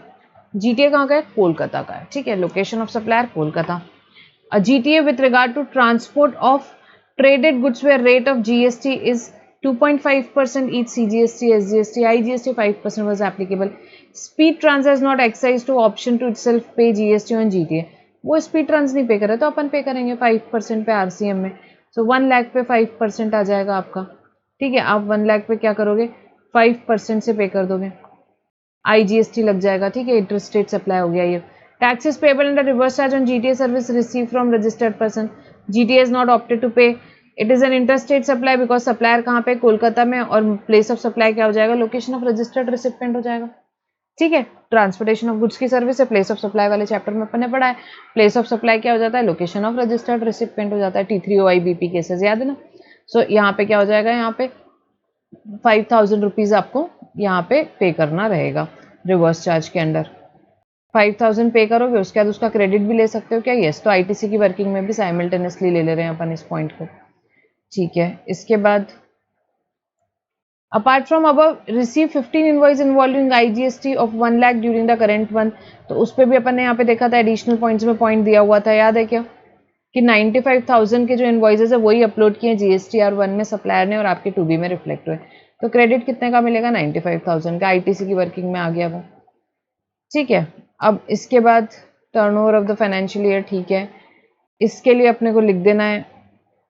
GTA कहाँ का है, कोलकाता का है, ठीक है। Location of supplier Kolkata. GTA with regard to transport of traded goods where rate of GST is 2.5% each CGST, SGST, IGST 5% was applicable. Speed Trans has not exercised to option to itself pay GST on GTA. वो speed trans नहीं पे करे तो अपन पे करेंगे 5% पे RCM में। सो 1 लाख पे 5% आ जाएगा आपका। ठीक है, आप 1 लाख पे क्या करोगे, 5% से पे कर दोगे, IGST लग जाएगा। ठीक है, इंटरस्टेट सप्लाई हो गया ये। Taxes payable under reverse charge on GTA service receive from registered person, GTA is not opted to pay, it is an interstate supply because supplier कहाँ पे, कोलकाता में, और प्लेस ऑफ सप्लाई क्या हो जाएगा, लोकेशन ऑफ रजिस्टर्ड रिसिपेंट हो जाएगा। ठीक है, ट्रांसपोर्टेशन ऑफ गुड्स की सर्विस है, प्लेस ऑफ सप्लाई वाले चैप्टर में अपन ने पढ़ा है। प्लेस ऑफ सप्लाई क्या हो जाता है, लोकेशन ऑफ रजिस्टर्ड रिसिपेंट हो जाता है। T3OI BP केसेस याद है ना। सो यहाँ पे क्या हो जाएगा, यहाँ पे 5000 रुपीज़ आपको यहाँ पे करना रहेगा रिवर्स चार्ज के अंडर। 5000 पे करोगे, उसके बाद उसका क्रेडिट भी ले सकते हो क्या, यस। तो ITC की वर्किंग में भी साइमल्टेनियसली ले रहे हैं अपन इस पॉइंट को। ठीक है, इसके बाद apart from above receive 15 invoice involving IGST of 1 lakh during the current month. तो उस पर भी अपन ने यहाँ पे देखा था, एडिशनल पॉइंट्स में पॉइंट दिया हुआ था, याद है क्या, कि 95,000 के जो इन्वॉइसेज है वही अपलोड किए GSTR1 में सप्लायर ने और आपके 2B में रिफ्लेक्ट हुए। तो क्रेडिट कितने का मिलेगा, 95,000 का, ITC की वर्किंग में आ गया वो। ठीक है, अब इसके बाद turnover of the financial year. ठीक है, इसके लिए अपने को लिख देना है,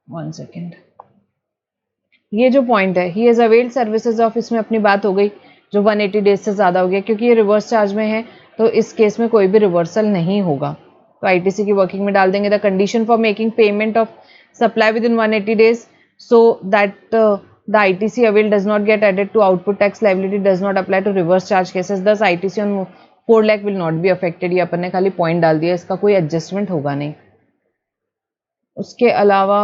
1 सेकेंड, ये जो पॉइंट है, he has availed services of, इसमें अपनी बात हो गई जो 180 डेज से ज़्यादा हो गया, क्योंकि ये रिवर्स चार्ज में है तो इस केस में कोई भी रिवर्सल नहीं होगा। तो ITC की वर्किंग में डाल देंगे, the condition for making payment of supply within 180 days so that the ITC avail does not get added to output tax liability does not apply to reverse charge cases, this ITC on 4 lakh will not be affected. ये अपन ने खाली point डाल दिया, इसका कोई adjustment होगा नहीं। उसके अलावा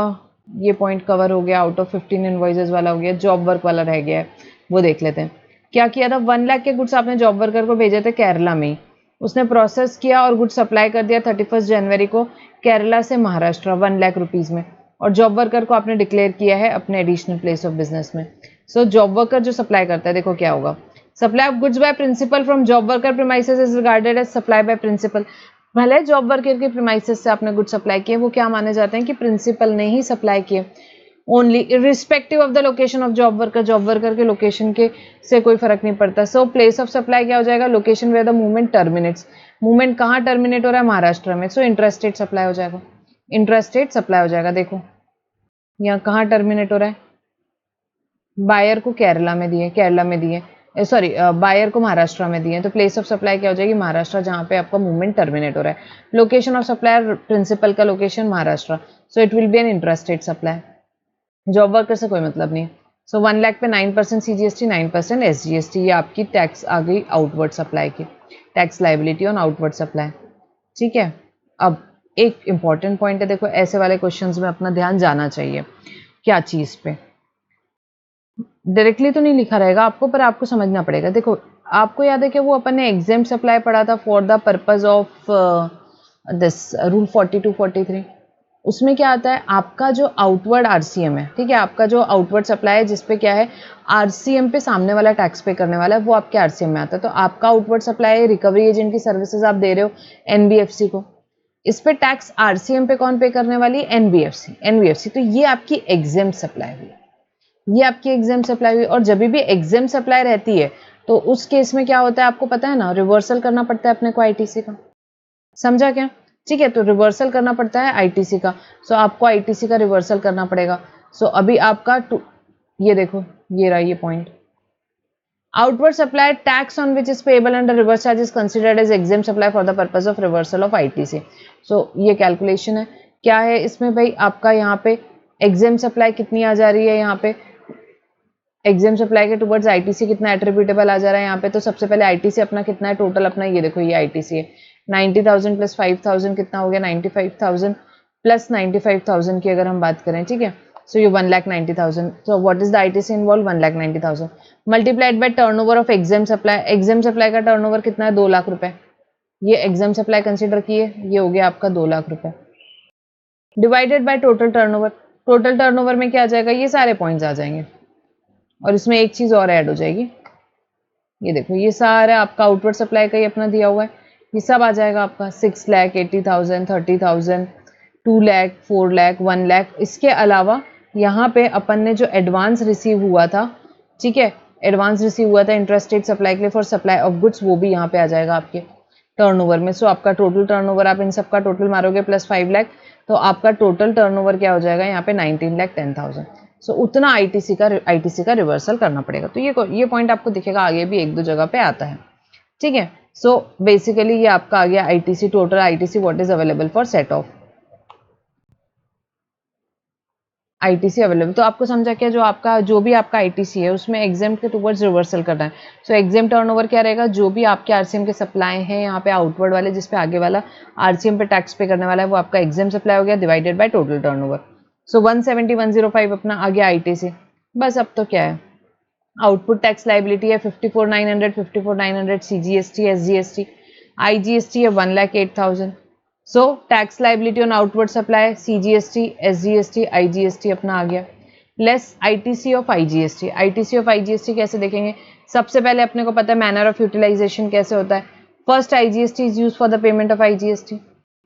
ये पॉइंट कवर हो गया, आउट ऑफ 15 इनवॉइसेस वाला हो गया, जॉब वर्क वाला रह गया है, वो देख लेते हैं। क्या किया था, 1 लाख के गुड्स आपने जॉब वर्कर को भेजे थे केरला में, उसने प्रोसेस किया और गुड्स सप्लाई कर दिया 31 जनवरी को केरला से महाराष्ट्र 1 लाख रुपीज़ में, और जॉब वर्कर को आपने डिक्लेयर किया है अपने एडिशनल प्लेस ऑफ बिजनेस में। सो जॉब वर्कर जो सप्लाई करता है, देखो क्या होगा, supply of goods by principal from job worker premises is regarded as supply by principal. भले जॉब वर्कर के प्रीमाइसेस से आपने गुड सप्लाई किए, वो क्या माने जाते हैं कि प्रिंसिपल ने ही सप्लाई किए, only irrespective of the location of job worker के लोकेशन के से कोई फर्क नहीं पड़ता। सो प्लेस ऑफ सप्लाई क्या हो जाएगा, location where the movement terminates, movement कहाँ टर्मिनेट हो रहा है, महाराष्ट्र में। सो इंट्रास्टेट सप्लाई हो जाएगा, इंट्रास्टेट सप्लाई हो जाएगा। देखो यहाँ कहाँ टर्मिनेट हो रहा है, बायर को केरला में दिए, सॉरी बायर को महाराष्ट्र में दिए, तो प्लेस ऑफ सप्लाई क्या हो जाएगी, महाराष्ट्र, जहाँ पे आपका मूवमेंट टर्मिनेट हो रहा है। लोकेशन ऑफ सप्लायर प्रिंसिपल का location Maharashtra, so it will be an intrastate supply. Job worker से कोई मतलब नहीं। सो 1 लाख पे 9% CGST, 9% SGST, ये आपकी टैक्स आ गई आउटवर्ड सप्लाई की, tax liability on outward supply. ठीक है, अब एक इंपॉर्टेंट पॉइंट है, देखो ऐसे वाले क्वेश्चंस में अपना ध्यान जाना चाहिए, क्या चीज़ पे, डायरेक्टली तो नहीं लिखा रहेगा आपको पर आपको समझना पड़ेगा। देखो आपको याद है कि वो अपन ने एग्जाम सप्लाई पढ़ा था for the purpose of this rule 42-43, उसमें क्या आता है, आपका जो आउटवर्ड RCM है, ठीक है, आपका जो आउटवर्ड सप्लाई है जिसपे क्या है RCM पे सामने वाला टैक्स पे करने वाला है, वो आपके RCM में आता है। तो आपका आउटवर्ड सप्लाई रिकवरी एजेंट की सर्विसेज आप दे रहे हो NBFC को, इस पे टैक्स RCM पे कौन पे करने वाली है, NBFC। तो ये आपकी एग्जाम सप्लाई हुई, ये आपकी एग्जाम सप्लाई हुई। और जब भी एग्जाम सप्लाई रहती है तो उस केस में क्या होता है आपको पता है ना, रिवर्सल करना पड़ता है अपने को ITC का, समझा क्या। ठीक है, तो रिवर्सल करना पड़ता है ITC का, सो आपको ITC का रिवर्सल करना पड़ेगा। सो अभी आपका ये देखो, ये रहा ये point, outward supply tax on which is payable under reverse charge is considered as exempt supply for the purpose of reversal of ITC। So ये कैलकुलेशन है, क्या है इसमें भाई, आपका यहाँ पे एग्जाम सप्लाई कितनी आ जा रही है, यहाँ पे एग्जाम सप्लाई के टुवर्ड्स ITC कितना एट्रीब्यूटेबल आ जा रहा है यहाँ पे। तो सबसे पहले ITC अपना कितना है, टोटल अपना ये देखो, ये ITC है 90,000 प्लस 5,000 कितना हो गया, 95,000 प्लस 95,000 की अगर हम बात करें, ठीक है। सो ये 1,90,000। So what is the ITC involve, 1,90,000 multiplied by turnover of exempt supply. Exempt supply का टर्नओवर कितना है, 2 लाख रुपए, ये एग्जाम सप्लाई कंसिडर किए, ये हो गया आपका 2 लाख रुपए, divided by total turnover. Total turnover में क्या आ जाएगा, ये सारे पॉइंट्स आ जाएंगे और इसमें एक चीज और ऐड हो जाएगी, ये देखो ये सारा आपका आउटवर्ड सप्लाई का ही अपना दिया हुआ है, ये सब आ जाएगा आपका 6,80,000, 30,000, 2 लाख, 4 लाख, 1 लाख। इसके अलावा यहाँ पे अपन ने जो एडवांस रिसीव हुआ था, ठीक है, एडवांस रिसीव हुआ था इंट्रास्टेट सप्लाई के लिए फॉर सप्लाई ऑफ गुड्स, वो भी यहाँ पे आ जाएगा आपके। टर्नओवर में। सो आपका टोटल टर्नओवर, आप इन सबका टोटल मारोगे प्लस 5 लाख, तो आपका टोटल टर्नओवर क्या हो जाएगा यहाँ पे 19,10,000। सो उतना आईटीसी का रिवर्सल करना पड़ेगा। तो ये पॉइंट आपको दिखेगा आगे भी एक दो जगह पे आता है, ठीक है। सो बेसिकली ये आपका आ गया ITC, total ITC what is available for set of ITC available. तो आपको समझा क्या, जो भी आपका आईटीसी है उसमें एग्जाम के टुवर्ड्स रिवर्सल करना है। सो एग्जाम टर्नओवर क्या रहेगा, जो भी आपके आरसीएम के सप्लाई हैं यहाँ पे आउटवर्ड वाले, जिसपे आगे वाला आरसीएम पे टैक्स पे करने वाला है, वो आपका एग्जाम सप्लाई हो गया डिवाइडेड बाय टोटल टर्नओवर। सो 170,105 अपना आ गया आईटीसी। बस अब तो क्या है, आउटपुट टैक्स लाइबिलिटी है 54,900 सीजीएसटी, एसजीएसटी, आईजीएसटी है 1,08,000। So tax liability on outward supply, CGST, SGST, IGST अपना आ गया, less ITC of IGST. ITC of IGST कैसे देखेंगे, सबसे पहले अपने को पता है मैनर ऑफ यूटिलाइजेशन कैसे होता है। First IGST is use for the payment of IGST,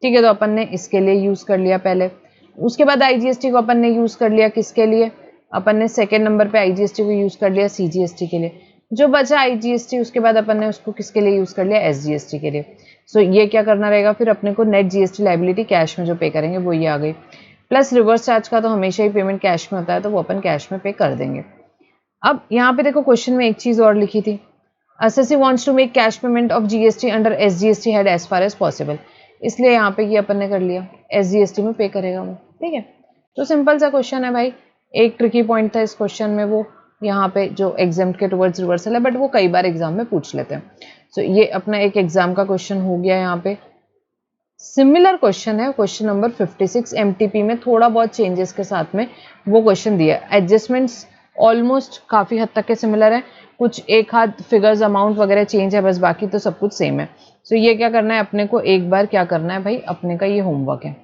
ठीक है, तो अपन ने इसके लिए यूज कर लिया पहले। उसके बाद आईजीएसटी को अपन ने यूज कर लिया किसके लिए, अपन ने सेकेंड नंबर पे आईजीएसटी को यूज कर लिया सीजीएसटी के लिए। जो बचा आईजीएसटी उसके बाद अपन ने उसको किसके लिए यूज कर लिया, एसजीएसटी के लिए। सो ये क्या करना रहेगा फिर अपने को, नेट जीएसटी लाइबिलिटी कैश में जो पे करेंगे वो ये आ गई, प्लस रिवर्स चार्ज का तो हमेशा ही पेमेंट कैश में होता है, तो वो अपन कैश में पे कर देंगे। अब यहाँ पे देखो क्वेश्चन में एक चीज और लिखी थी, assessee wants to make cash payment of GST under SGST head as far as possible, इसलिए यहाँ पे ये अपन ने कर लिया, SGST में पे करेगा वो, ठीक है। तो सिंपल सा क्वेश्चन है भाई, एक ट्रिकी पॉइंट था इस क्वेश्चन में वो यहाँ पे जो एग्जाम के टुवर्ड्स रिवर्सल है, बट वो कई बार एग्जाम में पूछ लेते हैं। सो ये अपना एक एग्जाम का क्वेश्चन हो गया यहाँ पे। सिमिलर क्वेश्चन है क्वेश्चन नंबर 56 एमटीपी में, थोड़ा बहुत चेंजेस के साथ में वो क्वेश्चन दिया है। एडजस्टमेंट्स ऑलमोस्ट काफ़ी हद तक के सिमिलर है, कुछ एक हाथ फिगर्स अमाउंट वगैरह चेंज है बस, बाकी तो सब कुछ सेम है। सो ये क्या करना है अपने को, एक बार क्या करना है भाई, अपने का ये होमवर्क है,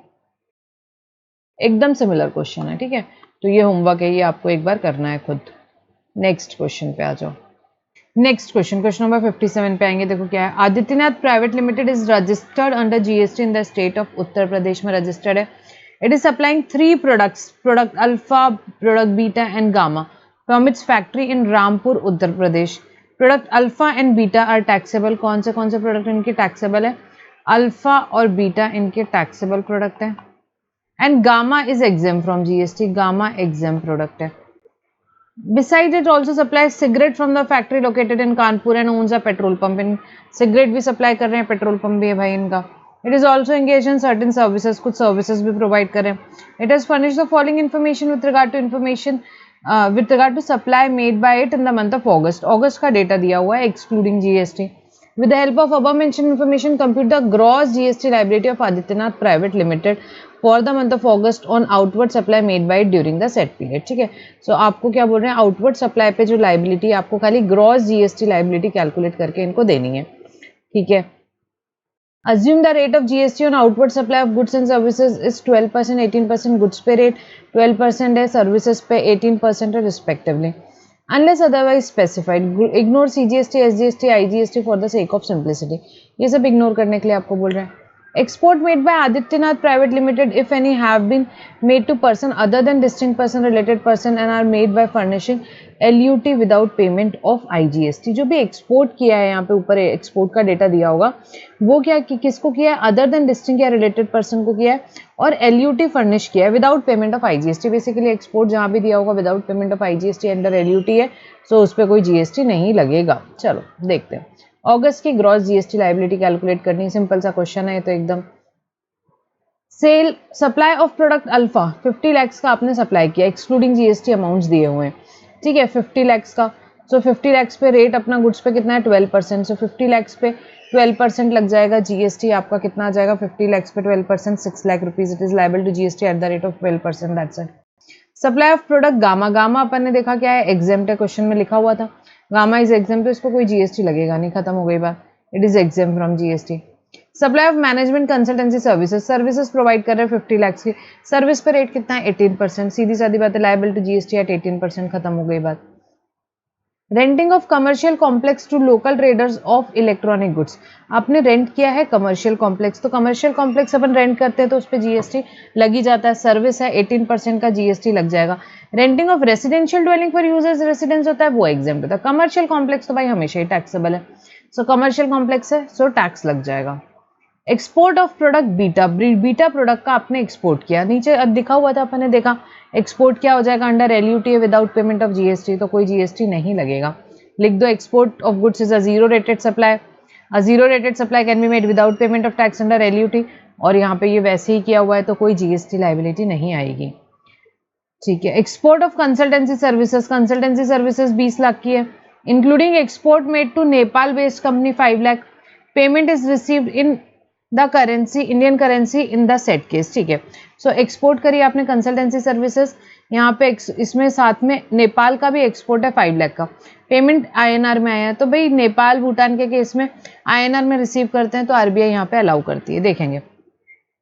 एकदम सिमिलर क्वेश्चन है, ठीक है। तो ये होमवर्क है, ये आपको एक बार करना है खुद। नेक्स्ट क्वेश्चन पे आ जाओ। नेक्स्ट क्वेश्चन, क्वेश्चन नंबर 57 पे आएंगे। देखो क्या है, Adityanath private limited is registered under GST in the state of Uttar Pradesh में रजिस्टर्ड है। It is supplying 3 products, product alpha, product beta and gamma from its factory in Rampur Uttar Pradesh. Product alpha and beta are taxable, कौन से product इनके taxable है, alpha और beta इनके taxable product है, and gamma is exempt from GST, gamma exempt product है। Besides, it also supplies cigarette from the factory located in Kanpur and owns a petrol pump. In cigarette भी supply कर रहे हैं, petrol pump भी है भाई इनका। It is also engaged in certain services, कुछ services भी provide कर रहे हैं। It has furnished the following information with regard to supply made by it in the month of August. August का data दिया हुआ है excluding GST. With the help of above mentioned information, compute the gross GST liability of Adityanath Private Limited for the month of August on outward supply made by it during the said period, ठीक है। सो आपको क्या बोल रहे हैं, outward supply पे जो liability आपको खाली ग्रॉस जीएसटी लाइबिलिटी कैलकुलेट करके इनको देनी है, ठीक है। Assume the rate of GST on outward supply of goods and services is 12%, 18% goods पे rate 12% है, services पे 18% है respectively. Unless otherwise specified, ignore CGST, SGST, IGST for the sake of simplicity. ये सब इग्नोर करने के लिए आपको बोल रहे हैं। Export made by Adityanath Private Limited, if any, have been made to person other than distinct person, related person, and are made by furnishing LUT without payment of IGST. जो भी एक्सपोर्ट किया है, यहाँ पे ऊपर एक्सपोर्ट का data दिया होगा, वो क्या किसको किया है, अदर देन डिस्टिंक्ट या रिलेटेड पर्सन को किया है, और LUT फर्निश किया है without payment of IGST। Basically export जहाँ भी दिया होगा without payment of IGST under LUT है, सो उस पर कोई GST नहीं लगेगा। चलो देखते हैं, अगस्त की ग्रॉस जीएसटी लाइबिलिटी कैलकुलेट करनी, सिंपल सा क्वेश्चन है तो एकदम। Sale supply of product alpha 50 lakhs का आपने सप्लाई किया, एक्सक्लूडिंग जीएसटी अमाउंट्स दिए हुए हैं, ठीक है, 50 लैक्स का। सो 50 लैक्स पे रेट अपना गुड्स पे कितना है 12%, सो 50 लैक्स पे 12% लग जाएगा, जीएसटी आपका कितना आ जाएगा 50 लैक्स पे 12%, 6 lakh rupees, it is liable to GST at the rate of 12%, that's it. Supply of product gamma, gamma अपन ने देखा क्या है, एग्जेम्प्ट है, क्वेश्चन में लिखा हुआ था गामा इज एग्जेम्प्ट, तो इस पर कोई जीएसटी लगेगा नहीं, खत्म हो गई बात, it is exempt from GST. Supply of management consultancy services, services provide कर रहे हैं 50 लाख की, सर्विस पे रेट कितना है 18%, सीधी सादी बात है, लाइबल टू जीएसटी एट 18%, खत्म हो गई बात। Renting of commercial complex to local traders of electronic goods, आपने रेंट किया है कमर्शियल कॉम्प्लेक्स, तो कमर्शियल कॉम्प्लेक्स अपन रेंट करते हैं तो उस पर जीएसटी लग ही जाता है, सर्विस है 18% का जीएसटी लग जाएगा। Renting of residential dwelling for users, residence होता है वो एग्जेम्प्ट होता है, कमर्शियल कॉम्प्लेक्स तो भाई हमेशा ही टैक्सेबल है। सो कमर्शियल कॉम्प्लेक्स है, सो टैक्स लग जाएगा। Export of product beta, beta product का आपने एक्सपोर्ट किया, नीचे दिखा हुआ था, अपन ने देखा एक्सपोर्ट क्या हो जाएगा under LUT without payment of GST, तो कोई जीएसटी नहीं लगेगा। लिख दो export of goods is a zero rated supply, a zero rated supply can be made without payment of tax under LUT, और यहाँ पे ये वैसे ही किया हुआ है तो कोई जीएसटी लाइबिलिटी नहीं आएगी। ठीक है। Export of consultancy services, consultancy services 20 lakh की है, including export made to Nepal based company 5 lakh, payment is received in the currency Indian currency in the said case. ठीक है। सो एक्सपोर्ट करी आपने कंसल्टेंसी सर्विसेज, यहाँ पे इसमें साथ में नेपाल का भी एक्सपोर्ट है 5 लाख का, पेमेंट आईएनआर में आया है, तो भाई नेपाल भूटान के केस में आईएनआर में रिसीव करते हैं तो आरबीआई यहाँ पे अलाउ करती है। देखेंगे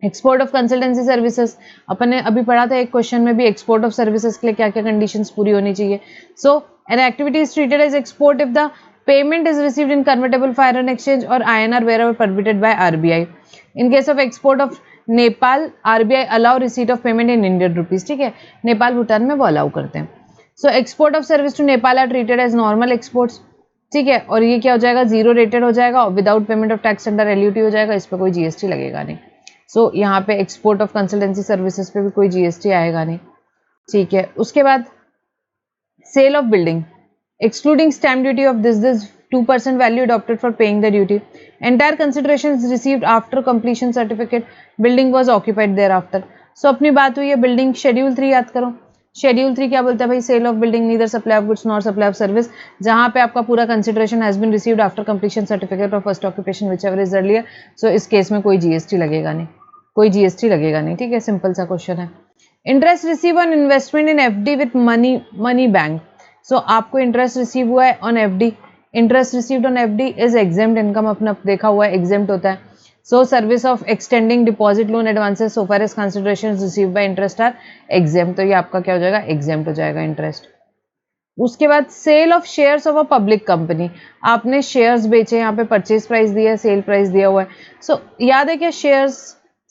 एक्सपोर्ट ऑफ कंसल्टेंसी सर्विसेज, अपन ने अभी पढ़ा था एक क्वेश्चन में भी एक्सपोर्ट ऑफ सर्विसेज के लिए क्या क्या कंडीशंस पूरी होनी चाहिए। So an activity is treated as export if the payment is received in convertible foreign exchange और INR wherever permitted by RBI. In case of export of Nepal, RBI allow receipt of payment in Indian rupees. ठीक है, नेपाल भूटान में वो allow करते हैं। So export of service to Nepal are treated as normal exports. ठीक है, और ये क्या हो जाएगा, जीरो रेटेड हो जाएगा, without payment of tax under LUT हो जाएगा, इस पर कोई जीएसटी लगेगा नहीं। सो यहाँ पे एक्सपोर्ट ऑफ कंसल्टेंसी सर्विसेज पे भी कोई जीएसटी आएगा नहीं। ठीक है, उसके बाद sale of building, excluding stamp duty of this 2% value adopted for paying the duty, entire consideration is received after completion certificate, building was occupied thereafter। सो अपनी बात हुई है बिल्डिंग, शेड्यूल 3 याद करो, शेड्यूल 3 क्या बोलता है भाई, sale of building neither supply of goods nor supply of service, जहां पे आपका पूरा consideration has been received after completion certificate of first occupation whichever is earlier. So इस केस में कोई जीएसटी लगेगा नहीं, कोई जीएसटी लगेगा नहीं। ठीक है, सिंपल सा क्वेश्चन है। Interest receive on investment in FD with money bank, so आपको इंटरेस्ट रिसीव हुआ है on FD, interest received on FD is exempt income, अपना देखा हुआ है एग्जेम्प्ट होता है। So service of extending deposit loan advances so far as consideration receive by interest are exempt, तो ये आपका क्या हो जाएगा, एग्जेम्प्ट हो जाएगा इंटरेस्ट। उसके बाद sale of shares of a public company, आपने शेयर्स बेचे, यहाँ पे परचेज प्राइस दिया है, सेल प्राइस दिया हुआ है। सो याद है क्या, shares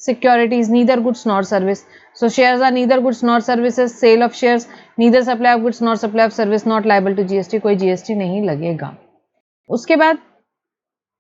securities neither goods nor service, so shares are neither goods nor services, sale of shares neither supply of goods nor supply of service, not liable to GST, कोई GST नहीं लगेगा। उसके बाद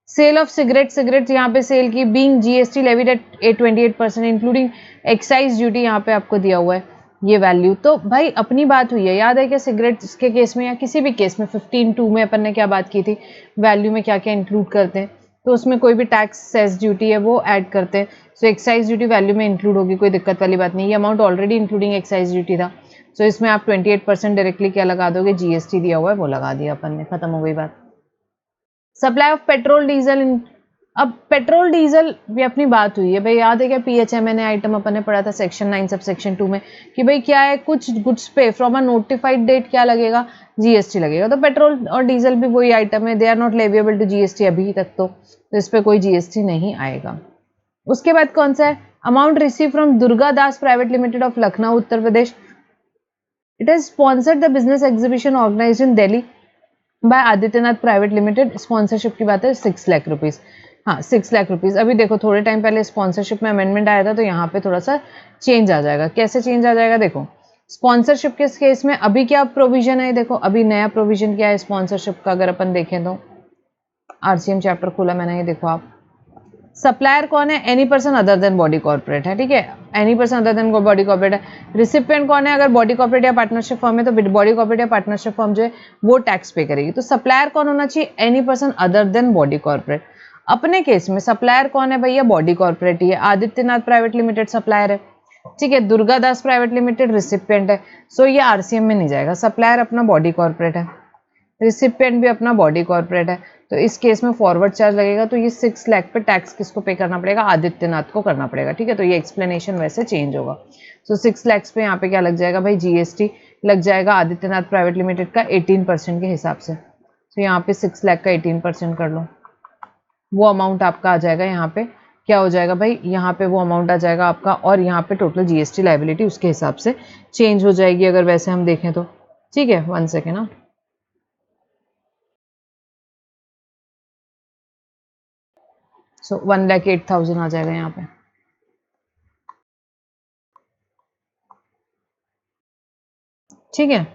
सेल ऑफ सिगरेट, सिगरेट यहाँ पे cell की being GST levied eight 28% including excise duty, यहाँ पे आपको दिया हुआ है ये वैल्यू। तो भाई अपनी बात हुई है, याद है क्या, सिगरेट के केस में या किसी भी केस में 15(2) में अपन ने क्या बात की थी, वैल्यू में क्या क्या इंक्लूड करते हैं, तो उसमें कोई भी टैक्स सेस ड्यूटी है वो ऐड करते हैं। सो एक्साइज ड्यूटी वैल्यू में इंक्लूड होगी, कोई दिक्कत वाली बात नहीं, ये amount already including excise duty था। सो इसमें आप 28% डायरेक्टली क्या लगा दोगे, जीएसटी दिया हुआ है वो लगा दिया अपन ने, खत्म हो गई बात। सप्लाई ऑफ पेट्रोल डीजल इन, अब पेट्रोल डीजल भी अपनी बात हुई है भाई, याद है क्या, पीएचएमएनए आइटम अपन ने पढ़ा था सेक्शन 9 सब सेक्शन 2 में कि भाई क्या है, कुछ गुड्स पे फ्रॉम अ नोटिफाइड डेट क्या लगेगा, जीएसटी लगेगा। तो पेट्रोल और डीजल भी वही आइटम है, they are not leviable to GST अभी तक, तो इस पर कोई जीएसटी नहीं आएगा। उसके बाद कौन सा है, amount receive from Durga Das private limited of Lucknow Uttar Pradesh, it has sponsored the business exhibition organised in Delhi by Adityanath private limited, sponsorship की बात है 6 लाख रुपीज। हाँ 6 लाख रुपीज, अभी देखो थोड़े टाइम पहले स्पॉन्सरशिप में अमेंडमेंट आया था, तो यहाँ पे थोड़ा सा चेंज आ जाएगा। कैसे चेंज आ जाएगा, देखो स्पॉन्सरशिप के केस में अभी क्या प्रोविजन है, देखो अभी नया प्रोविजन क्या है स्पॉन्सरशिप का, अगर अपन देखें तो आरसीएम चैप्टर खोला मैंने, ये देखो आप, सप्लायर कौन है, any person other than body corporate है। ठीक है, any person other than body corporate है। रिसिपिएंट कौन है, अगर बॉडी कॉर्पोरेट या पार्टनरशिप फर्म है तो बॉडी कॉर्पोरेट या पार्टनरशिप फर्म जो है वो टैक्स पे करेगी। तो सप्लायर कौन होना चाहिए, any person other than body corporate. अपने केस में सप्लायर कौन है भैया, बॉडी कॉर्पोरेट ही है, आदित्यनाथ प्राइवेट लिमिटेड सप्लायर है। ठीक है, Durga Das private limited recipient है। सो ये आरसीएम में नहीं जाएगा, सप्लायर अपना बॉडी कॉर्पोरेट है, रिसिपिएंट भी अपना बॉडी कॉर्पोरेट है, तो इस केस में फॉरवर्ड चार्ज लगेगा। तो ये 6 लाख पे टैक्स किसको पे करना पड़ेगा, आदित्यनाथ को करना पड़ेगा। ठीक है, तो ये एक्सप्लेनेशन वैसे चेंज होगा। सो 6 लाख पे यहाँ पे क्या लग जाएगा भाई, जीएसटी लग जाएगा आदित्यनाथ प्राइवेट लिमिटेड का 18% के हिसाब से। तो यहाँ पे 6 लाख का 18% कर लो, वो अमाउंट आपका आ जाएगा। यहाँ पे क्या हो जाएगा भाई, यहाँ पे वो अमाउंट आ जाएगा आपका, और यहाँ पे टोटल जीएसटी लाइबिलिटी उसके हिसाब से चेंज हो जाएगी अगर वैसे हम देखें तो। ठीक है, 1 सेकेंड ना, सो 1,08,000 आ जाएगा यहाँ पे। ठीक है,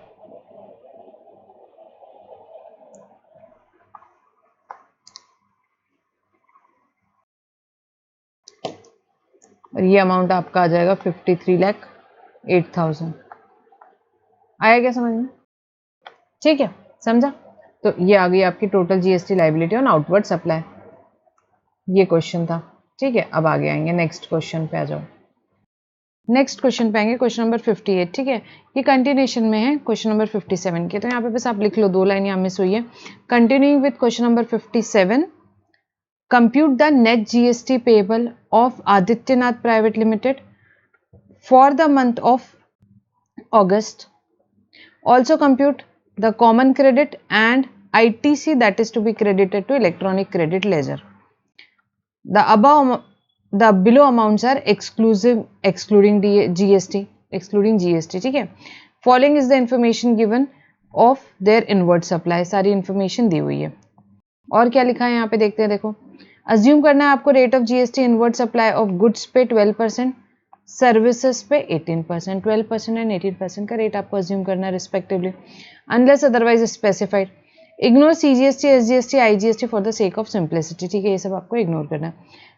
और ये अमाउंट आपका आ जाएगा 53,08,000। आया क्या समझ में? ठीक है, समझा? तो ये आ गई आपकी total GST liability on outward supply. ये क्वेश्चन था। ठीक है, अब आगे आएंगे नेक्स्ट क्वेश्चन पे। आ जाओ नेक्स्ट क्वेश्चन पे आएंगे, क्वेश्चन नंबर 58। ठीक है, ये कंटिन्यूशन में है क्वेश्चन नंबर 57 के। तो यहाँ पे बस आप लिख लो, 2 लाइन यहाँ मिस हुई है। Continuing with question number 57, compute the net GST payable of Adityanath private limited for the month of August. Also compute the common credit and ITC that is to be credited to electronic credit ledger. The below amounts are excluding GST. ठीक है. Following is the information given of their inward supply. सारी information दी हुई है. और क्या लिखा है यहाँ पे देखते हैं, देखो. Assume करना है आपको rate of GST inward supply of goods पे 12%, सर्विसेज पे 18%, 12% एंड 18% का रेट आपको अज्यूम करना है respectively, unless otherwise specified. Ignore CGST, SGST, IGST for the sake of simplicity. ठीक है, ये सब आपको इग्नोर करना है.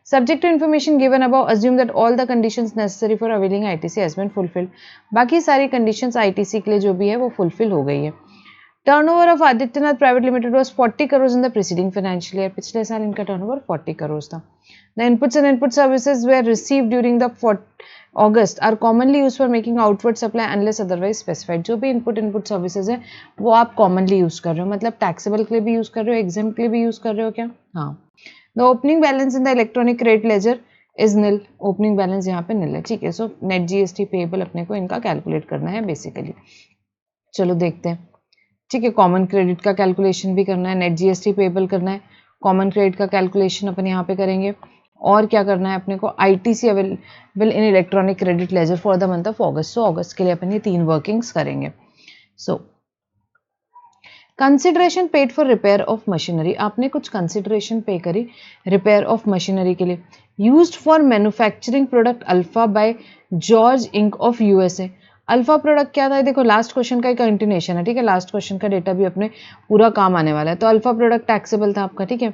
Subject to information given above, assume that all the conditions necessary for availing ITC has been fulfilled. बाकी सारी conditions ITC के लिए जो भी है वो फुलफिल हो गई है. Turnover of Adityanath private limited was 40 crore in the preceding financial year. पिछले साल इनका टर्नओवर 40 करोड़ था. The inputs and input services were received during the August are commonly used for making outward supply unless otherwise specified. जो भी input services है वो आप commonly use कर रहे हो, मतलब टैक्सेबल के लिए भी यूज कर रहे हो, एग्जाम के लिए भी यूज कर रहे हो क्या? हाँ. The opening balance in the electronic credit laser is nil. Opening balance यहाँ पे निल है. ठीक है, सो नेट जीएसटी पेएबल अपने को इनका कैलकुलेट करना है बेसिकली. चलो देखते हैं. ठीक है, कॉमन क्रेडिट का कैलकुलेशन भी करना है, नेट जीएसटी पेएबल करना है, कॉमन क्रेडिट का कैलकुलेशन अपन यहाँ पे करेंगे, और क्या करना है अपने को, ITC available in electronic credit ledger for the month of August. So अगस्त के लिए अपन ये 3 वर्किंग्स करेंगे. So consideration paid for repair of machinery. आपने कुछ कंसिडरेशन पे करी रिपेयर ऑफ मशीनरी के लिए. Used for manufacturing product alpha by George Inc of USA. Alpha product क्या था? देखो लास्ट क्वेश्चन का एक कंटिन्यूएशन है. ठीक है, लास्ट क्वेश्चन का डेटा भी अपने पूरा काम आने वाला है. तो अल्फा प्रोडक्ट टैक्सेबल था आपका. ठीक है,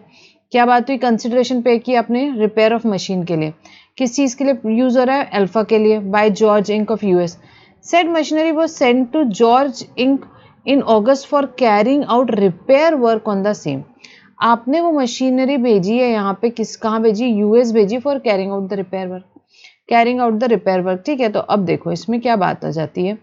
क्या बात हुई? कंसिडरेशन पे की आपने रिपेयर ऑफ मशीन के लिए. किस चीज के लिए यूज हो रहा है? अल्फा के लिए. By George Inc of US. Said machinery was sent to George Inc in August for carrying out repair work on the same. आपने वो मशीनरी भेजी है यहाँ पे, कहाँ भेजी? यूएस भेजी for carrying out the repair work. Carrying out the repair work. ठीक है, तो अब देखो इसमें क्या बात आ जाती है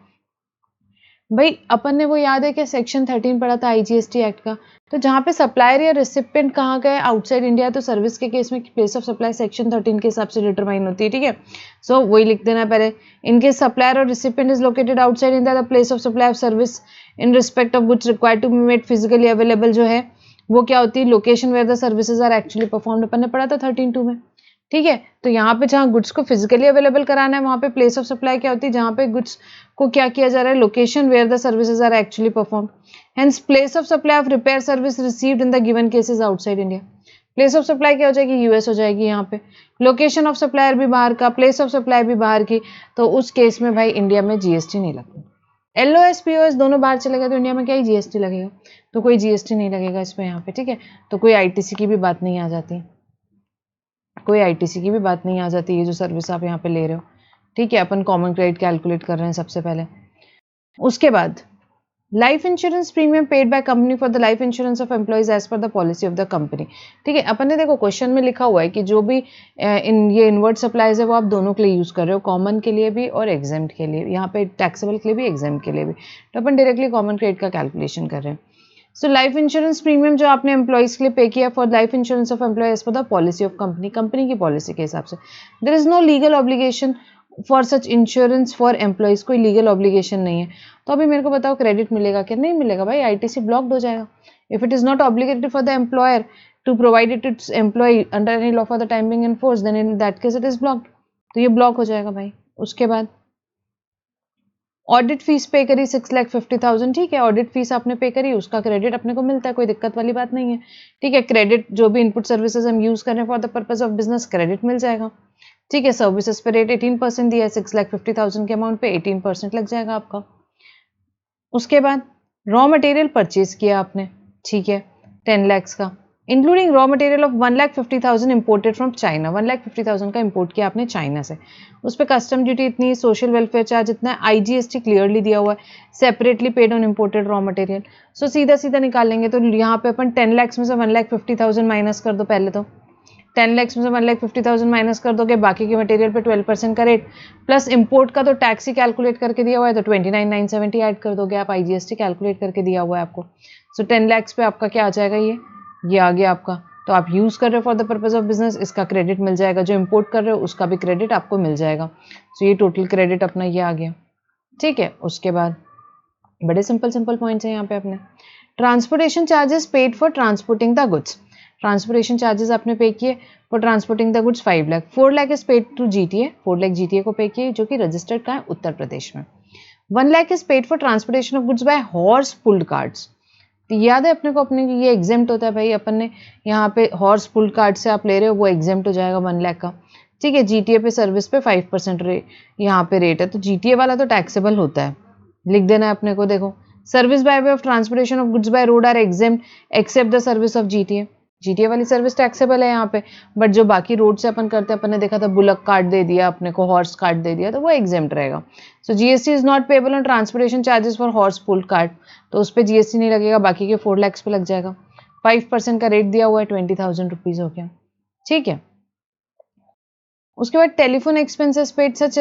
भाई. अपन ने वो याद है क्या सेक्शन 13 पढ़ा था आईजीएसटी एक्ट का? तो जहाँ पे सप्लायर या रिसिपेंट कहाँ गए? Outside India. तो सर्विस के केस में प्लेस ऑफ सप्लाई सेक्शन 13 के हिसाब से डिटरमाइन होती है. ठीक है, सो वही लिख देना पहले. इनके सप्लायर और recipient is located outside India, the place of supply of service in respect of goods required to be made physically available जो है वो क्या होती है? Location where the services are actually performed. अपन ने पढ़ा था 13(2) में. ठीक है, तो यहाँ पे जहाँ गुड्स को फिजिकली अवेलेबल कराना है वहाँ पे प्लेस ऑफ सप्लाई क्या होती है? जहाँ पे गुड्स को क्या किया जा रहा है? Location where the services are actually perform. Hence place of supply of repair service received in the given cases outside India. Place of supply क्या हो जाएगी? यूएस हो जाएगी यहाँ पे. लोकेशन ऑफ सप्लायर भी बाहर का, प्लेस ऑफ सप्लाई भी बाहर की. तो उस केस में भाई इंडिया में जीएसटी नहीं लगता. एलओएस पीओएस दोनों बाहर चले गए तो इंडिया में क्या ही जीएसटी लगेगा? तो कोई जीएसटी नहीं लगेगा इसमें यहाँ पे. ठीक है, तो कोई आईटीसी की भी बात नहीं आ जाती. कोई आईटीसी की भी बात नहीं आ जाती. ये जो सर्विस आप यहाँ पे ले रहे हो. ठीक है, अपन कॉमन क्रेडिट कैलकुलेट कर रहे हैं सबसे पहले. उसके बाद life insurance premium paid by company for the life insurance of employees as per the policy of the company. ठीक है, अपन ने देखो क्वेश्चन में लिखा हुआ है कि जो भी ये इनवर्ड सप्लाईज है वो आप दोनों के लिए यूज कर रहे हो, कॉमन के लिए भी और एग्जाम्ड के लिए. यहाँ पे टैक्सेबल के लिए भी एग्जाम्ड के लिए भी. तो अपन डायरेक्टली कॉमन क्रेडिट का कैलकुलेशन कर रहे हैं. सो लाइफ इंश्योरेंस प्रीमियम जो आपने एम्प्लॉइज के लिए पे किया for life insurance of employ as per the policy of company, company की पॉलिसी के हिसाब से. There is no legal obligation for such insurance for employees. कोई लीगल ऑब्लिगेशन नहीं है. तो अभी मेरे को बताओ क्रेडिट मिलेगा क्या? नहीं मिलेगा भाई. आईटीसी ब्लॉक्ड हो जाएगा. If it is not obligated for the employer to provide it its employ under any law for the time being in force, then in that case it is blocked. तो ये block हो जाएगा भाई. उसके बाद audit fees पे करी 6,50,000. ठीक है, ऑडिट फीस आपने पे करी, उसका क्रेडिट अपने को मिलता है, कोई दिक्कत वाली बात नहीं है. ठीक है, क्रेडिट जो भी इनपुट सर्विसेज हम यूज कर रहे हैं for the purpose of business, credit मिल जाएगा. ठीक है, सर्विसेज पे रेट 18% दिया है. 6,50,000 के अमाउंट पे 18% लग जाएगा आपका. उसके बाद रॉ मटेरियल परचेज किया आपने. ठीक है, 10 लाख का. Including raw material of 1,50,000 imported from China. 1,50,000 का इम्पोर्ट किया आपने चाइना से, उस पर कस्टम ड्यूटी इतनी, सोशल वेलफेयर चार्ज इतना, IGST क्लियरली दिया हुआ है, separately paid on imported raw material. So सीधा सीधा निकाल लेंगे, तो यहाँ पे अपन 10 lakhs में से 1,50,000 माइनस कर दो पहले तो, 10 lakhs में से 1,50,000 माइनस कर दोगे, बाकी के मटेरियल पे 12% का रेट, प्लस इंपोर्ट का तो टैक्स ही कैलकुलेट करके दिया हुआ है, तो 29,970 ऐड कर दोगे आप, IGST कैलकुलेट करके दिया हुआ है आपको। सो 10 lakhs पे आपका क्या आ जाएगा, ये आ गया आपका। तो आप यूज़ कर रहे हो for the purpose of business, इसका क्रेडिट मिल जाएगा, जो इंपोर्ट कर रहे हो उसका भी क्रेडिट आपको मिल जाएगा। सो ये टोटल क्रेडिट अपना ये आ गया, ठीक है। उसके बाद बड़े सिंपल पॉइंट्स हैं यहाँ पे अपने। Transportation charges paid for transporting the goods, transportation charges आपने पे किए for transporting the goods 5 lakh, 4 lakh is paid to GTA, 4 lakh GTA को पे किए, जो कि रजिस्टर्ड का है उत्तर प्रदेश में। 1 lakh is paid for transportation of goods bye horse pulled carts, तो याद है अपने को, अपने ये एग्जेम्प्ट होता है भाई, अपन ने यहाँ पे हॉर्स पुल्ड कार्ट से आप ले रहे हो, वो एग्जेम्प्ट हो जाएगा 1 लाख का, ठीक है। GTA पे सर्विस पे 5% यहाँ पे रेट है, तो GTA वाला तो टैक्सेबल होता है, लिख देना है अपने को। देखो, service by way of transportation of goods by road are exempt except the service of GTA वाली सर्विस टैक्सेबल है यहाँ पे, बट जो बाकी रोड से अपन करते हैं, अपन ने देखा था बुलक कार्ड दे दिया अपने को, हॉर्स कार्ड दे दिया, तो वो एग्जेम्प्ट रहेगा। सो GST is not payable on transportation charges for horse pulled card, तो उस पर GST नहीं लगेगा, बाकी के 4 lakhs पे लग जाएगा। 5% का रेट दिया हुआ है, 20,000 रुपीज हो गया, ठीक है। उसके बाद telephone expenses paid, such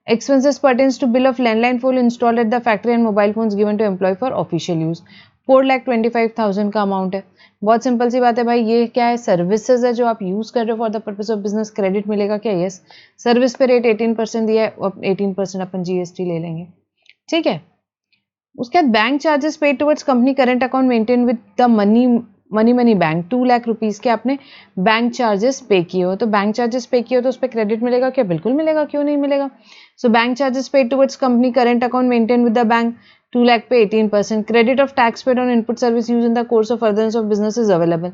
expenses pertains to bill of landline phone installed at the factory and mobile phones given to employee for official use, 4,25,000 का अमाउंट है। बहुत सिंपल सी बात है भाई, ये क्या है, सर्विसेज है जो आप यूज कर रहे हो for the purpose of business, credit मिलेगा क्या, यस। सर्विस पे रेट 18% दिया है, और 18% अपन GST ले लेंगे, ठीक है। उसके बाद bank charges paid towards company current account maintain with the money bank, 2 lakh rupees के आपने बैंक चार्जेस पे किए हो, तो बैंक चार्जेस पे किए हो तो उस पर क्रेडिट मिलेगा क्या, बिल्कुल मिलेगा, क्यों नहीं मिलेगा। So bank charges paid towards company current account maintain with the bank, 2 lakh पे 18%, credit of tax paid on input service use in the course of furtherance of business is available,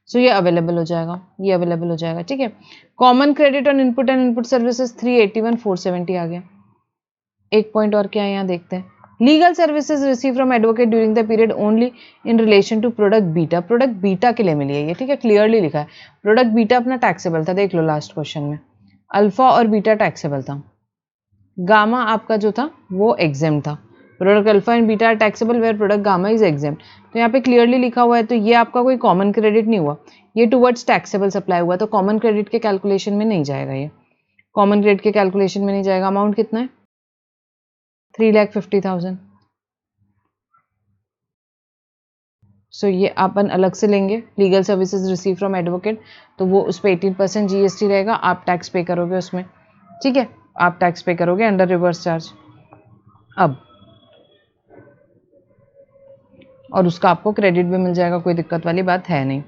so ये available हो जाएगा, ये available हो जाएगा, ठीक है। Common credit on input and input services 381,470 आ गया। एक पॉइंट और क्या है यहाँ देखते हैं, legal services receive from advocate during the period only in relation to product beta, product beta के लिए मिली है ये, ठीक है, क्लियरली लिखा है। प्रोडक्ट बीटा अपना टैक्सेबल था, देख लो लास्ट क्वेश्चन में, अल्फा और बीटा टैक्सेबल था, गामा आपका जो था वो एग्जेम्प्ट था। Product alpha and beta taxable where product gamma is exempt, तो यहाँ पे क्लियरली लिखा हुआ है, तो ये आपका कोई कॉमन क्रेडिट नहीं हुआ, ये टुवर्ड्स टैक्सेबल सप्लाई हुआ, तो कॉमन क्रेडिट के कैलकुलेशन में नहीं जाएगा, ये कॉमन क्रेडिट के कैलकुलेशन में नहीं जाएगा। अमाउंट कितना है, 3,50,000। सो ये अपन अलग से लेंगे, legal services receive from advocate, तो वो उस पर 18% GST रहेगा, आप टैक्स पे करोगे उसमें, ठीक है, आप टैक्स पे करोगे अंडर रिवर्स चार्ज। अब और उसका आपको क्रेडिट भी मिल जाएगा, कोई दिक्कत वाली बात है नहीं।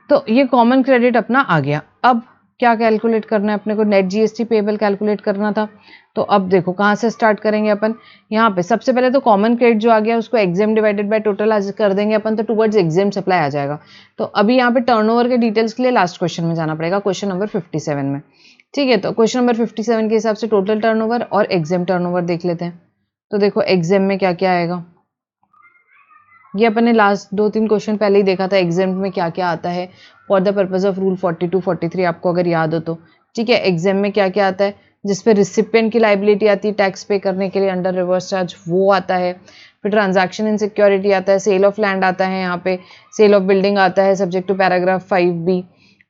तो ये कॉमन क्रेडिट अपना आ गया। अब क्या कैलकुलेट करना है अपने को, नेट GST पेबल कैलकुलेट करना था। तो अब देखो कहाँ से स्टार्ट करेंगे अपन, यहाँ पे सबसे पहले तो कॉमन क्रेडिट जो आ गया उसको एग्जेम डिवाइडेड बाय टोटल आज कर देंगे अपन, तो टुवर्ड्स एग्जेम सप्लाई आ जाएगा। तो अभी यहाँ पे टर्नओवर के डिटेल्स के लिए लास्ट क्वेश्चन में जाना पड़ेगा, क्वेश्चन नंबर 57 में, ठीक है। तो क्वेश्चन नंबर 57 के हिसाब से टोटल टर्नओवर और एग्जेम टर्नओवर देख लेते हैं। तो देखो एग्जेम में क्या क्या आएगा, ये अपन ने लास्ट 2-3 क्वेश्चन पहले ही देखा था, एग्जाम में क्या क्या आता है for the purpose of rule 42-43 आपको अगर याद हो तो, ठीक है। एग्जाम में क्या क्या आता है, जिसपे रिसिपिएंट की लाइबिलिटी आती है टैक्स पे करने के लिए अंडर रिवर्स चार्ज, वो आता है। फिर ट्रांजैक्शन इन सिक्योरिटी आता है, सेल ऑफ लैंड आता है, यहाँ पे सेल ऑफ बिल्डिंग आता है सब्जेक्ट टू पैराग्राफ 5B।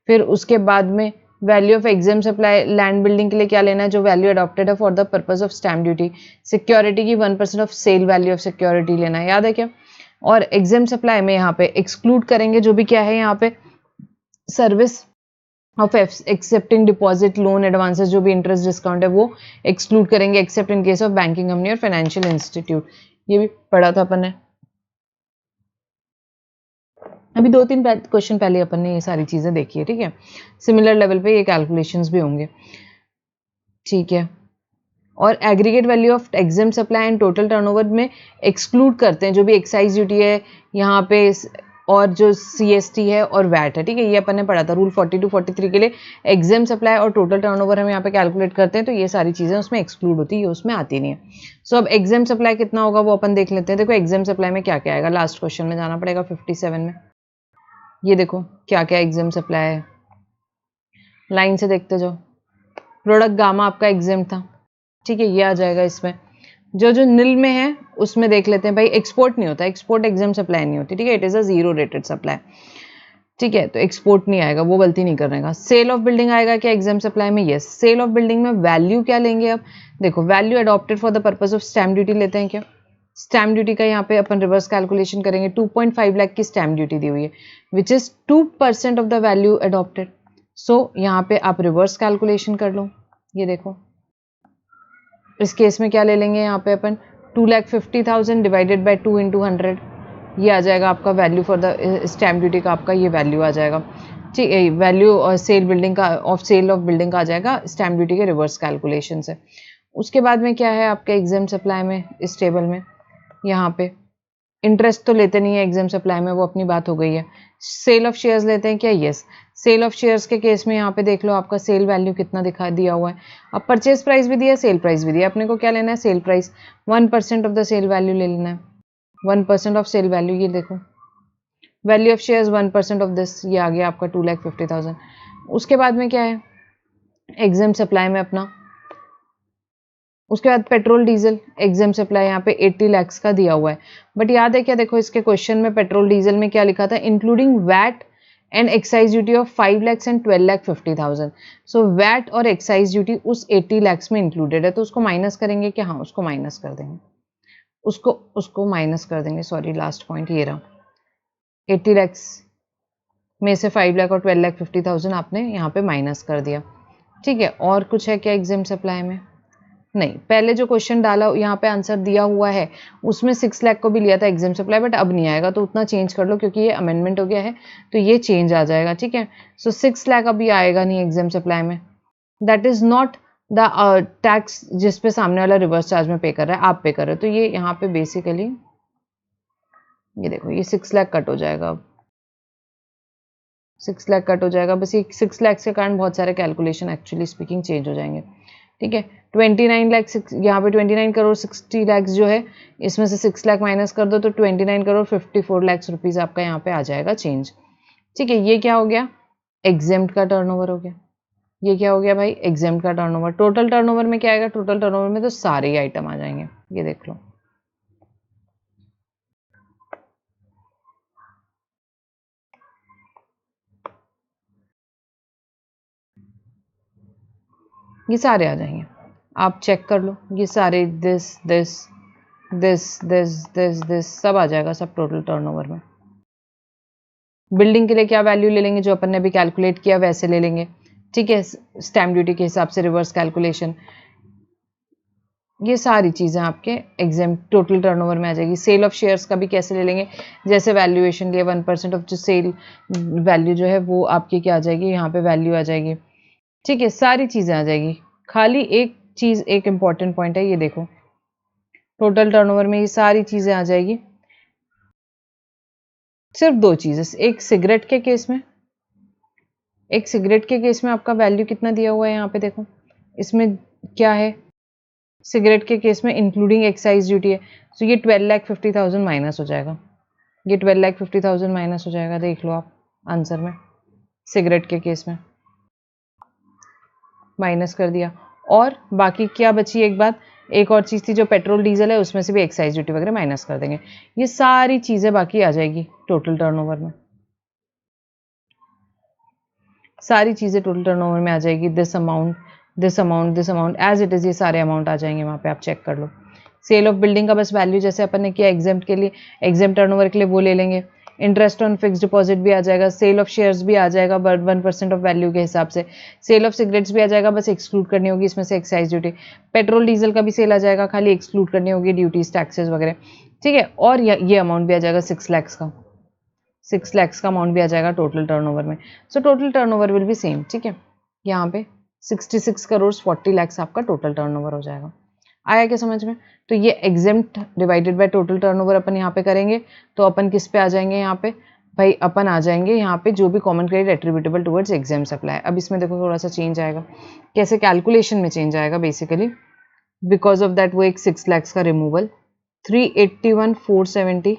फिर उसके बाद में value of exempt supply, land building के लिए क्या लेना है, जो वैल्यू अडॉप्टेड है for the purpose of stamp duty, security की 1% of sale value of security लेना है, याद है क्या। और एग्जाम सप्लाई में यहाँ पे एक्सक्लूड करेंगे जो भी क्या है यहाँ पे, service of accepting deposit, loan, advances, जो भी इंटरेस्ट डिस्काउंट है वो एक्सक्लूड करेंगे, accept in case of banking company और फाइनेंशियल इंस्टीट्यूट, ये भी पढ़ा था अपन ने। अभी 2-3 क्वेश्चन पहले अपन ने ये सारी चीजें देखी है, ठीक है। सिमिलर लेवल पे ये कैलकुलेशंस भी होंगे, ठीक है। और aggregate value of exempt supply and total turnover में एक्सक्लूड करते हैं जो भी एक्साइज ड्यूटी है यहाँ पे, और जो CST है और वैट है, ठीक है। ये अपन ने पढ़ा था रूल 42-43 के लिए एग्जाम सप्लाई और टोटल टर्नओवर हम यहाँ पे कैलकुलेट करते हैं, तो ये सारी चीज़ें उसमें एक्सक्लूड होती है, उसमें आती नहीं है। सो अब एग्जाम सप्लाई कितना होगा वो अपन देख लेते हैं। देखो एग्जाम सप्लाई में क्या क्या आएगा, लास्ट क्वेश्चन में जाना पड़ेगा 57 में। ये देखो क्या क्या एग्जाम सप्लाई है, लाइन से देखते जाओ। प्रोडक्ट गामा आपका एग्जाम था, ठीक है, ये आ जाएगा इसमें। जो जो नील में है उसमें देख लेते हैं भाई, एक्सपोर्ट नहीं होता, एक्सपोर्ट एग्जाम सप्लाई नहीं होती, ठीक है, it is a zero rated supply, ठीक है, तो एक्सपोर्ट नहीं आएगा, वो गलती नहीं करने का। सेल ऑफ बिल्डिंग आएगा क्या एग्जाम सप्लाई में? यस। सेल ऑफ बिल्डिंग में वैल्यू क्या लेंगे अब? देखो value adopted for the purpose of stamp duty लेते हैं क्या? स्टैम्प ड्यूटी का यहाँ पे अपन रिवर्स कैलकुलेशन करेंगे। 2.5 लाख की स्टैम्प ड्यूटी दी हुई है, which is 2% of the value adopted. So यहाँ पे आप रिवर्स कैलकुलेशन कर लो। ये देखो इस केस में क्या ले लेंगे यहाँ पे अपन, 2,50,000 डिवाइडेड बाई 2 इंटू 100, ये आ जाएगा आपका value for the stamp duty का, आपका ये वैल्यू आ जाएगा, ठीक है, वैल्यू और सेल बिल्डिंग का ऑफ सेल ऑफ बिल्डिंग का आ जाएगा स्टैम्प ड्यूटी के रिवर्स कैलकुलेशन से। उसके बाद में क्या है आपके एग्जाम सप्लाई में, इस टेबल में यहाँ पे इंटरेस्ट तो लेते नहीं है एग्जाम सप्लाई में, वो अपनी बात हो गई है। सेल ऑफ शेयर्स लेते हैं क्या? यस। सेल ऑफ शेयर्स के केस में यहाँ पे देख लो आपका सेल वैल्यू कितना दिखा दिया हुआ है। अब परचेज प्राइस भी दिया, सेल प्राइस भी दिया, अपने को क्या लेना है? Sale price. 1% of the sale value ले लेना है, 1% ऑफ सेल वैल्यू। ये देखो value of shares 1% of this, ये आ गया आपका 2,50,000। उसके बाद में क्या है एग्जाम सप्लाई में अपना, उसके बाद पेट्रोल डीजल एग्जाम सप्लाई यहाँ पे 80 लाख का दिया हुआ है। बट याद है क्या, देखो इसके क्वेश्चन में पेट्रोल डीजल में क्या लिखा था, including VAT and excise duty of 5 lakh and 12,50,000। So VAT और एक्साइज ड्यूटी उस 80 लाख में इंक्लूडेड है, तो उसको माइनस करेंगे क्या? हाँ, उसको माइनस कर देंगे, उसको माइनस कर देंगे, सॉरी लास्ट पॉइंट ये रहा। 80 लाख में से 5 लाख और 12,50,000 आपने यहाँ पे माइनस कर दिया, ठीक है। और कुछ है क्या एग्जाम सप्लाई में? नहीं, पहले जो क्वेश्चन डाला यहाँ पे आंसर दिया हुआ है उसमें 6 लाख को भी लिया था एग्जाम सप्लाई, बट अब नहीं आएगा, तो उतना चेंज कर लो क्योंकि ये अमेंडमेंट हो गया है, तो ये चेंज आ जाएगा, ठीक है। सो 6 लाख अभी आएगा नहीं एग्जाम सप्लाई में, that is not the tax जिस पे सामने वाला रिवर्स चार्ज में पे कर रहा है, आप पे कर रहे हो, तो ये यहाँ पे बेसिकली ये देखो ये 6 लाख कट हो जाएगा, अब 6 लाख कट हो जाएगा, बस ये 6 लाख के कारण बहुत सारे कैलकुलेशन एक्चुअली स्पीकिंग चेंज हो जाएंगे, ठीक है। 29 लाख यहाँ पे 29 करोड़ 60 लाख जो है, इसमें से 6 लाख माइनस कर दो तो 29 करोड़ 54 लाख रुपीज़ आपका यहाँ पे आ जाएगा चेंज, ठीक है। ये क्या हो गया? एग्जेम्प्ट का टर्नओवर हो गया। ये क्या हो गया भाई? एग्जेम्प्ट का टर्नओवर। टोटल टर्नओवर में क्या आएगा? टोटल टर्नओवर में तो सारे ही आइटम आ जाएंगे, ये देख लो। ये सारे आ जाएंगे, आप चेक कर लो, ये सारे this this this this this this सब आ जाएगा, सब टोटल टर्नओवर में। बिल्डिंग के लिए क्या वैल्यू ले लेंगे? जो अपन ने अभी कैलकुलेट किया वैसे ले लेंगे, ठीक है, स्टैम्प ड्यूटी के हिसाब से रिवर्स कैलकुलेशन। ये सारी चीज़ें आपके एग्जाम टोटल टर्नओवर में आ जाएगी। सेल ऑफ शेयर्स का भी कैसे ले लेंगे? जैसे वैल्यूएशन लिए 1% ऑफ जो सेल वैल्यू जो है वो आपकी क्या आ जाएगी, यहाँ पे वैल्यू आ जाएगी, ठीक है, सारी चीज़ें आ जाएगी। खाली एक चीज़, एक इंपॉर्टेंट पॉइंट है, ये देखो टोटल टर्नओवर में ये सारी चीज़ें आ जाएगी, सिर्फ दो चीज़ें। एक सिगरेट के केस में, एक सिगरेट के केस में आपका वैल्यू कितना दिया हुआ है यहाँ पे देखो, इसमें क्या है, सिगरेट के केस में इंक्लूडिंग एक्साइज ड्यूटी है, तो ये 12,50,000 माइनस हो जाएगा, ये 12,50,000 माइनस हो जाएगा, देख लो आप आंसर में, सिगरेट के केस में माइनस कर दिया। और बाकी क्या बची एक बात, एक और चीज़ थी जो पेट्रोल डीजल है, उसमें से भी एक्साइज ड्यूटी वगैरह माइनस कर देंगे, ये सारी चीज़ें बाकी आ जाएगी टोटल टर्नओवर में, सारी चीज़ें टोटल टर्नओवर में आ जाएगी। This amount this amount this amount as it is, ये सारे अमाउंट आ जाएंगे वहाँ पे, आप चेक कर लो। सेल ऑफ बिल्डिंग का बस वैल्यू जैसे अपन ने किया एग्जाम्प्ट के लिए, एग्जाम्प्ट टर्नओवर के लिए वो ले लेंगे। इंटरेस्ट ऑन फिक्स डिपॉजिट भी आ जाएगा, सेल ऑफ शेयर्स भी आ जाएगा 1% ऑफ वैल्यू के हिसाब से, सेल ऑफ सिगरेट्स भी आ जाएगा, बस एक्सक्लूड करनी होगी इसमें से एक्साइज ड्यूटी। पेट्रोल डीजल का भी सेल आ जाएगा, खाली एक्सक्लूड करनी होगी ड्यूटीज टैक्सेस वगैरह, ठीक है। और ये अमाउंट भी आ जाएगा 6 लाख का, 6 लाख का अमाउंट भी आ जाएगा टोटल टर्नओवर में। So total turnover will be same, ठीक है। यहाँ पे 66 करोड़ 40 लाख आपका टोटल टर्नओवर हो जाएगा। आया क्या समझ में? तो ये exempt divided by total turnover अपन यहाँ पे करेंगे, तो अपन किस पे आ जाएंगे यहाँ पे भाई, अपन आ जाएंगे यहाँ पे जो भी common credit attributable towards exempt supply. अब इसमें देखो थोड़ा सा चेंज आएगा, कैसे कैलकुलेशन में चेंज आएगा बेसिकली, बिकॉज ऑफ दैट वो एक 6 लाख का रिमूवल, 381,470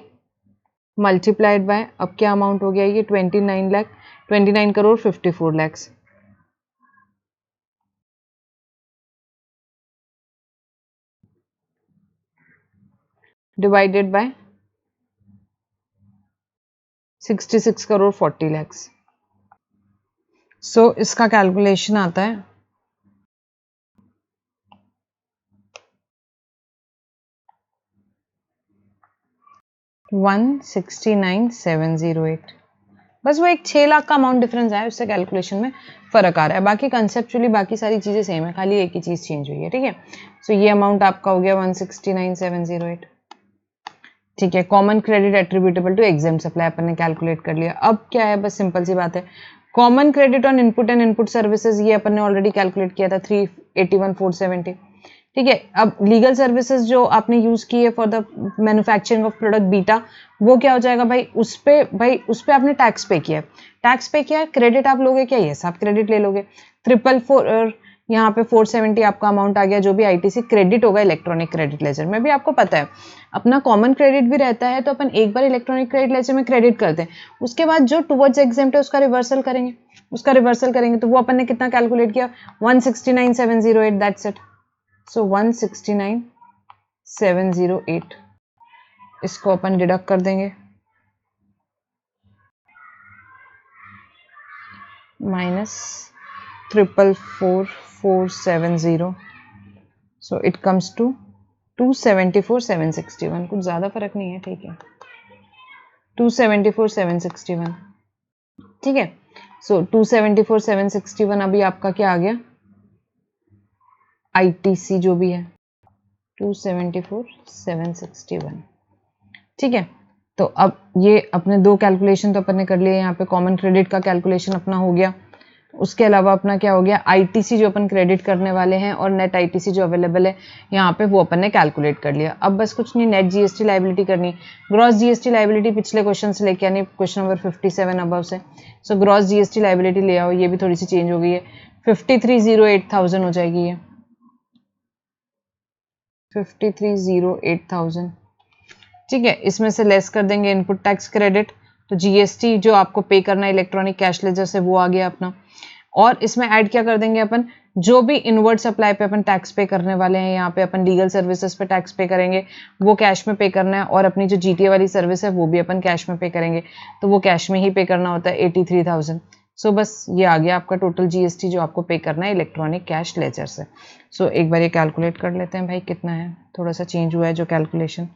मल्टीप्लाइड बाय, अब क्या अमाउंट हो गया ये 29 करोड़ 54 लैक्स, डिवाइडेड बाय 66 करोड़ 40 लैक्स। सो इसका कैलकुलेशन आता है 169,708। बस वो एक 6 लाख का अमाउंट डिफरेंस है, उससे कैलकुलेशन में फर्क आ रहा है, बाकी कंसेप्चुअली बाकी सारी चीजें सेम है, खाली एक ही चीज चेंज हुई है, ठीक है। सो ये अमाउंट आपका हो गया 169,708, ठीक है। Common credit attributable to exam supply अपन ने कैलकुलेट कर लिया। अब क्या है, बस सिंपल सी बात है, common credit on input and input services ये अपन ने ऑलरेडी कैलकुलेट किया था 381,470, ठीक है। अब लीगल सर्विसेज जो आपने यूज की है for the manufacturing of product beta, वो क्या हो जाएगा भाई, उस पे आपने टैक्स पे किया है, टैक्स पे किया है, क्रेडिट आप लोगे क्या, यस आप क्रेडिट ले लोगे। 444 यहाँ पे 470 आपका अमाउंट आ गया, जो भी आईटीसी क्रेडिट होगा इलेक्ट्रॉनिक क्रेडिट लेजर में भी, आपको पता है अपना कॉमन क्रेडिट भी रहता है, तो अपन एक बार इलेक्ट्रॉनिक क्रेडिट लेजर में क्रेडिट करते हैं, उसके बाद जो टुवर्ड्स एग्जाम्प्ट है उसका रिवर्सल करेंगे, तो वो अपन ने कितना कैलकुलेट किया 169,708, दैट्स इट। सो 169,708 इसको अपन डिडक्ट कर देंगे, minus 444,470, so it comes to 274,761, कुछ ज़्यादा फर्क नहीं है, ठीक है, 274,761, ठीक है। सो 274,761 अभी आपका क्या आ गया, आईटीसी जो भी है 274,761, ठीक है। तो अब ये अपने दो कैलकुलेशन तो अपन ने कर लिए, यहाँ पे कॉमन क्रेडिट का कैलकुलेशन अपना हो गया, उसके अलावा अपना क्या हो गया, आईटीसी जो अपन क्रेडिट करने वाले हैं और नेट आईटीसी जो अवेलेबल है यहाँ पे वो अपन ने कैलकुलेट कर लिया। अब बस कुछ नहीं, नेट जीएसटी लाइबिलिटी करनी, ग्रॉस जीएसटी लाइबिलिटी पिछले क्वेश्चन से लेके यानी क्वेश्चन नंबर 57 अबव से। सो ग्रॉस जीएसटी लाइबिलिटी ले आओ, ये भी थोड़ी सी चेंज हो गई है, 5308,000 हो जाएगी ये, 5308,000, ठीक है। इसमें से लेस कर देंगे इनपुट टैक्स क्रेडिट, तो जीएसटी जो आपको पे करना है इलेक्ट्रॉनिक कैश लेजर से वो आ गया अपना, और इसमें ऐड क्या कर देंगे अपन, जो भी इनवर्ड सप्लाई पे अपन टैक्स पे करने वाले हैं, यहाँ पे अपन लीगल सर्विसेज पे टैक्स पे करेंगे, वो कैश में पे करना है, और अपनी जो जीटीए वाली सर्विस है वो भी अपन कैश में पे करेंगे, तो वो कैश में ही पे करना होता है 83,000। सो बस ये आ गया आपका टोटल जीएसटी जो आपको पे करना है इलेक्ट्रॉनिक कैश लेजर से। सो एक बार ये कैलकुलेट कर लेते हैं भाई कितना है, थोड़ा सा चेंज हुआ है जो कैलकुलेशन,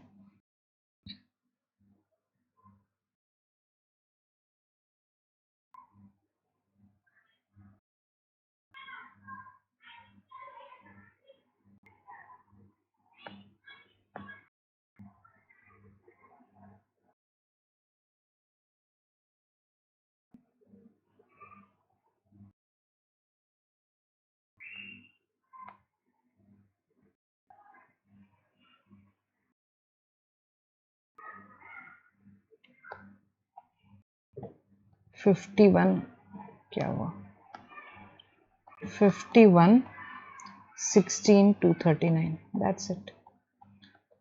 फिफ्टी वन क्या हुआ 51,16,239, दैट्स इट।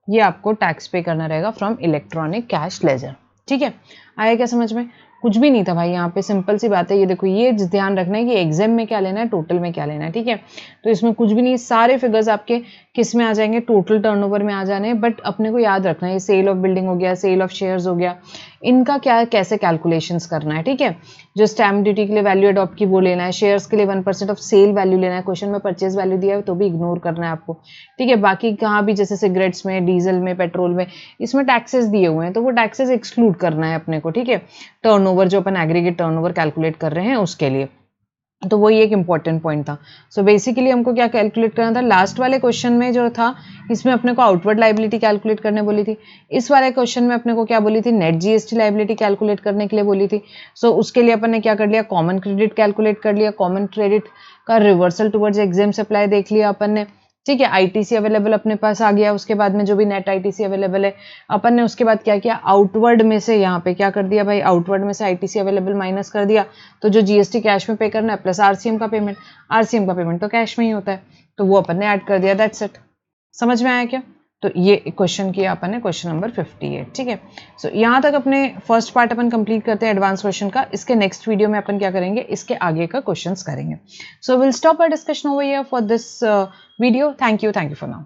ये आपको टैक्स पे करना रहेगा फ्रॉम इलेक्ट्रॉनिक कैश लेजर, ठीक है। आया क्या समझ में, कुछ भी नहीं था भाई, यहाँ पे सिंपल सी बात है, ये देखो ये ध्यान रखना है कि एग्जाम में क्या लेना है, टोटल में क्या लेना है, ठीक है। तो इसमें कुछ भी नहीं, सारे फिगर्स आपके किस में आ जाएंगे, टोटल टर्नओवर में आ जाने हैं, बट अपने को याद रखना है ये सेल ऑफ बिल्डिंग हो गया, सेल ऑफ शेयर्स हो गया, इनका क्या कैसे कैलकुलेशंस करना है, ठीक है। जो स्टैम्प ड्यूटी के लिए वैल्यू अडॉप्ट की वो लेना है, शेयर्स के लिए 1% ऑफ सेल वैल्यू लेना है, क्वेश्चन में परचेज वैल्यू दिया है तो भी इग्नोर करना है आपको, ठीक है। बाकी कहाँ भी जैसे सिगरेट्स में, डीजल में, पेट्रोल में, इसमें टैक्सेस दिए हुए हैं तो वो टैक्सेस एक्सक्लूड करना है अपने को, ठीक है। टर्नओवर जो अपन एग्रीगेट टर्नओवर कैलकुलेट कर रहे हैं उसके लिए, तो वही एक इंपॉर्टेंट पॉइंट था। सो बेसिकली हमको क्या कैलकुलेट करना था, लास्ट वाले क्वेश्चन में जो था इसमें अपने को आउटवर्ड लाइबिलिटी कैलकुलेट करने बोली थी, इस वाले क्वेश्चन में अपने को क्या बोली थी, नेट जीएसटी लाइबिलिटी कैलकुलेट करने के लिए बोली थी। सो उसके लिए अपन ने क्या कर लिया, कॉमन क्रेडिट कैलकुलेट कर लिया, कॉमन क्रेडिट का रिवर्सल टुवर्ड्स एग्जाम सप्लाई देख लिया अपन ने, ठीक है। आईटीसी अवेलेबल अपने पास आ गया, उसके बाद में जो भी नेट आईटीसी अवेलेबल है अपन ने उसके बाद क्या किया, आउटवर्ड में से यहाँ पे क्या कर दिया भाई, आउटवर्ड में से आईटीसी अवेलेबल माइनस कर दिया, तो जो जीएसटी कैश में पे करना है प्लस आरसीएम का पेमेंट तो कैश में ही होता है, तो वो अपन ने ऐड कर दिया, दैट्स इट। समझ में आया क्या, तो ये क्वेश्चन किया अपन ने क्वेश्चन नंबर 58, ठीक है। सो यहाँ तक अपने फर्स्ट पार्ट अपन कंप्लीट करते हैं एडवांस क्वेश्चन का। इसके नेक्स्ट वीडियो में अपन क्या करेंगे, इसके आगे का क्वेश्चंस करेंगे। So will stop our discussion over here for this video. Thank you for now.